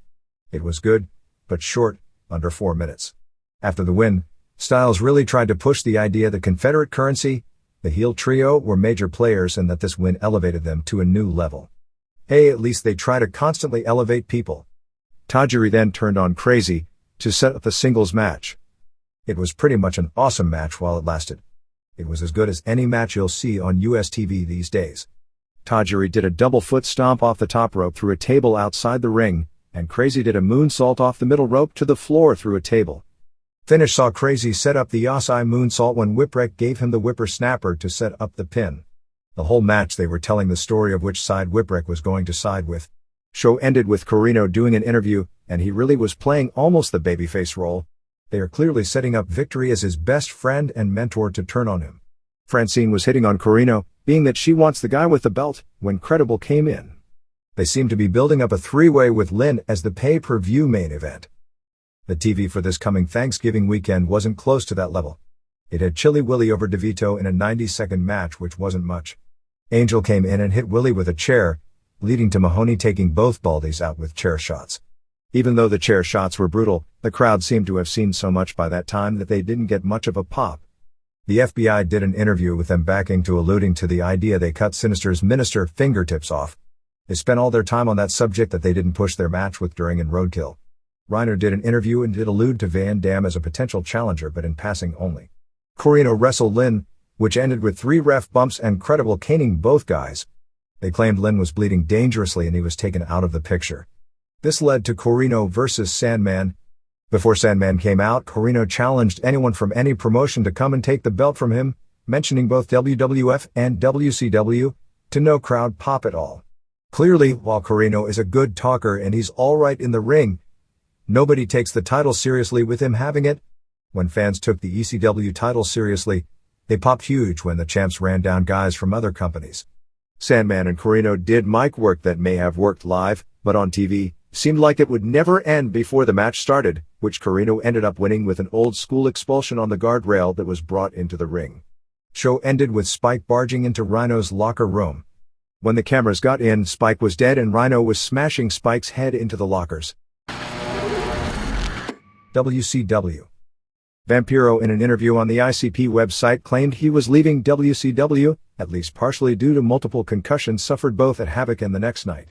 It was good, but short, under 4 minutes. After the win, Styles really tried to push the idea that Confederate Currency, the heel trio, were major players and that this win elevated them to a new level. Hey, at least they try to constantly elevate people. Tajiri then turned on Crazy to set up the singles match. It was pretty much an awesome match while it lasted. It was as good as any match you'll see on US TV these days. Tajiri did a double foot stomp off the top rope through a table outside the ring, and Crazy did a moonsault off the middle rope to the floor through a table. Finish saw Crazy set up the Yosai moonsault when Whipwreck gave him the whippersnapper to set up the pin. The whole match they were telling the story of which side Whipwreck was going to side with. Show ended with Corino doing an interview, and he really was playing almost the babyface role. They are clearly setting up Victory as his best friend and mentor to turn on him. Francine was hitting on Corino, being that she wants the guy with the belt, when Credible came in. They seem to be building up a 3-way with Lynn as the pay-per-view main event. The TV for this coming Thanksgiving weekend wasn't close to that level. It had Chili Willy over DeVito in a 90-second match, which wasn't much. Angel came in and hit Willy with a chair, leading to Mahoney taking both Baldies out with chair shots. Even though the chair shots were brutal, the crowd seemed to have seen so much by that time that they didn't get much of a pop. The FBI did an interview with them backing to alluding to the idea they cut Sinister's minister fingertips off. They spent all their time on that subject that they didn't push their match with During and Roadkill. Reiner did an interview and did allude to Van Dam as a potential challenger, but in passing only. Corino wrestled Lynn, which ended with 3 ref bumps and Credible caning both guys. They claimed Lynn was bleeding dangerously and he was taken out of the picture. This led to Corino versus Sandman. Before Sandman came out, Corino challenged anyone from any promotion to come and take the belt from him, mentioning both WWF and WCW, to no crowd pop at all. Clearly, while Corino is a good talker and he's alright in the ring, nobody takes the title seriously with him having it. When fans took the ECW title seriously, they popped huge when the champs ran down guys from other companies. Sandman and Corino did mic work that may have worked live, but on TV, seemed like it would never end before the match started, which Carino ended up winning with an old-school expulsion on the guardrail that was brought into the ring. Show ended with Spike barging into Rhino's locker room. When the cameras got in, Spike was dead and Rhino was smashing Spike's head into the lockers. WCW. Vampiro, in an interview on the ICP website, claimed he was leaving WCW, at least partially due to multiple concussions suffered both at Havoc and the next night.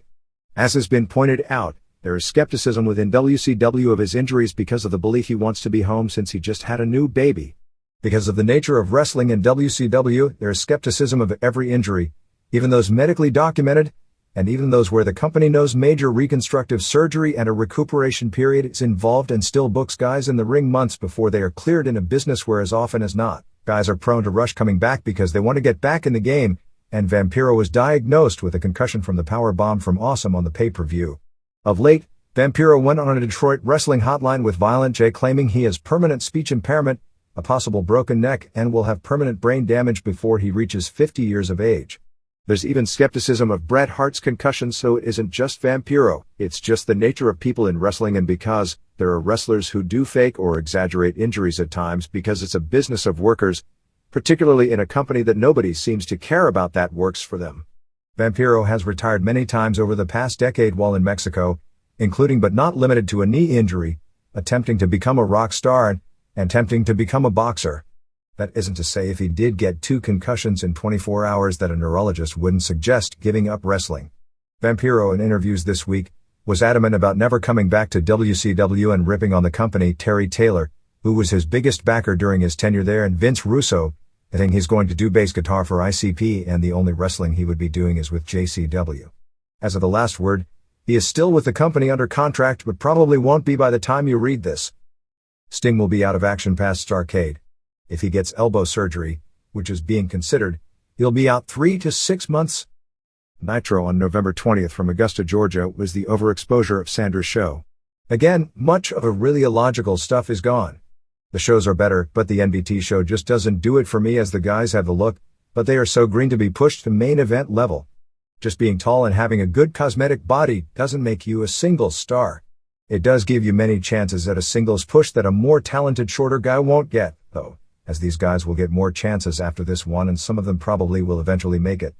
As has been pointed out, there is skepticism within WCW of his injuries because of the belief he wants to be home since he just had a new baby. Because of the nature of wrestling in WCW, there is skepticism of every injury, even those medically documented, and even those where the company knows major reconstructive surgery and a recuperation period is involved and still books guys in the ring months before they are cleared in a business where as often as not, guys are prone to rush coming back because they want to get back in the game, and Vampiro was diagnosed with a concussion from the power bomb from Awesome on the pay-per-view. Of late, Vampiro went on a Detroit wrestling hotline with Violent J claiming he has permanent speech impairment, a possible broken neck, and will have permanent brain damage before he reaches 50 years of age. There's even skepticism of Bret Hart's concussion, so it isn't just Vampiro, it's just the nature of people in wrestling, and because there are wrestlers who do fake or exaggerate injuries at times because it's a business of workers, particularly in a company that nobody seems to care about that works for them. Vampiro has retired many times over the past decade while in Mexico, including but not limited to a knee injury, attempting to become a rock star, and attempting to become a boxer. That isn't to say if he did get 2 concussions in 24 hours that a neurologist wouldn't suggest giving up wrestling. Vampiro, in interviews this week, was adamant about never coming back to WCW and ripping on the company. Terry Taylor, who was his biggest backer during his tenure there, and Vince Russo, saying he's going to do bass guitar for ICP and the only wrestling he would be doing is with JCW. As of the last word, he is still with the company under contract but probably won't be by the time you read this. Sting will be out of action past Starrcade. If he gets elbow surgery, which is being considered, he'll be out 3 to 6 months. Nitro on November 20th from Augusta, Georgia was the overexposure of Sandra's show. Again, much of the really illogical stuff is gone. The shows are better, but the NBT show just doesn't do it for me, as the guys have the look, but they are so green to be pushed to main event level. Just being tall and having a good cosmetic body doesn't make you a singles star. It does give you many chances at a singles push that a more talented shorter guy won't get, though, as these guys will get more chances after this one and some of them probably will eventually make it.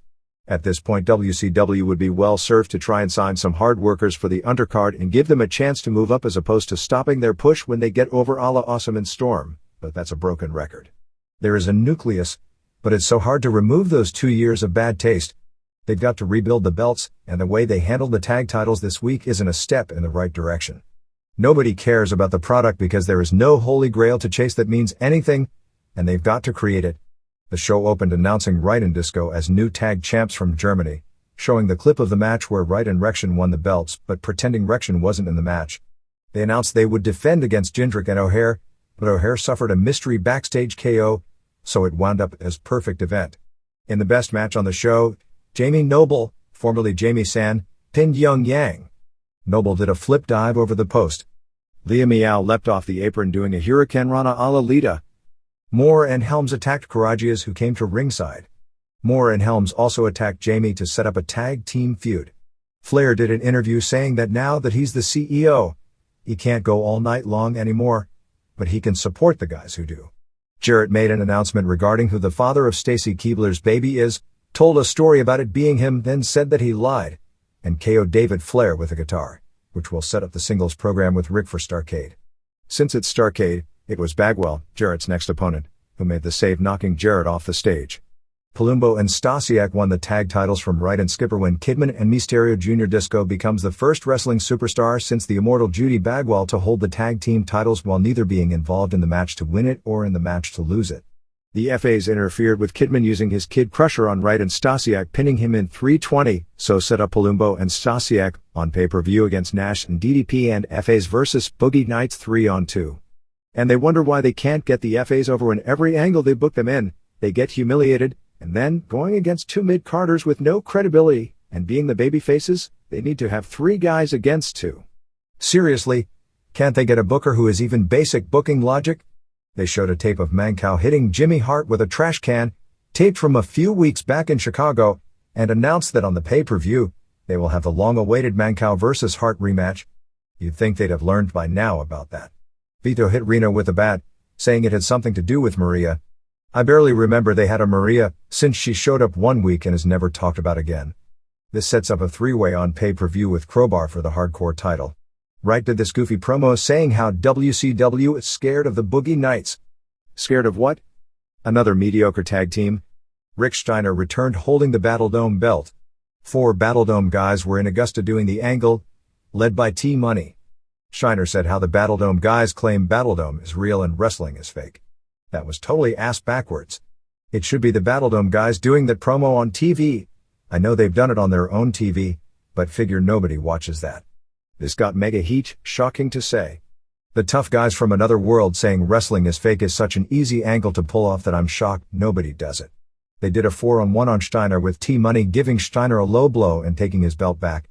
At this point, WCW would be well served to try and sign some hard workers for the undercard and give them a chance to move up as opposed to stopping their push when they get over a la Awesome and Storm, but that's a broken record. There is a nucleus, but it's so hard to remove those 2 years of bad taste. They've got to rebuild the belts, and the way they handled the tag titles this week isn't a step in the right direction. Nobody cares about the product because there is no holy grail to chase that means anything, and they've got to create it. The show opened announcing Wright and Disco as new tag champs from Germany, showing the clip of the match where Wright and Rection won the belts but pretending Rection wasn't in the match. They announced they would defend against Jindrak and O'Haire, but O'Haire suffered a mystery backstage KO, so it wound up as perfect event. In the best match on the show, Jamie Noble, formerly Jamie San, pinned Young Yang. Noble did a flip dive over the post. Leah Meow leapt off the apron doing a Hurricane Rana a la Lita. Moore and Helms attacked Karagias, who came to ringside. Moore and Helms also attacked Jamie to set up a tag team feud. Flair did an interview saying that now that he's the CEO, he can't go all night long anymore, but he can support the guys who do. Jarrett made an announcement regarding who the father of Stacy Keibler's baby is, told a story about it being him, then said that he lied, and KO'd David Flair with a guitar, which will set up the singles program with Rick for Starrcade. Since it's Starrcade, it was Bagwell, Jarrett's next opponent, who made the save, knocking Jarrett off the stage. Palumbo and Stasiak won the tag titles from Wright and Skipper when Kidman and Mysterio Jr. Disco becomes the first wrestling superstar since the immortal Judy Bagwell to hold the tag team titles while neither being involved in the match to win it or in the match to lose it. The FAs interfered with Kidman using his Kid Crusher on Wright and Stasiak, pinning him in 320, so set up Palumbo and Stasiak on pay-per-view against Nash and DDP and FAs versus Boogie Nights 3-on-2. And they wonder why they can't get the FAs over in every angle they book them in. They get humiliated, and then, going against 2 mid-carders with no credibility, and being the baby faces, they need to have 3 guys against 2. Seriously, can't they get a booker who has even basic booking logic? They showed a tape of Mancow hitting Jimmy Hart with a trash can, taped from a few weeks back in Chicago, and announced that on the pay-per-view, they will have the long-awaited Mancow versus Hart rematch. You'd think they'd have learned by now about that. Vito hit Reno with a bat, saying it had something to do with Maria. I barely remember they had a Maria, since she showed up one week and is never talked about again. This sets up a three-way on pay-per-view with Crowbar for the hardcore title. Wright did this goofy promo saying how WCW is scared of the Boogie Nights. Scared of what? Another mediocre tag team? Rick Steiner returned holding the Battledome belt. 4 Battledome guys were in Augusta doing the angle, led by T-Money. Steiner said how the Battledome guys claim Battledome is real and wrestling is fake. That was totally ass backwards. It should be the Battledome guys doing that promo on TV. I know they've done it on their own TV, but figure nobody watches that. This got mega heat, shocking to say. The tough guys from another world saying wrestling is fake is such an easy angle to pull off that I'm shocked nobody does it. They did a 4-on-1 on Steiner with T-Money giving Steiner a low blow and taking his belt back.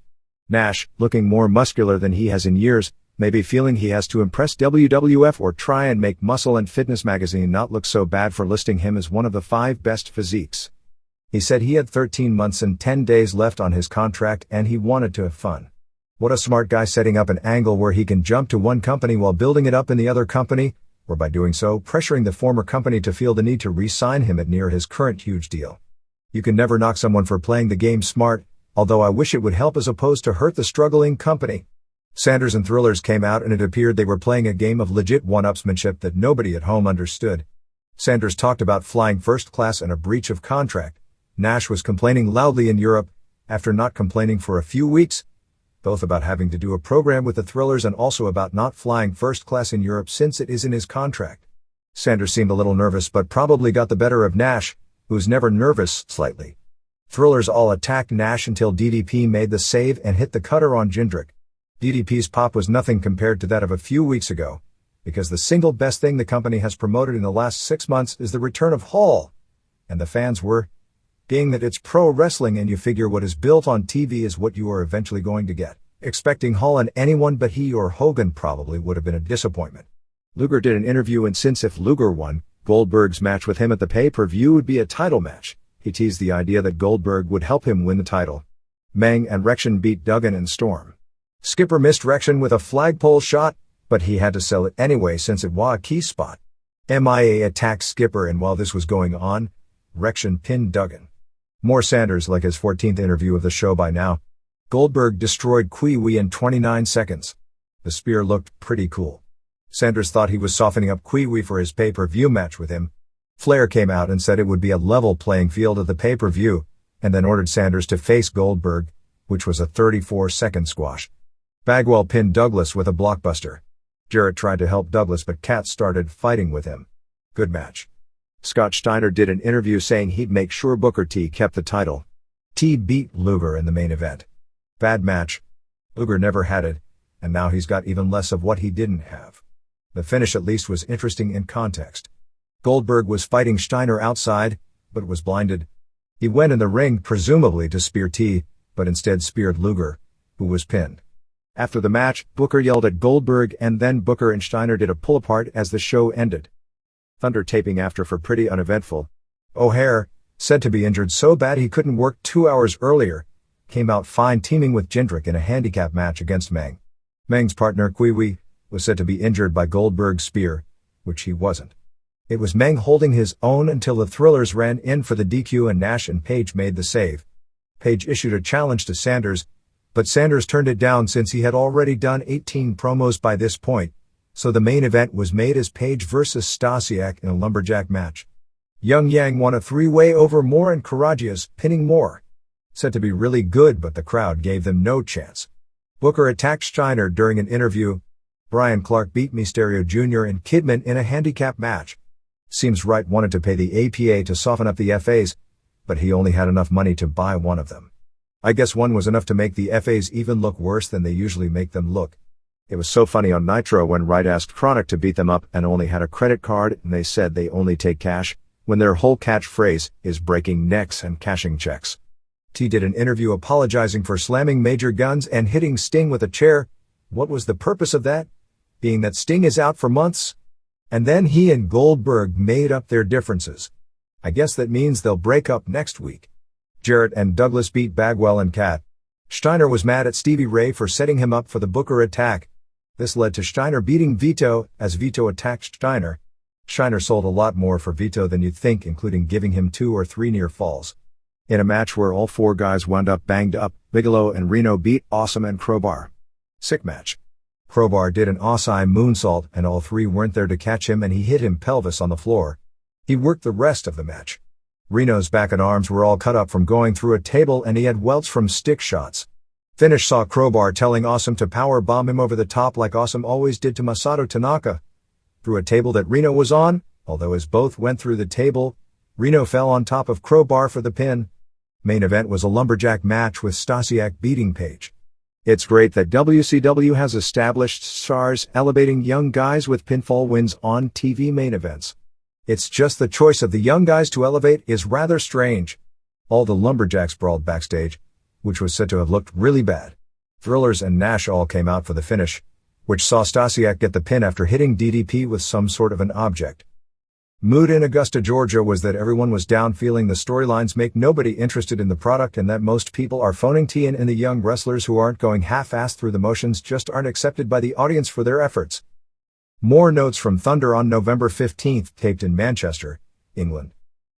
Nash, looking more muscular than he has in years, maybe feeling he has to impress WWF or try and make Muscle and Fitness magazine not look so bad for listing him as one of the 5 best physiques. He said he had 13 months and 10 days left on his contract and he wanted to have fun. What a smart guy, setting up an angle where he can jump to one company while building it up in the other company, or by doing so, pressuring the former company to feel the need to re-sign him at near his current huge deal. You can never knock someone for playing the game smart, although I wish it would help as opposed to hurt the struggling company. Sanders and Thrillers came out and it appeared they were playing a game of legit one-upsmanship that nobody at home understood. Sanders talked about flying first class and a breach of contract. Nash was complaining loudly in Europe, after not complaining for a few weeks, both about having to do a program with the Thrillers and also about not flying first class in Europe since it is in his contract. Sanders seemed a little nervous but probably got the better of Nash, who's never nervous, slightly. Thrillers all attacked Nash until DDP made the save and hit the cutter on Jindrak. DDP's pop was nothing compared to that of a few weeks ago, because the single best thing the company has promoted in the last 6 months is the return of Hall. And the fans were, being that it's pro wrestling and you figure what is built on TV is what you are eventually going to get. Expecting Hall and anyone but he or Hogan probably would have been a disappointment. Luger did an interview and since if Luger won, Goldberg's match with him at the pay-per-view would be a title match. He teased the idea that Goldberg would help him win the title. Meng and Rection beat Duggan and Storm. Skipper missed Rection with a flagpole shot, but he had to sell it anyway since it was a key spot. MIA attacked Skipper and while this was going on, Rection pinned Duggan. More Sanders like his 14th interview of the show by now. Goldberg destroyed Kwee-Wee in 29 seconds. The spear looked pretty cool. Sanders thought he was softening up Kwee-Wee for his pay-per-view match with him. Flair came out and said it would be a level playing field at the pay-per-view, and then ordered Sanders to face Goldberg, which was a 34-second squash. Bagwell pinned Douglas with a blockbuster. Jarrett tried to help Douglas but Kat started fighting with him. Good match. Scott Steiner did an interview saying he'd make sure Booker T kept the title. T beat Luger in the main event. Bad match. Luger never had it, and now he's got even less of what he didn't have. The finish at least was interesting in context. Goldberg was fighting Steiner outside, but was blinded. He went in the ring presumably to spear T, but instead speared Luger, who was pinned. After the match, Booker yelled at Goldberg and then Booker and Steiner did a pull-apart as the show ended. Thunder taping after for pretty uneventful. O'Hare, said to be injured so bad he couldn't work 2 hours earlier, came out fine teaming with Jindrak in a handicap match against Meng. Meng's partner Kwee-Wee was said to be injured by Goldberg's spear, which he wasn't. It was Meng holding his own until the Thrillers ran in for the DQ and Nash and Page made the save. Page issued a challenge to Sanders, but Sanders turned it down since he had already done 18 promos by this point, so the main event was made as Page vs. Stasiak in a lumberjack match. Young Yang won a 3-way over Moore and Karagias, pinning Moore. Said to be really good but the crowd gave them no chance. Booker attacked Steiner during an interview. Brian Clark beat Mysterio Jr. and Kidman in a handicap match. Seems Wright wanted to pay the APA to soften up the FAs, but he only had enough money to buy one of them. I guess one was enough to make the FAs even look worse than they usually make them look. It was so funny on Nitro when Wright asked Chronic to beat them up and only had a credit card and they said they only take cash, when their whole catchphrase is breaking necks and cashing checks. T did an interview apologizing for slamming Major Guns and hitting Sting with a chair. What was the purpose of that? Being that Sting is out for months? And then he and Goldberg made up their differences. I guess that means they'll break up next week. Jarrett and Douglas beat Bagwell and Kat. Steiner was mad at Stevie Ray for setting him up for the Booker attack. This led to Steiner beating Vito, as Vito attacked Steiner. Steiner sold a lot more for Vito than you'd think, including giving him 2 or 3 near falls. In a match where all 4 guys wound up banged up, Bigelow and Reno beat Awesome and Crowbar. Sick match. Crowbar did an Osai moonsault and all 3 weren't there to catch him and he hit him pelvis on the floor. He worked the rest of the match. Reno's back and arms were all cut up from going through a table and he had welts from stick shots. Finish saw Crowbar telling Awesome to power bomb him over the top like Awesome always did to Masato Tanaka. Through a table that Reno was on, although as both went through the table, Reno fell on top of Crowbar for the pin. Main event was a lumberjack match with Stasiak beating Page. It's great that WCW has established stars elevating young guys with pinfall wins on TV main events. It's just the choice of the young guys to elevate is rather strange. All the lumberjacks brawled backstage, which was said to have looked really bad. Thrillers and Nash all came out for the finish, which saw Stasiak get the pin after hitting DDP with some sort of an object. Mood in Augusta, Georgia was that everyone was down, feeling the storylines make nobody interested in the product and that most people are phoning tea in, and the young wrestlers who aren't going half-assed through the motions just aren't accepted by the audience for their efforts. More notes from Thunder on November 15th, taped in Manchester, England.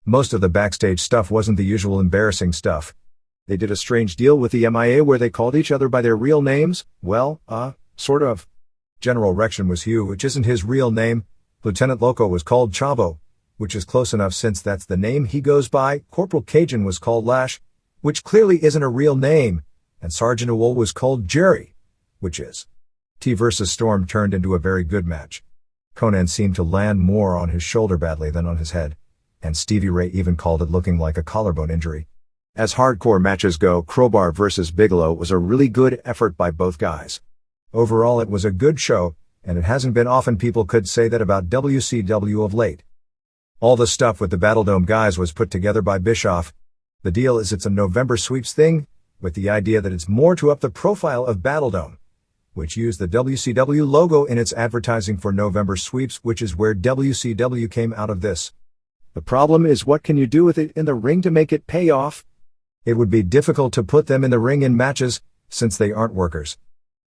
Most of the backstage stuff wasn't the usual embarrassing stuff. They did a strange deal with the MIA where they called each other by their real names. Well, sort of. General Rection was Hugh, which isn't his real name. Lieutenant Loco was called Chavo, which is close enough since that's the name he goes by. Corporal Cajun was called Lash, which clearly isn't a real name. And Sergeant Awol was called Jerry, which is. T vs. Storm turned into a very good match. Konnan seemed to land more on his shoulder badly than on his head, and Stevie Ray even called it looking like a collarbone injury. As hardcore matches go, Crowbar vs. Bigelow was a really good effort by both guys. Overall it was a good show, and it hasn't been often people could say that about WCW of late. All the stuff with the Battledome guys was put together by Bischoff. The deal is it's a November sweeps thing, with the idea that it's more to up the profile of Battledome, which used the WCW logo in its advertising for November sweeps, which is where WCW came out of this. The problem is, what can you do with it in the ring to make it pay off? It would be difficult to put them in the ring in matches, since they aren't workers.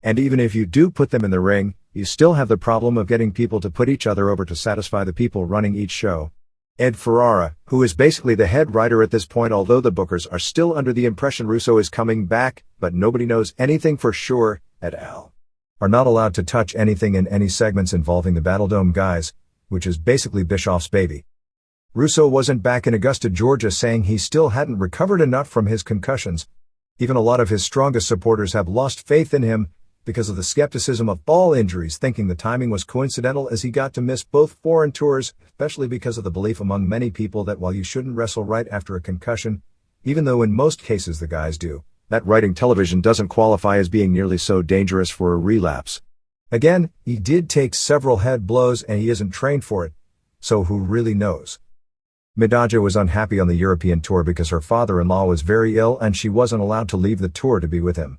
And even if you do put them in the ring, you still have the problem of getting people to put each other over to satisfy the people running each show. Ed Ferrara, who is basically the head writer at this point, although the bookers are still under the impression Russo is coming back, but nobody knows anything for sure, et al., are not allowed to touch anything in any segments involving the Battledome guys, which is basically Bischoff's baby. Russo wasn't back in Augusta, Georgia, saying he still hadn't recovered enough from his concussions. Even a lot of his strongest supporters have lost faith in him, because of the skepticism of ball injuries, thinking the timing was coincidental as he got to miss both foreign tours, especially because of the belief among many people that while you shouldn't wrestle right after a concussion, even though in most cases the guys do, that writing television doesn't qualify as being nearly so dangerous for a relapse. Again, he did take several head blows and he isn't trained for it, so who really knows? Midage was unhappy on the European tour because her father-in-law was very ill and she wasn't allowed to leave the tour to be with him.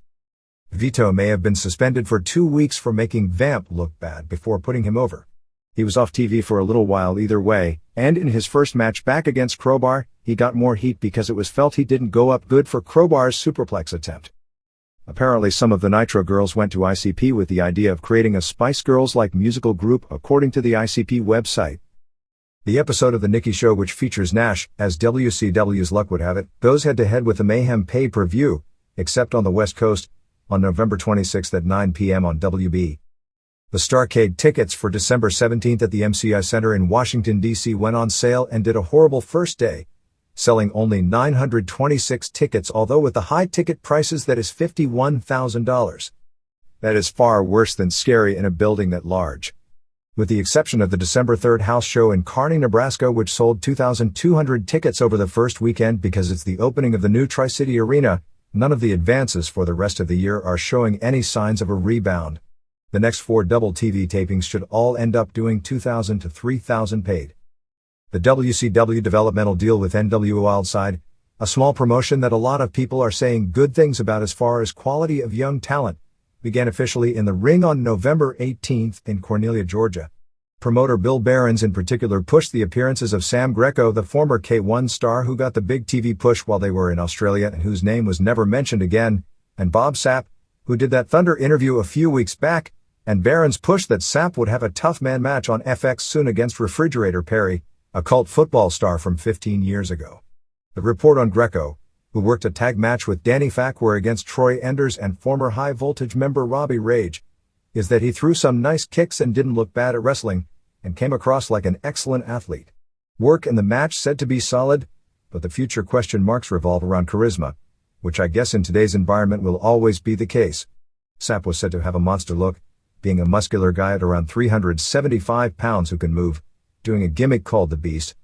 Vito may have been suspended for 2 weeks for making Vamp look bad before putting him over. He was off TV for a little while either way, and in his first match back against Crowbar, he got more heat because it was felt he didn't go up good for Crowbar's superplex attempt. Apparently some of the Nitro girls went to ICP with the idea of creating a Spice Girls-like musical group, according to the ICP website. The episode of The Nikki Show, which features Nash, as WCW's luck would have it, goes head-to-head with the Mayhem pay-per-view, except on the West Coast, on November 26th at 9 p.m. on WB. The Starrcade tickets for December 17th at the MCI Center in Washington, D.C. went on sale and did a horrible first day, selling only 926 tickets, although with the high ticket prices that is $51,000. That is far worse than scary in a building that large. With the exception of the December 3rd house show in Kearney, Nebraska, which sold 2,200 tickets over the first weekend because it's the opening of the new Tri-City Arena, none of the advances for the rest of the year are showing any signs of a rebound. The next 4 double TV tapings should all end up doing 2,000 to 3,000 paid. The WCW developmental deal with NWO Wildside, a small promotion that a lot of people are saying good things about as far as quality of young talent, began officially in the ring on November 18th in Cornelia, Georgia. Promoter Bill Behrens in particular pushed the appearances of Sam Greco, the former K1 star who got the big TV push while they were in Australia and whose name was never mentioned again, and Bob Sapp, who did that Thunder interview a few weeks back, and Barron's push that Sapp would have a tough man match on FX soon against Refrigerator Perry, a cult football star from 15 years ago. The report on Greco, who worked a tag match with Danny Fackware against Troy Enders and former High Voltage member Robbie Rage, is that he threw some nice kicks and didn't look bad at wrestling, and came across like an excellent athlete. Work in the match said to be solid, but the future question marks revolve around charisma, which I guess in today's environment will always be the case. Sapp was said to have a monster look, being a muscular guy at around 375 pounds who can move, doing a gimmick called the Beast,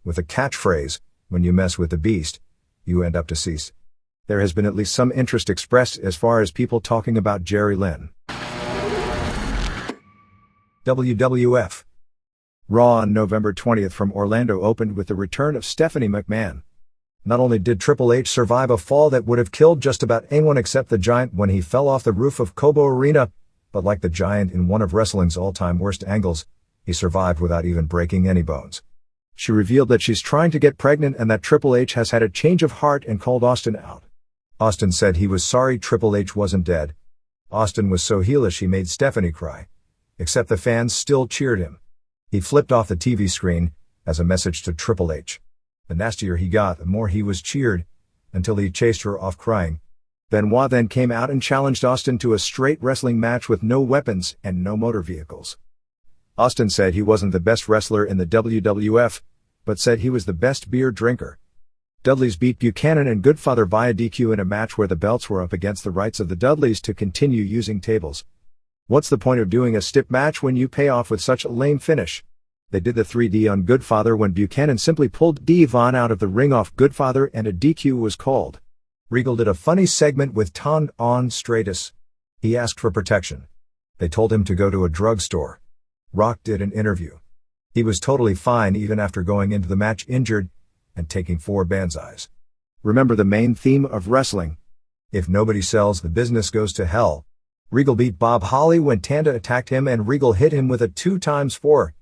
with a catchphrase, when you mess with the Beast, you end up deceased. There has been at least some interest expressed as far as people talking about Jerry Lynn. WWF Raw on November 20th from Orlando opened with the return of Stephanie McMahon. Not only did Triple H survive a fall that would have killed just about anyone except the Giant when he fell off the roof of Cobo Arena, but like the Giant in one of wrestling's all-time worst angles, he survived without even breaking any bones. She revealed that she's trying to get pregnant and that Triple H has had a change of heart and called Austin out. Austin said he was sorry Triple H wasn't dead. Austin was so heelish he made Stephanie cry. Except the fans still cheered him. He flipped off the TV screen as a message to Triple H. The nastier he got, the more he was cheered, until he chased her off crying. Benoit then came out and challenged Austin to a straight wrestling match with no weapons and no motor vehicles. Austin said he wasn't the best wrestler in the WWF, but said he was the best beer drinker. Dudleys beat Buchanan and Goodfather via DQ in a match where the belts were up against the rights of the Dudleys to continue using tables. What's the point of doing a stiff match when you pay off with such a lame finish? They did the 3D on Goodfather when Buchanan simply pulled Devon out of the ring off Goodfather and a DQ was called. Regal did a funny segment with Ton on Stratus. He asked for protection. They told him to go to a drugstore. Rock did an interview. He was totally fine even after going into the match injured and taking 4 banzais. Remember the main theme of wrestling. If nobody sells, the business goes to hell. Regal beat Bob Holly when Tanda attacked him and Regal hit him with a 2x4.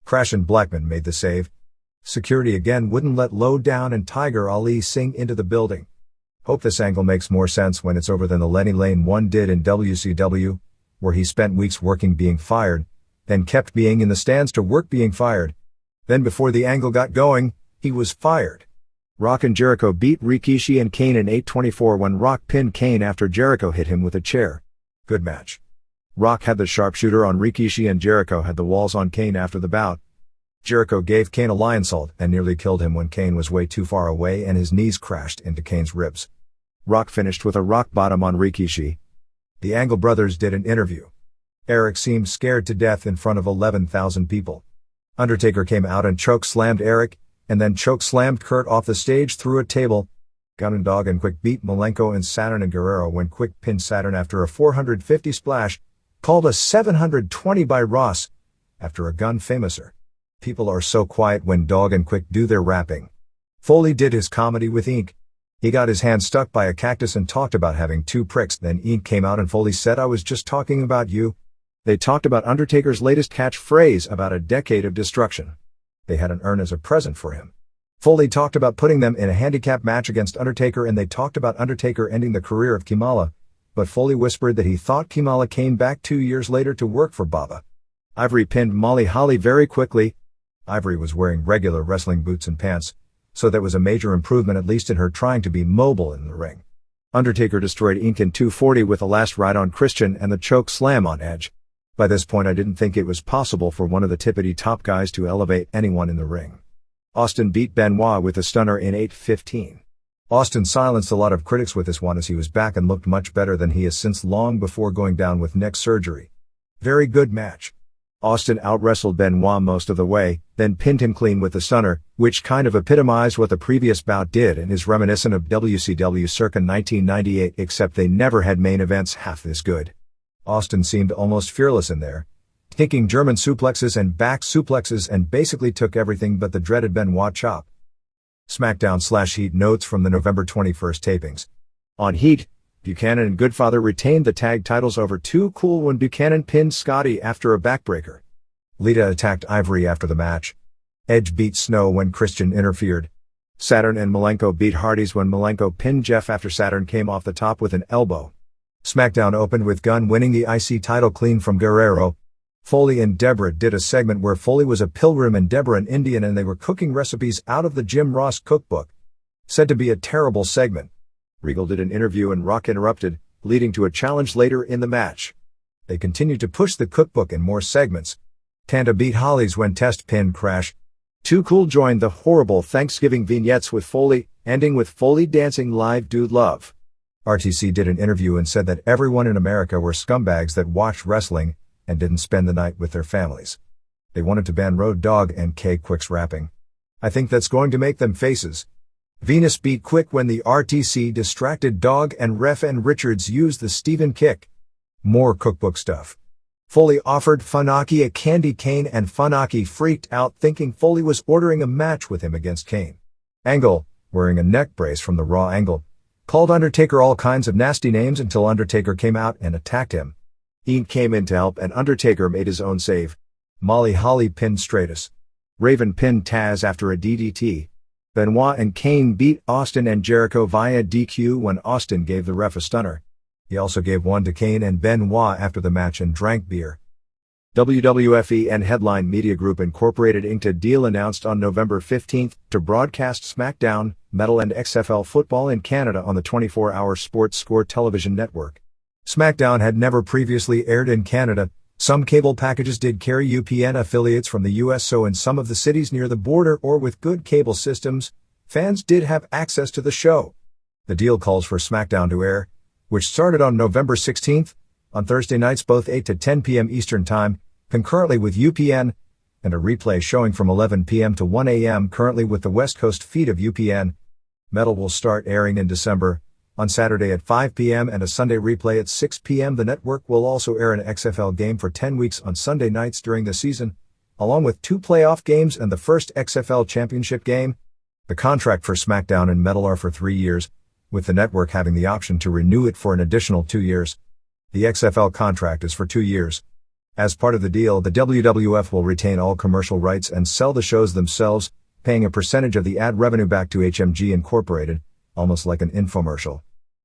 Crash and Blackman made the save. Security again wouldn't let Low Down and Tiger Ali sing into the building. Hope this angle makes more sense when it's over than the Lenny Lane one did in WCW, where he spent weeks working being fired, then kept being in the stands to work being fired. Then before the angle got going, he was fired. Rock and Jericho beat Rikishi and Kane in 8:24 when Rock pinned Kane after Jericho hit him with a chair. Good match. Rock had the sharpshooter on Rikishi and Jericho had the walls on Kane after the bout. Jericho gave Kane a lionsault and nearly killed him when Kane was way too far away and his knees crashed into Kane's ribs. Rock finished with a rock bottom on Rikishi. The Angle brothers did an interview. Eric seemed scared to death in front of 11,000 people. Undertaker came out and choke slammed Eric, and then choke slammed Kurt off the stage through a table. Gunn and Dog and Quick beat Malenko and Saturn and Guerrero when Quick pinned Saturn after a 450 splash, called a 720 by Ross, after a Gunn famouser. People are so quiet when Dog and Quick do their rapping. Foley did his comedy with ink. He got his hand stuck by a cactus and talked about having 2 pricks. Then Ink came out and Foley said, "I was just talking about you." They talked about Undertaker's latest catchphrase about a decade of destruction. They had an urn as a present for him. Foley talked about putting them in a handicap match against Undertaker and they talked about Undertaker ending the career of Kimala, but Foley whispered that he thought Kimala came back 2 years later to work for Baba. Ivory pinned Molly Holly very quickly. Ivory was wearing regular wrestling boots and pants, so that was a major improvement at least in her trying to be mobile in the ring. Undertaker destroyed Ink in 240 with the last ride on Christian and the choke slam on Edge. By this point I didn't think it was possible for one of the tippity-top guys to elevate anyone in the ring. Austin beat Benoit with a stunner in 8:15. Austin silenced a lot of critics with this one as he was back and looked much better than he has since long before going down with neck surgery. Very good match. Austin out-wrestled Benoit most of the way, then pinned him clean with the stunner, which kind of epitomized what the previous bout did and is reminiscent of WCW circa 1998 except they never had main events half this good. Austin seemed almost fearless in there, taking German suplexes and back suplexes and basically took everything but the dreaded Benoit chop. SmackDown/Heat notes from the November 21st tapings. On Heat, Buchanan and Goodfather retained the tag titles over Too Cool when Buchanan pinned Scotty after a backbreaker. Lita attacked Ivory after the match. Edge beat Snow when Christian interfered. Saturn and Malenko beat Hardys when Malenko pinned Jeff after Saturn came off the top with an elbow. SmackDown opened with Gunn winning the IC title clean from Guerrero. Foley and Deborah did a segment where Foley was a pilgrim and Deborah an Indian, and they were cooking recipes out of the Jim Ross cookbook. Said to be a terrible segment. Regal did an interview and Rock interrupted, leading to a challenge later in the match. They continued to push the cookbook in more segments. Tanda beat Holly's when Test pin crash. Too Cool joined the horrible Thanksgiving vignettes with Foley, ending with Foley dancing live Dude Love. RTC did an interview and said that everyone in America were scumbags that watched wrestling and didn't spend the night with their families. They wanted to ban Road Dogg and K-Quick's rapping. I think that's going to make them faces. Venus beat Quick when the RTC distracted Dogg and Ref and Richards used the Steven kick. More cookbook stuff. Foley offered Funaki a candy cane and Funaki freaked out thinking Foley was ordering a match with him against Kane. Angle, wearing a neck brace from the Raw angle, called Undertaker all kinds of nasty names until Undertaker came out and attacked him. Ian came in to help and Undertaker made his own save. Molly Holly pinned Stratus. Raven pinned Taz after a DDT. Benoit and Kane beat Austin and Jericho via DQ when Austin gave the ref a stunner. He also gave one to Kane and Benoit after the match and drank beer. WWFE and Headline Media Group Incorporated inked a deal announced on November 15 to broadcast SmackDown, Metal and XFL football in Canada on the 24-hour Sports Score television network. SmackDown had never previously aired in Canada. Some cable packages did carry UPN affiliates from the US, so in some of the cities near the border or with good cable systems, fans did have access to the show. The deal calls for SmackDown to air, which started on November 16th, on Thursday nights both 8 to 10 p.m. Eastern Time, concurrently with UPN, and a replay showing from 11 p.m. to 1 a.m. currently with the West Coast feed of UPN. Metal will start airing in December, on Saturday at 5 p.m. and a Sunday replay at 6 p.m. The network will also air an XFL game for 10 weeks on Sunday nights during the season, along with 2 playoff games and the first XFL championship game. The contract for SmackDown and Metal are for 3 years, with the network having the option to renew it for an additional 2 years. The XFL contract is for 2 years. As part of the deal, the WWF will retain all commercial rights and sell the shows themselves, paying a percentage of the ad revenue back to HMG Incorporated, almost like an infomercial.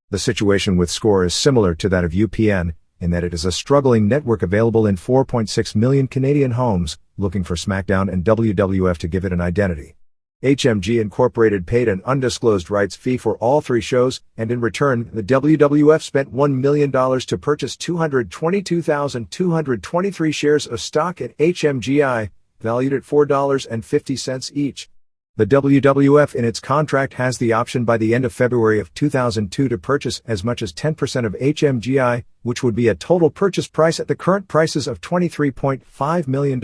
The situation with Score is similar to that of UPN, in that it is a struggling network available in 4.6 million Canadian homes, looking for SmackDown and WWF to give it an identity. HMG Incorporated paid an undisclosed rights fee for all 3 shows, and in return, the WWF spent $1 million to purchase 222,223 shares of stock in HMGI, valued at $4.50 each. The WWF in its contract has the option by the end of February of 2002 to purchase as much as 10% of HMGI, which would be a total purchase price at the current prices of $23.5 million.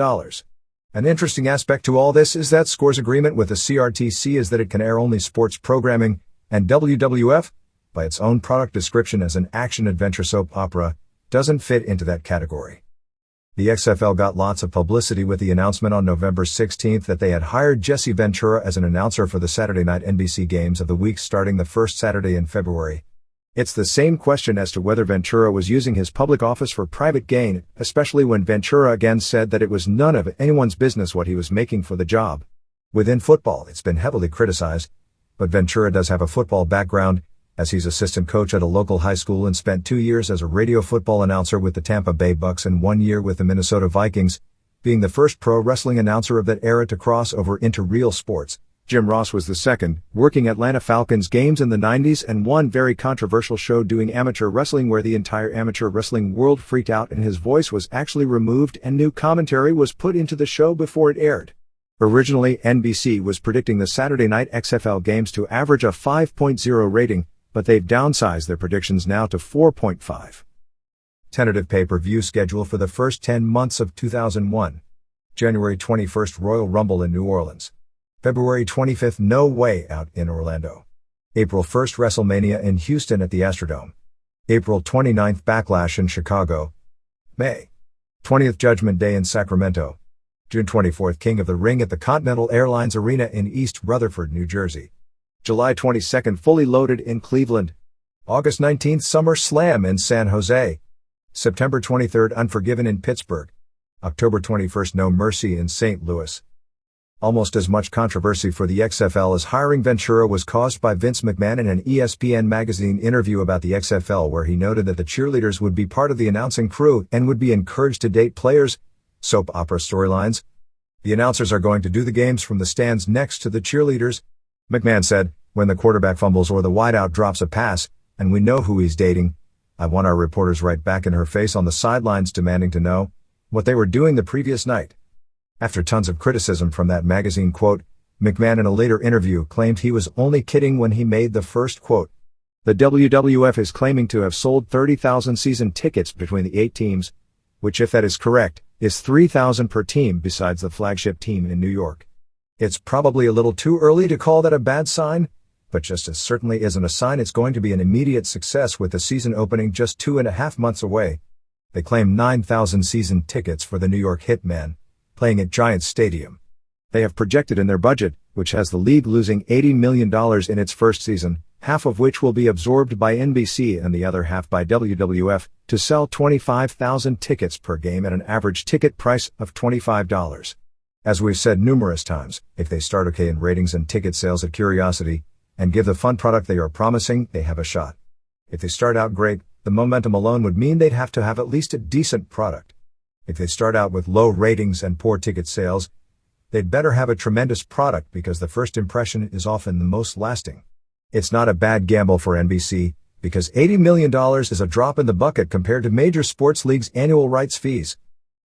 An interesting aspect to all this is that Score's agreement with the CRTC is that it can air only sports programming, and WWF, by its own product description as an action-adventure soap opera, doesn't fit into that category. The XFL got lots of publicity with the announcement on November 16 that they had hired Jesse Ventura as an announcer for the Saturday night NBC games of the week starting the first Saturday in February. It's the same question as to whether Ventura was using his public office for private gain, especially when Ventura again said that it was none of anyone's business what he was making for the job. Within football, it's been heavily criticized, but Ventura does have a football background, as he's assistant coach at a local high school and spent 2 years as a radio football announcer with the Tampa Bay Bucks and 1 year with the Minnesota Vikings, being the first pro wrestling announcer of that era to cross over into real sports. Jim Ross was the second, working Atlanta Falcons games in the 90s and one very controversial show doing amateur wrestling where the entire amateur wrestling world freaked out and his voice was actually removed and new commentary was put into the show before it aired. Originally, NBC was predicting the Saturday night XFL games to average a 5.0 rating, but they've downsized their predictions now to 4.5. Tentative pay-per-view schedule for the first 10 months of 2001. January 21st Royal Rumble in New Orleans. February 25th No Way Out in Orlando. April 1st WrestleMania in Houston at the Astrodome. April 29th Backlash in Chicago. May 20th Judgment Day in Sacramento. June 24th King of the Ring at the Continental Airlines Arena in East Rutherford, New Jersey. July 22nd Fully Loaded in Cleveland. August 19th Summer Slam in San Jose. September 23rd Unforgiven in Pittsburgh. October 21st No Mercy in St. Louis. Almost as much controversy for the XFL as hiring Ventura was caused by Vince McMahon in an ESPN magazine interview about the XFL, where he noted that the cheerleaders would be part of the announcing crew and would be encouraged to date players. Soap opera storylines. The announcers are going to do the games from the stands next to the cheerleaders. McMahon said, when the quarterback fumbles or the wideout drops a pass, and we know who he's dating, I want our reporters right back in her face on the sidelines demanding to know what they were doing the previous night. After tons of criticism from that magazine quote, McMahon in a later interview claimed he was only kidding when he made the first quote. The WWF is claiming to have sold 30,000 season tickets between the 8 teams, which, if that is correct, is 3,000 per team besides the flagship team in New York. It's probably a little too early to call that a bad sign, but just as certainly isn't a sign it's going to be an immediate success with the season opening just 2.5 months away. They claim 9,000 season tickets for the New York Hitmen, playing at Giants Stadium. They have projected in their budget, which has the league losing $80 million in its first season, half of which will be absorbed by NBC and the other half by WWF, to sell 25,000 tickets per game at an average ticket price of $25. As we've said numerous times, if they start okay in ratings and ticket sales at Curiosity, and give the fun product they are promising, they have a shot. If they start out great, the momentum alone would mean they'd have to have at least a decent product. If they start out with low ratings and poor ticket sales, they'd better have a tremendous product, because the first impression is often the most lasting. It's not a bad gamble for NBC, because $80 million is a drop in the bucket compared to major sports leagues' annual rights fees.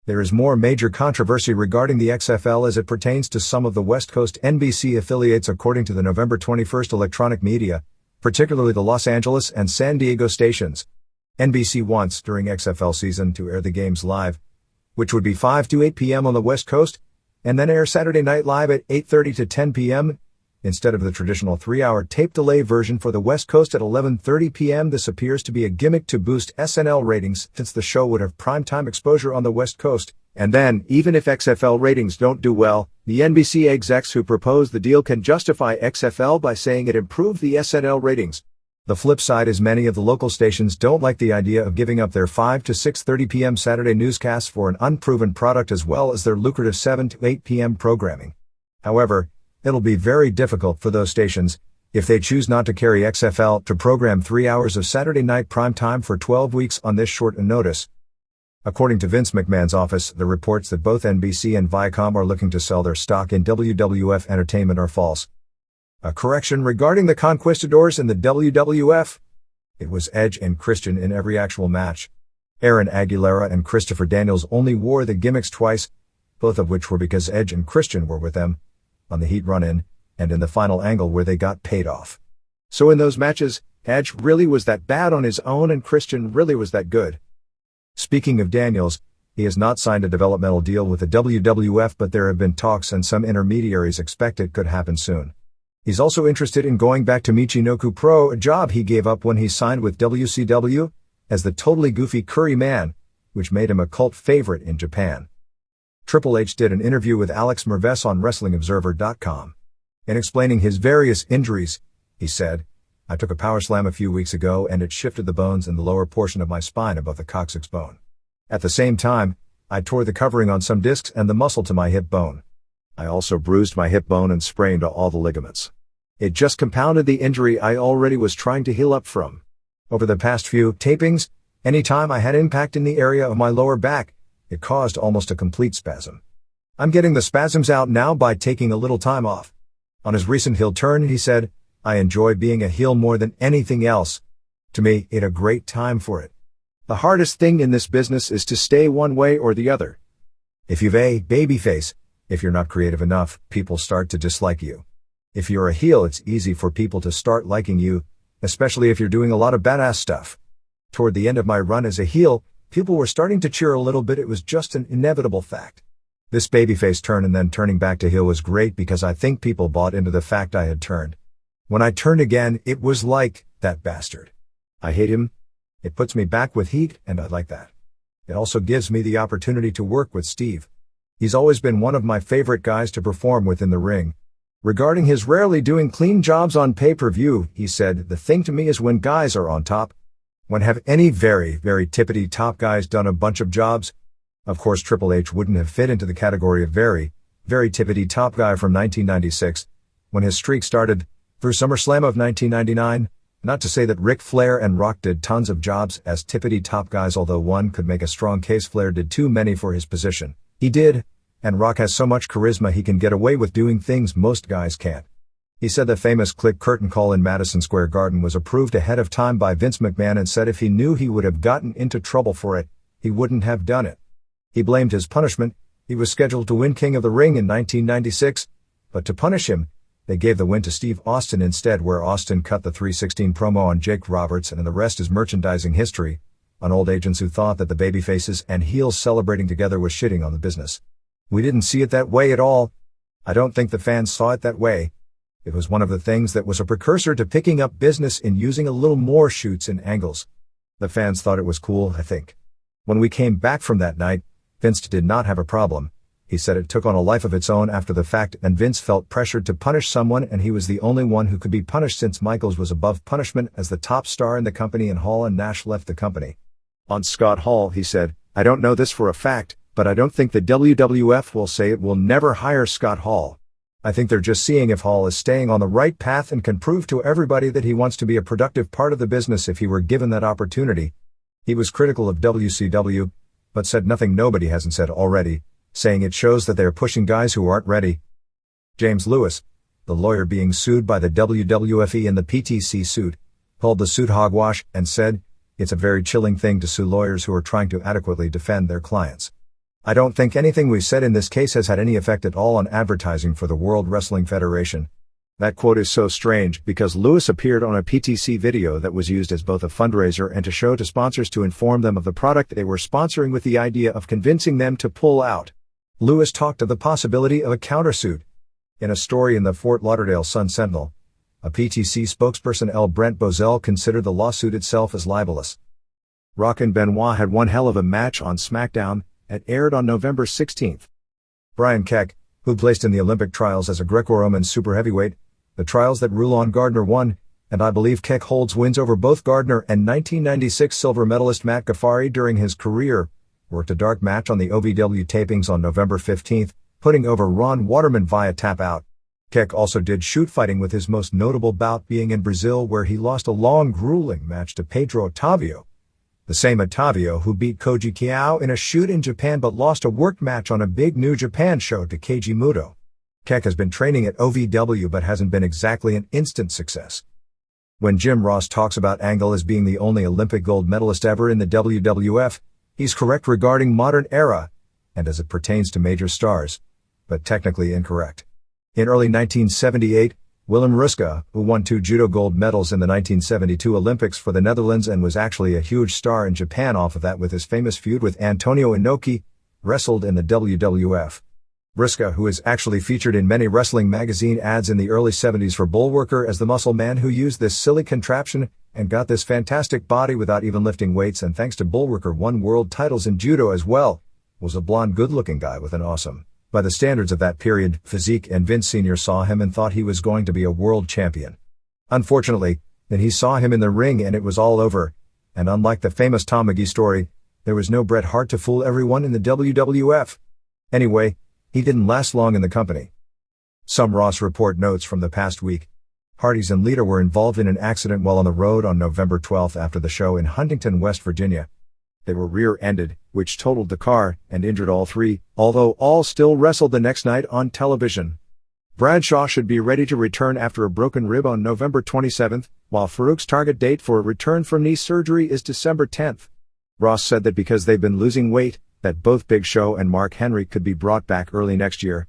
There is more major controversy regarding the XFL as it pertains to some of the West Coast NBC affiliates, according to the November 21st electronic media, particularly the Los Angeles and San Diego stations. NBC wants, during XFL season, to air the games live, which would be 5 to 8 p.m. on the West Coast, and then air Saturday Night Live at 8:30 to 10 p.m., instead of the traditional 3-hour tape delay version for the West Coast at 11:30 p.m. This appears to be a gimmick to boost SNL ratings, since the show would have primetime exposure on the West Coast. And then, even if XFL ratings don't do well, the NBC execs who proposed the deal can justify XFL by saying it improved the SNL ratings. The flip side is many of the local stations don't like the idea of giving up their 5 to 6:30 p.m. Saturday newscasts for an unproven product, as well as their lucrative 7 to 8 p.m. programming. However, it'll be very difficult for those stations, if they choose not to carry XFL, to program 3 hours of Saturday night prime time for 12 weeks on this short a notice. According to Vince McMahon's office, the reports that both NBC and Viacom are looking to sell their stock in WWF Entertainment are false. A correction regarding the Conquistadors in the WWF. It was Edge and Christian in every actual match. Aaron Aguilera and Christopher Daniels only wore the gimmicks twice, both of which were because Edge and Christian were with them, on the Heat run-in, and in the final angle where they got paid off. So in those matches, Edge really was that bad on his own and Christian really was that good. Speaking of Daniels, he has not signed a developmental deal with the WWF, but there have been talks and some intermediaries expect it could happen soon. He's also interested in going back to Michinoku Pro, a job he gave up when he signed with WCW, as the totally goofy Curry Man, which made him a cult favorite in Japan. Triple H did an interview with Alex Merves on WrestlingObserver.com. In explaining his various injuries, he said, "I took a power slam a few weeks ago and it shifted the bones in the lower portion of my spine above the coccyx bone. At the same time, I tore the covering on some discs and the muscle to my hip bone. I also bruised my hip bone and sprained all the ligaments. It just compounded the injury I already was trying to heal up from. Over the past few tapings, anytime I had impact in the area of my lower back, it caused almost a complete spasm. I'm getting the spasms out now by taking a little time off." On his recent heel turn, he said, "I enjoy being a heel more than anything else. To me, it's a great time for it. The hardest thing in this business is to stay one way or the other. If you've a babyface, if you're not creative enough, people start to dislike you. If you're a heel, it's easy for people to start liking you, especially if you're doing a lot of badass stuff. Toward the end of my run as a heel, people were starting to cheer a little bit. It was just an inevitable fact. This babyface turn and then turning back to heel was great because I think people bought into the fact I had turned. When I turned again, it was like, that bastard. I hate him. It puts me back with heat, and I like that. It also gives me the opportunity to work with Steve. He's always been one of my favorite guys to perform with in the ring." Regarding his rarely doing clean jobs on pay-per-view, he said, "The thing to me is when guys are on top. When have any very, very tippity top guys done a bunch of jobs? Of course Triple H wouldn't have fit into the category of very, Very tippity-top guy from 1996, when his streak started, through SummerSlam of 1999, not to say that Ric Flair and Rock did tons of jobs as tippity-top guys, although one could make a strong case Flair did too many for his position. He did, and Rock has so much charisma he can get away with doing things most guys can't. He said the famous click curtain call in Madison Square Garden was approved ahead of time by Vince McMahon and said if he knew he would have gotten into trouble for it, he wouldn't have done it. He blamed his punishment. He was scheduled to win King of the Ring in 1996, but to punish him, they gave the win to Steve Austin instead, where Austin cut the 316 promo on Jake Roberts, and the rest is merchandising history, on old agents who thought that the babyfaces and heels celebrating together was shitting on the business. We didn't see it that way at all. I don't think the fans saw it that way. It was one of the things that was a precursor to picking up business in using a little more shoots and angles. The fans thought it was cool, I think. When we came back from that night, Vince did not have a problem. He said it took on a life of its own after the fact, and Vince felt pressured to punish someone, and he was the only one who could be punished since Michaels was above punishment as the top star in the company and Hall and Nash left the company. On Scott Hall, he said, "I don't know this for a fact, but I don't think the WWF will say it will never hire Scott Hall. I think they're just seeing if Hall is staying on the right path and can prove to everybody that he wants to be a productive part of the business if he were given that opportunity." He was critical of WCW, but said nothing nobody hasn't said already, saying it shows that they are pushing guys who aren't ready. James Lewis, the lawyer being sued by the WWFE in the PTC suit, called the suit hogwash and said, "It's a very chilling thing to sue lawyers who are trying to adequately defend their clients. I don't think anything we've said in this case has had any effect at all on advertising for the World Wrestling Federation." That quote is so strange because Lewis appeared on a PTC video that was used as both a fundraiser and to show to sponsors to inform them of the product they were sponsoring, with the idea of convincing them to pull out. Lewis talked of the possibility of a countersuit. In a story in the Fort Lauderdale Sun-Sentinel, a PTC spokesperson, L. Brent Bozell, considered the lawsuit itself as libelous. Rock and Benoit had one hell of a match on SmackDown. It aired on November 16th. Brian Keck, who placed in the Olympic trials as a Greco-Roman super heavyweight, the trials that Rulon Gardner won, and I believe Keck holds wins over both Gardner and 1996 silver medalist Matt Ghaffari during his career, worked a dark match on the OVW tapings on November 15th, putting over Ron Waterman via tap-out. Keck also did shoot fighting, with his most notable bout being in Brazil, where he lost a long, grueling match to Pedro Otavio, the same Otavio who beat Koji Kiao in a shoot in Japan but lost a worked match on a big New Japan show to Keiji Muto. Keck has been training at OVW but hasn't been exactly an instant success. When Jim Ross talks about Angle as being the only Olympic gold medalist ever in the WWF, he's correct regarding modern era, and as it pertains to major stars, but technically incorrect. In early 1978, Willem Ruska, who won 2 judo gold medals in the 1972 Olympics for the Netherlands and was actually a huge star in Japan off of that with his famous feud with Antonio Inoki, wrestled in the WWF. Ruska, who is actually featured in many wrestling magazine ads in the early 70s for Bullworker as the muscle man who used this silly contraption and got this fantastic body without even lifting weights, and thanks to Bullworker won world titles in judo as well, was a blonde good-looking guy with an awesome, by the standards of that period, physique, and Vince Sr. saw him and thought he was going to be a world champion. Unfortunately, then he saw him in the ring and it was all over, and unlike the famous Tom McGee story, there was no Bret Hart to fool everyone in the WWF. Anyway, he didn't last long in the company. Some Ross Report notes from the past week. Hardys and Lita were involved in an accident while on the road on November 12th after the show in Huntington, West Virginia. They were rear-ended, which totaled the car and injured all three, although all still wrestled the next night on television. Bradshaw should be ready to return after a broken rib on November 27th, while Farouk's target date for a return from knee surgery is December 10th. Ross said that because they've been losing weight, that both Big Show and Mark Henry could be brought back early next year.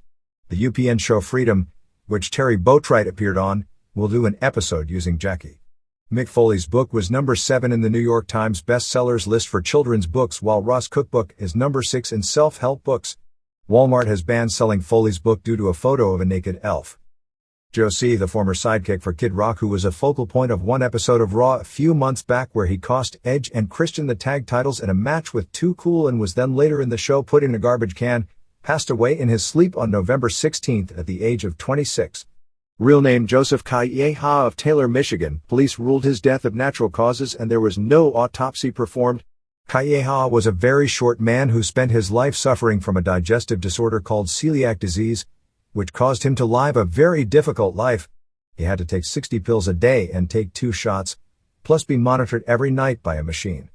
The UPN show Freedom, which Terry Boatwright appeared on, will do an episode using Jackie. Mick Foley's book was number 7 in the New York Times bestsellers list for children's books, while Ross' cookbook is number 6 in self-help books. Walmart has banned selling Foley's book due to a photo of a naked elf. Joe C., the former sidekick for Kid Rock, who was a focal point of one episode of Raw a few months back where he cost Edge and Christian the tag titles in a match with Too Cool and was then later in the show put in a garbage can, passed away in his sleep on November 16th at the age of 26. Real name Joseph Calleja of Taylor, Michigan. Police ruled his death of natural causes and there was no autopsy performed. Calleja was a very short man who spent his life suffering from a digestive disorder called celiac disease, which caused him to live a very difficult life. He had to take 60 pills a day and take 2 shots, plus be monitored every night by a machine.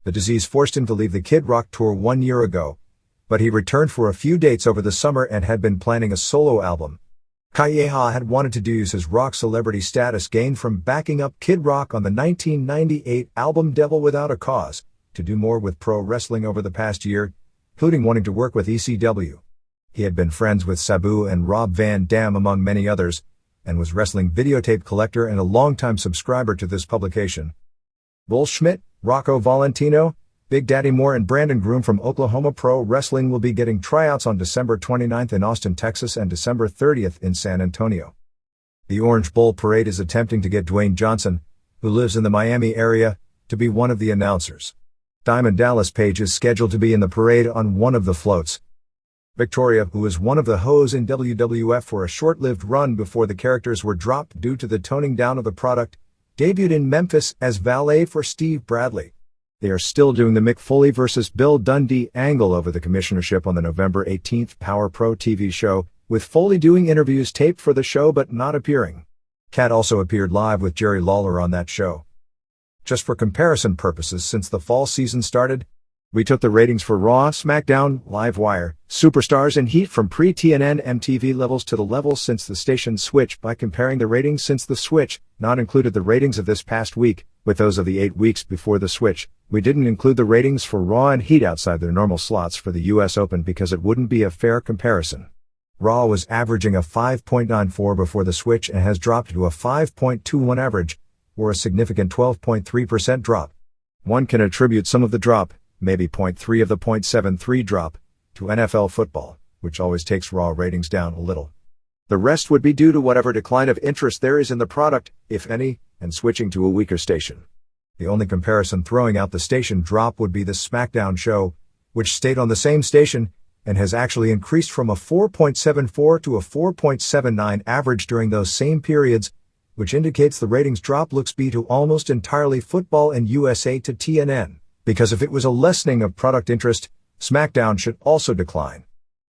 The disease forced him to leave the Kid Rock tour 1 year ago, but he returned for a few dates over the summer and had been planning a solo album. Calleja had wanted to use his rock celebrity status gained from backing up Kid Rock on the 1998 album Devil Without a Cause, to do more with pro wrestling over the past year, including wanting to work with ECW. He had been friends with Sabu and Rob Van Dam among many others, and was wrestling videotape collector and a longtime subscriber to this publication. Bull Schmidt, Rocco Valentino, Big Daddy Moore and Brandon Groom from Oklahoma Pro Wrestling will be getting tryouts on December 29th in Austin, Texas and December 30th in San Antonio. The Orange Bowl Parade is attempting to get Dwayne Johnson, who lives in the Miami area, to be one of the announcers. Diamond Dallas Page is scheduled to be in the parade on one of the floats. Victoria, who was one of the hoes in WWF for a short-lived run before the characters were dropped due to the toning down of the product, debuted in Memphis as valet for Steve Bradley. They are still doing the Mick Foley vs. Bill Dundee angle over the commissionership on the November 18th Power Pro TV show, with Foley doing interviews taped for the show but not appearing. Cat also appeared live with Jerry Lawler on that show. Just for comparison purposes, since the fall season started, we took the ratings for Raw, SmackDown, Livewire, Superstars and Heat from pre-TNN MTV levels to the levels since the station switch by comparing the ratings since the switch, not included the ratings of this past week, with those of the 8 weeks before the switch. We didn't include the ratings for Raw and Heat outside their normal slots for the US Open because it wouldn't be a fair comparison. Raw was averaging a 5.94 before the switch and has dropped to a 5.21 average, or a significant 12.3% drop. One can attribute some of the drop, maybe 0.3 of the 0.73 drop, to NFL football, which always takes Raw ratings down a little. The rest would be due to whatever decline of interest there is in the product, if any, and switching to a weaker station. The only comparison throwing out the station drop would be the SmackDown show, which stayed on the same station, and has actually increased from a 4.74 to a 4.79 average during those same periods, which indicates the ratings drop looks be to almost entirely football and USA to TNN, because if it was a lessening of product interest, SmackDown should also decline.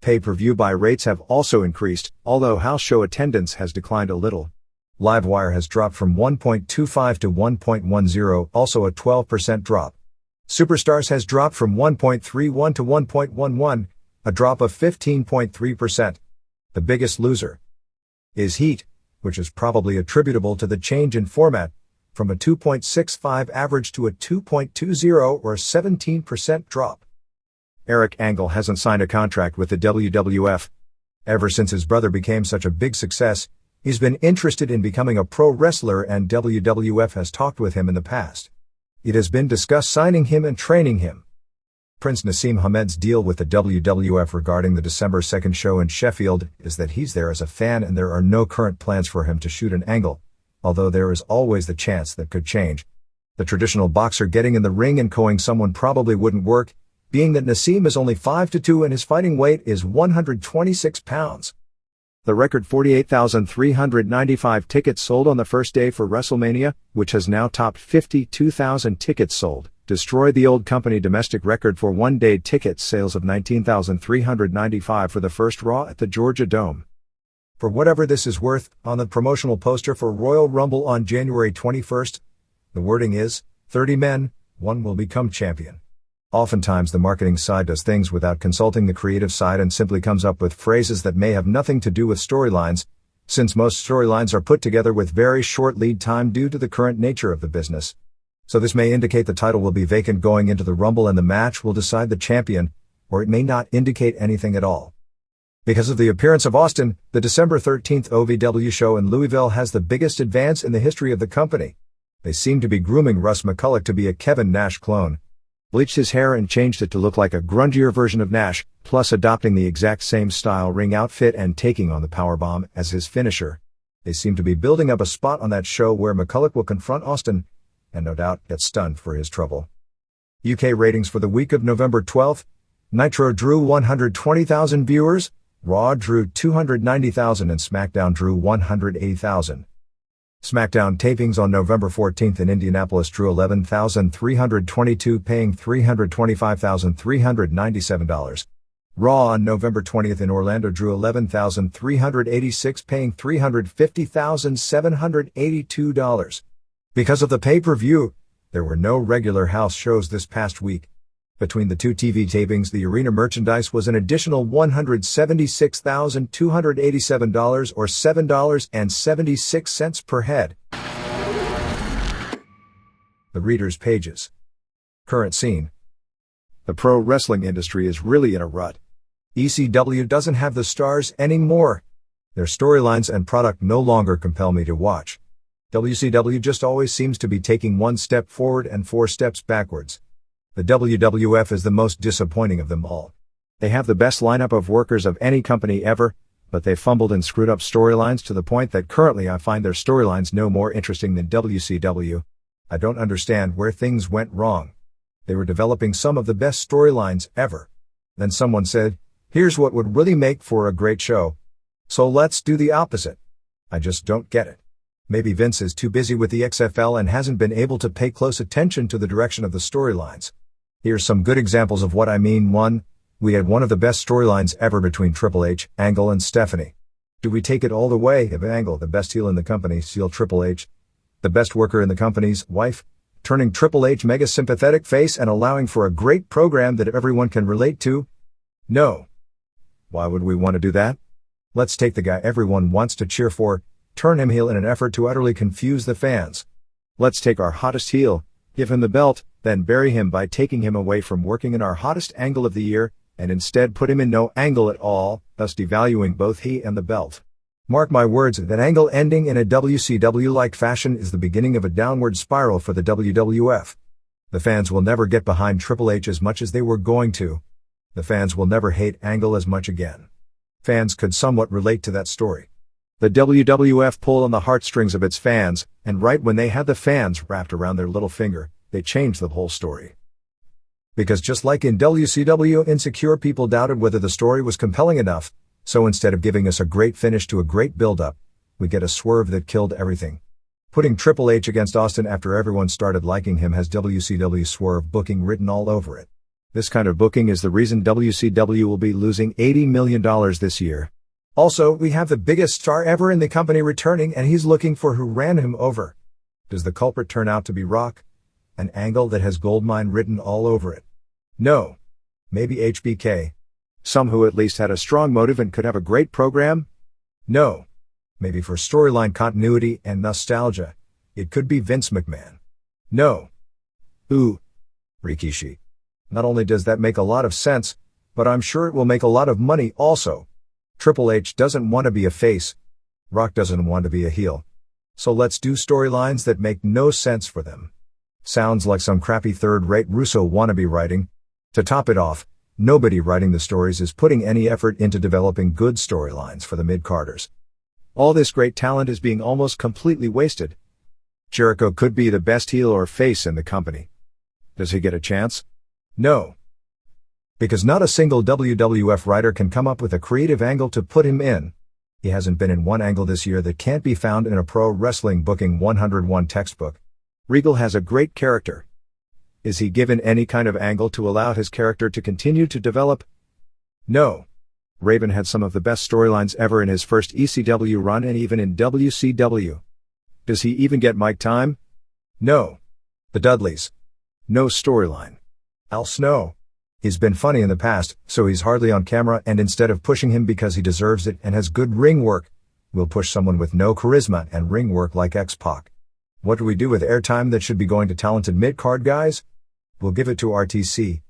Pay-per-view buy rates have also increased, although house show attendance has declined a little. Livewire has dropped from 1.25 to 1.10, also a 12% drop. Superstars has dropped from 1.31 to 1.11, a drop of 15.3%. The biggest loser is Heat, which is probably attributable to the change in format, from a 2.65 average to a 2.20 or a 17% drop. Eric Angle hasn't signed a contract with the WWF. Ever since his brother became such a big success, he's been interested in becoming a pro wrestler and WWF has talked with him in the past. It has been discussed signing him and training him. Prince Naseem Hamed's deal with the WWF regarding the December 2nd show in Sheffield is that he's there as a fan and there are no current plans for him to shoot an angle, although there is always the chance that could change. The traditional boxer getting in the ring and coing someone probably wouldn't work, being that Naseem is only 5'2" and his fighting weight is 126 pounds. The record 48,395 tickets sold on the first day for WrestleMania, which has now topped 52,000 tickets sold, destroyed the old company domestic record for one-day ticket sales of 19,395 for the first Raw at the Georgia Dome. For whatever this is worth, on the promotional poster for Royal Rumble on January 21st, the wording is, 30 men, one will become champion. Oftentimes the marketing side does things without consulting the creative side and simply comes up with phrases that may have nothing to do with storylines, since most storylines are put together with very short lead time due to the current nature of the business. So this may indicate the title will be vacant going into the Rumble and the match will decide the champion, or it may not indicate anything at all. Because of the appearance of Austin, the December 13th OVW show in Louisville has the biggest advance in the history of the company. They seem to be grooming Russ McCulloch to be a Kevin Nash clone. Bleached his hair and changed it to look like a grungier version of Nash, plus adopting the exact same style ring outfit and taking on the powerbomb as his finisher. They seem to be building up a spot on that show where McCulloch will confront Austin, and no doubt get stunned for his trouble. UK ratings for the week of November 12th, Nitro drew 120,000 viewers, Raw drew 290,000 and SmackDown drew 180,000. SmackDown tapings on November 14th in Indianapolis drew 11,322, paying $325,397. Raw on November 20th in Orlando drew 11,386, paying $350,782. Because of the pay-per-view, there were no regular house shows this past week. Between the two TV tapings, the arena merchandise was an additional $176,287 or $7.76 per head. The readers' pages. Current scene. The pro wrestling industry is really in a rut. ECW doesn't have the stars anymore. Their storylines and product no longer compel me to watch. WCW just always seems to be taking one step forward and 4 steps backwards. The WWF is the most disappointing of them all. They have the best lineup of workers of any company ever, but they fumbled and screwed up storylines to the point that currently I find their storylines no more interesting than WCW. I don't understand where things went wrong. They were developing some of the best storylines ever. Then someone said, here's what would really make for a great show. So let's do the opposite. I just don't get it. Maybe Vince is too busy with the XFL and hasn't been able to pay close attention to the direction of the storylines. Here's some good examples of what I mean. 1. We had one of the best storylines ever between Triple H, Angle and Stephanie. Do we take it all the way? If Angle, the best heel in the company, steal Triple H, the best worker in the company's wife, turning Triple H mega sympathetic face and allowing for a great program that everyone can relate to? No. Why would we want to do that? Let's take the guy everyone wants to cheer for, turn him heel in an effort to utterly confuse the fans. Let's take our hottest heel, give him the belt, then bury him by taking him away from working in our hottest angle of the year, and instead put him in no angle at all, thus devaluing both he and the belt. Mark my words, that angle ending in a WCW-like fashion is the beginning of a downward spiral for the WWF. The fans will never get behind Triple H as much as they were going to. The fans will never hate Angle as much again. Fans could somewhat relate to that story. The WWF pulled on the heartstrings of its fans, and right when they had the fans wrapped around their little finger, they changed the whole story. Because just like in WCW, insecure people doubted whether the story was compelling enough, so instead of giving us a great finish to a great build-up, we get a swerve that killed everything. Putting Triple H against Austin after everyone started liking him has WCW swerve booking written all over it. This kind of booking is the reason WCW will be losing $80 million this year. Also, we have the biggest star ever in the company returning and he's looking for who ran him over. Does the culprit turn out to be Rock? An angle that has goldmine written all over it? No. Maybe HBK. Some who at least had a strong motive and could have a great program? No. Maybe for storyline continuity and nostalgia, it could be Vince McMahon. No. Ooh. Rikishi. Not only does that make a lot of sense, but I'm sure it will make a lot of money also. Triple H doesn't want to be a face. Rock doesn't want to be a heel. So let's do storylines that make no sense for them. Sounds like some crappy third-rate Russo wannabe writing. To top it off, nobody writing the stories is putting any effort into developing good storylines for the mid-carders. All this great talent is being almost completely wasted. Jericho could be the best heel or face in the company. Does he get a chance? No. Because not a single WWF writer can come up with a creative angle to put him in. He hasn't been in one angle this year that can't be found in a Pro Wrestling Booking 101 textbook. Regal has a great character. Is he given any kind of angle to allow his character to continue to develop? No. Raven had some of the best storylines ever in his first ECW run and even in WCW. Does he even get mic time? No. The Dudleys. No storyline. Al Snow. He's been funny in the past, so he's hardly on camera, and instead of pushing him because he deserves it and has good ring work, we'll push someone with no charisma and ring work like X-Pac. What do we do with airtime that should be going to talented mid-card guys? We'll give it to RTC.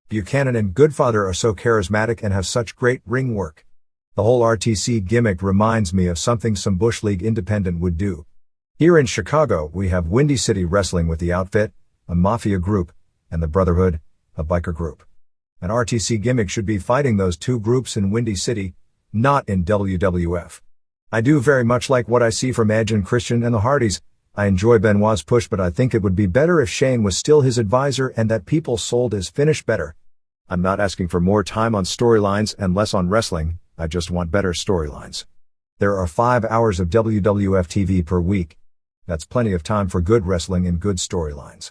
Buchanan and Goodfather are so charismatic and have such great ring work. The whole RTC gimmick reminds me of something some Bush League independent would do. Here in Chicago, we have Windy City Wrestling with the Outfit, a mafia group, and the Brotherhood, a biker group. An RTC gimmick should be fighting those two groups in Windy City, not in WWF. I do very much like what I see from Edge and Christian and the Hardys. I enjoy Benoit's push, but I think it would be better if Shane was still his advisor and that people sold his finish better. I'm not asking for more time on storylines and less on wrestling, I just want better storylines. There are 5 hours of WWF TV per week. That's plenty of time for good wrestling and good storylines.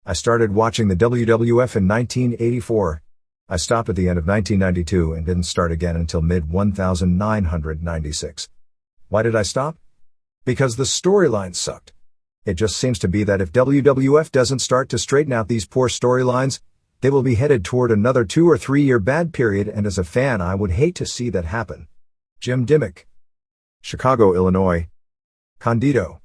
I started watching the WWF in 1984. I stopped at the end of 1992 and didn't start again until mid-1996. Why did I stop? Because the storylines sucked. It just seems to be that if WWF doesn't start to straighten out these poor storylines, they will be headed toward another 2 or 3 year bad period, and as a fan I would hate to see that happen. Jim Dimmick. Chicago, Illinois. Condito.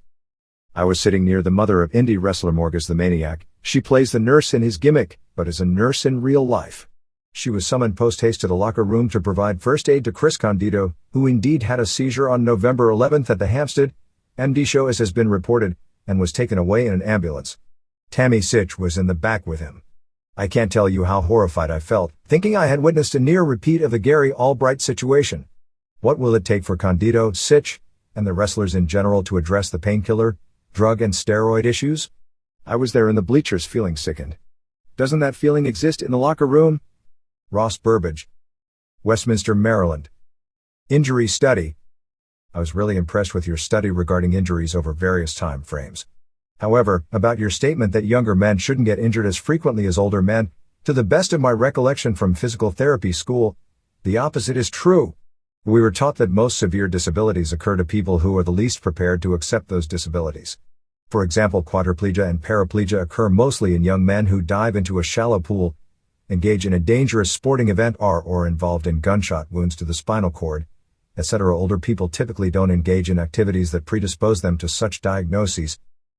I was sitting near the mother of indie wrestler Morgus the Maniac. She plays the nurse in his gimmick, but is a nurse in real life. She was summoned post-haste to the locker room to provide first aid to Chris Condito, who indeed had a seizure on November 11th at the Hampstead MD show as has been reported, and was taken away in an ambulance. Tammy Sitch was in the back with him. I can't tell you how horrified I felt, thinking I had witnessed a near repeat of the Gary Albright situation. What will it take for Condito, Sitch, and the wrestlers in general to address the painkiller, drug and steroid issues? I was there in the bleachers feeling sickened. Doesn't that feeling exist in the locker room? Ross Burbage. Westminster, Maryland. Injury study. I was really impressed with your study regarding injuries over various time frames. However, about your statement that younger men shouldn't get injured as frequently as older men, to the best of my recollection from physical therapy school, the opposite is true. We were taught that most severe disabilities occur to people who are the least prepared to accept those disabilities. For example, quadriplegia and paraplegia occur mostly in young men who dive into a shallow pool, engage in a dangerous sporting event, or are involved in gunshot wounds to the spinal cord, etc. Older people typically don't engage in activities that predispose them to such diagnoses.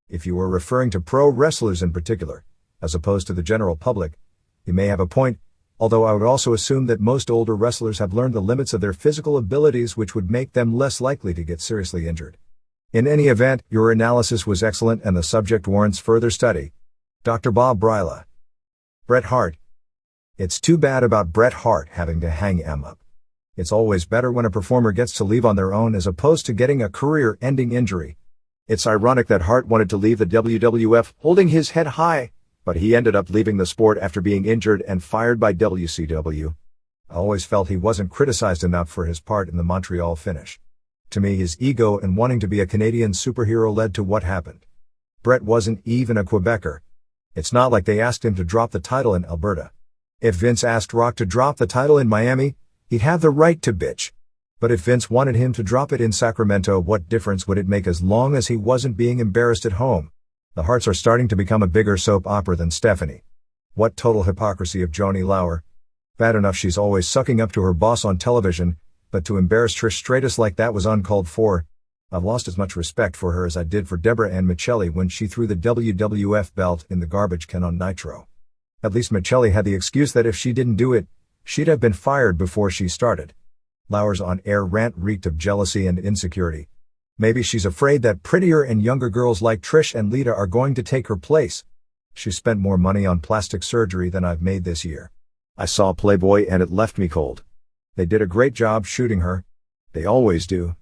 If you were referring to pro wrestlers in particular, as opposed to the general public, you may have a point, although I would also assume that most older wrestlers have learned the limits of their physical abilities, which would make them less likely to get seriously injured. In any event, your analysis was excellent and the subject warrants further study. Dr. Bob Bryla. Bret Hart. It's too bad about Bret Hart having to hang him up. It's always better when a performer gets to leave on their own as opposed to getting a career-ending injury. It's ironic that Hart wanted to leave the WWF holding his head high, but he ended up leaving the sport after being injured and fired by WCW. I always felt he wasn't criticized enough for his part in the Montreal finish. To me, his ego and wanting to be a Canadian superhero led to what happened. Bret wasn't even a Quebecer. It's not like they asked him to drop the title in Alberta. If Vince asked Rock to drop the title in Miami, he'd have the right to bitch. But if Vince wanted him to drop it in Sacramento, what difference would it make as long as he wasn't being embarrassed at home? The Harts are starting to become a bigger soap opera than Stephanie. What total hypocrisy of Joanie Lauer. Bad enough she's always sucking up to her boss on television, but to embarrass Trish Stratus like that was uncalled for. I've lost as much respect for her as I did for Deborah Ann Michelli when she threw the WWF belt in the garbage can on Nitro. At least Michelli had the excuse that if she didn't do it, she'd have been fired before she started. Lauer's on-air rant reeked of jealousy and insecurity. Maybe she's afraid that prettier and younger girls like Trish and Lita are going to take her place. She spent more money on plastic surgery than I've made this year. I saw Playboy and it left me cold. They did a great job shooting her. They always do.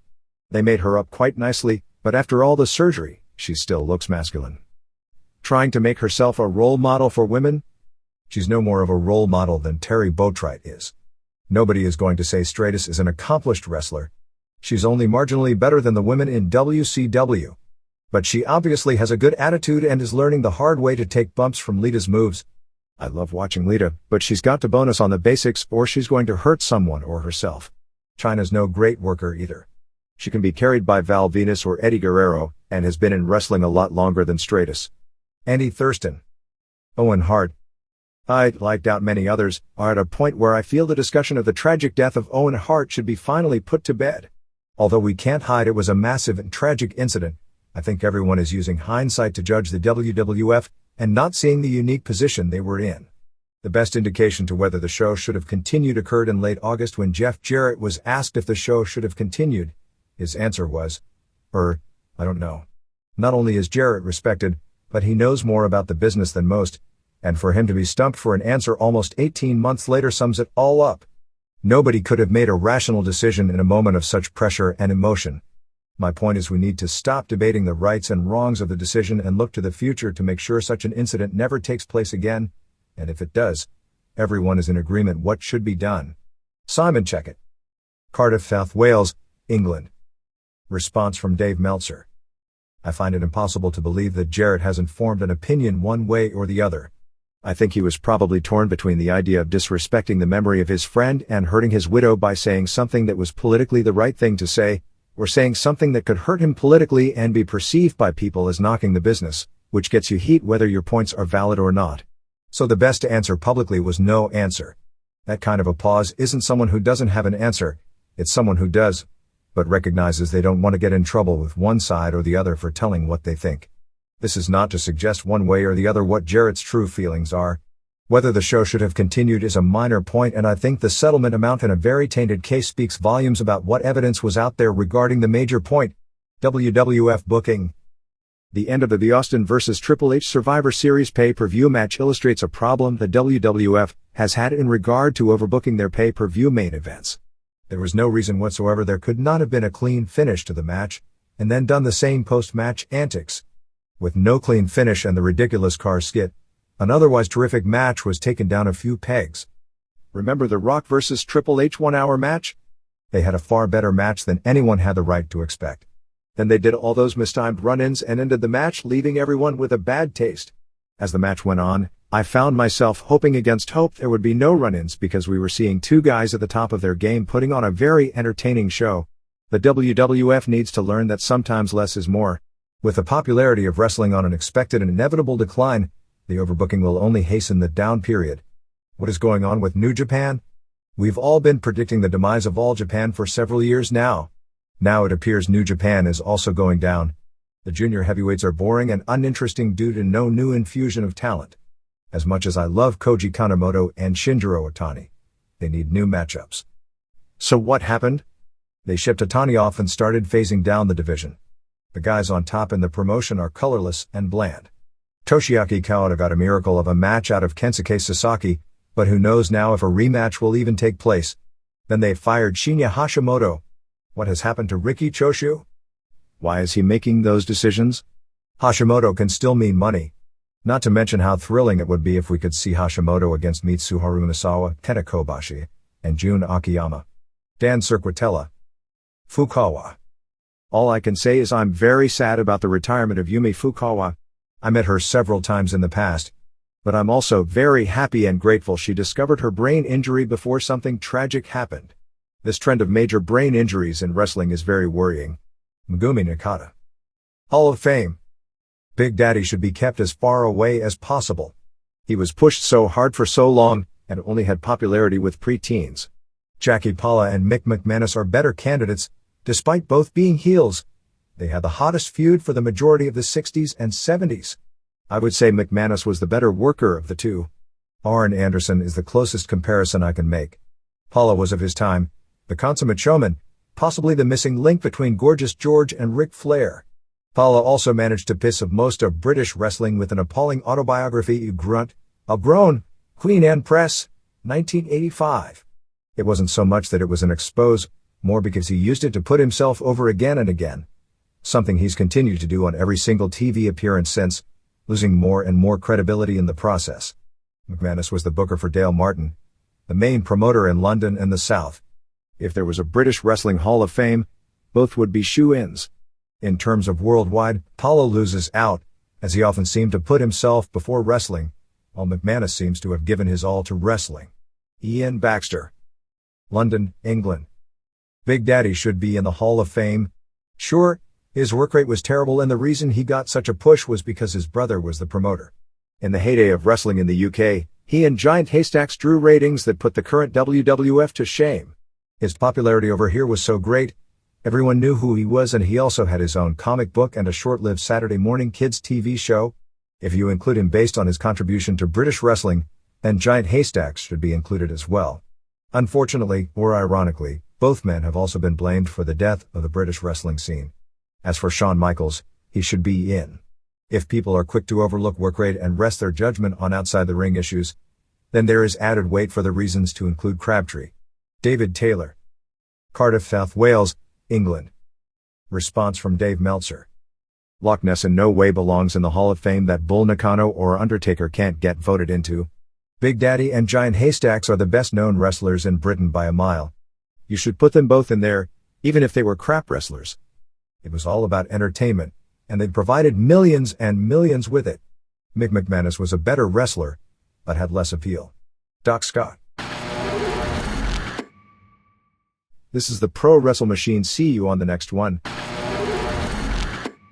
They made her up quite nicely, but after all the surgery, she still looks masculine. Trying to make herself a role model for women? She's no more of a role model than Terry Boatwright is. Nobody is going to say Stratus is an accomplished wrestler. She's only marginally better than the women in WCW. But she obviously has a good attitude and is learning the hard way to take bumps from Lita's moves. I love watching Lita, but she's got to bonus on the basics or she's going to hurt someone or herself. Chyna's no great worker either. She can be carried by Val Venus or Eddie Guerrero, and has been in wrestling a lot longer than Stratus. Andy Thurston. Owen Hart. I, like doubt many others, are at a point where I feel the discussion of the tragic death of Owen Hart should be finally put to bed. Although we can't hide it was a massive and tragic incident, I think everyone is using hindsight to judge the WWF and not seeing the unique position they were in. The best indication to whether the show should have continued occurred in late August when Jeff Jarrett was asked if the show should have continued. His answer was, I don't know. Not only is Jarrett respected, but he knows more about the business than most, and for him to be stumped for an answer almost 18 months later sums it all up. Nobody could have made a rational decision in a moment of such pressure and emotion. My point is we need to stop debating the rights and wrongs of the decision and look to the future to make sure such an incident never takes place again, and if it does, everyone is in agreement what should be done. Simon Checkett. Cardiff, South Wales, England. Response from Dave Meltzer. I find it impossible to believe that Jarrett hasn't formed an opinion one way or the other. I think he was probably torn between the idea of disrespecting the memory of his friend and hurting his widow by saying something that was politically the right thing to say, or saying something that could hurt him politically and be perceived by people as knocking the business, which gets you heat whether your points are valid or not. So the best answer publicly was no answer. That kind of a pause isn't someone who doesn't have an answer, it's someone who does, but recognizes they don't want to get in trouble with one side or the other for telling what they think. This is not to suggest one way or the other what Jarrett's true feelings are. Whether the show should have continued is a minor point, and I think the settlement amount in a very tainted case speaks volumes about what evidence was out there regarding the major point: WWF booking. The end of the Austin vs. Triple H Survivor Series pay-per-view match illustrates a problem the WWF has had in regard to overbooking their pay-per-view main events. There was no reason whatsoever there could not have been a clean finish to the match, and then done the same post-match antics. With no clean finish and the ridiculous car skit, an otherwise terrific match was taken down a few pegs. Remember the Rock vs. Triple H 1-hour match? They had a far better match than anyone had the right to expect. Then they did all those mistimed run-ins and ended the match leaving everyone with a bad taste. As the match went on, I found myself hoping against hope there would be no run-ins because we were seeing two guys at the top of their game putting on a very entertaining show. The WWF needs to learn that sometimes less is more. With the popularity of wrestling on an expected and inevitable decline, the overbooking will only hasten the down period. What is going on with New Japan? We've all been predicting the demise of All Japan for several years now. Now it appears New Japan is also going down. The junior heavyweights are boring and uninteresting due to no new infusion of talent. As much as I love Koji Kanemoto and Shinjiro Otani, they need new matchups. So what happened? They shipped Otani off and started phasing down the division. The guys on top in the promotion are colorless and bland. Toshiaki Kawada got a miracle of a match out of Kensuke Sasaki, but who knows now if a rematch will even take place. Then they fired Shinya Hashimoto. What has happened to Riki Choshu? Why is he making those decisions? Hashimoto can still mean money. Not to mention how thrilling it would be if we could see Hashimoto against Mitsuharu Misawa, Kenta Kobashi, and Jun Akiyama. Dan Cirquitella. Fukawa. All I can say is I'm very sad about the retirement of Yumi Fukawa. I met her several times in the past. But I'm also very happy and grateful she discovered her brain injury before something tragic happened. This trend of major brain injuries in wrestling is very worrying. Megumi Nakata. Hall of Fame. Big Daddy should be kept as far away as possible. He was pushed so hard for so long, and only had popularity with pre-teens. Jackie Paula and Mick McManus are better candidates, despite both being heels. They had the hottest feud for the majority of the 60s and 70s. I would say McManus was the better worker of the two. Arn Anderson is the closest comparison I can make. Paula was of his time, the consummate showman, possibly the missing link between Gorgeous George and Ric Flair. Paula also managed to piss of most of British wrestling with an appalling autobiography, You Grunt, A Groan, Queen Anne Press, 1985. It wasn't so much that it was an expose, more because he used it to put himself over again and again. Something he's continued to do on every single TV appearance since, losing more and more credibility in the process. McManus was the booker for Dale Martin, the main promoter in London and the South. If there was a British Wrestling Hall of Fame, both would be shoe-ins. In terms of worldwide, Paula loses out, as he often seemed to put himself before wrestling, while McManus seems to have given his all to wrestling. Ian Baxter. London, England. Big Daddy should be in the Hall of Fame. Sure, his work rate was terrible and the reason he got such a push was because his brother was the promoter. In the heyday of wrestling in the UK, he and Giant Haystacks drew ratings that put the current WWF to shame. His popularity over here was so great, everyone knew who he was, and he also had his own comic book and a short-lived Saturday morning kids TV show. If you include him based on his contribution to British wrestling, then Giant Haystacks should be included as well. Unfortunately, or ironically, both men have also been blamed for the death of the British wrestling scene. As for Shawn Michaels, he should be in. If people are quick to overlook work rate and rest their judgment on outside-the-ring issues, then there is added weight for the reasons to include Crabtree. David Taylor. Cardiff, South Wales, England. Response from Dave Meltzer. Loch Ness in no way belongs in the Hall of Fame that Bull Nakano or Undertaker can't get voted into. Big Daddy and Giant Haystacks are the best-known wrestlers in Britain by a mile. You should put them both in there, even if they were crap wrestlers. It was all about entertainment, and they provided millions and millions with it. Mick McManus was a better wrestler, but had less appeal. Doc Scott. This is the Pro Wrestle Machine. See you on the next one.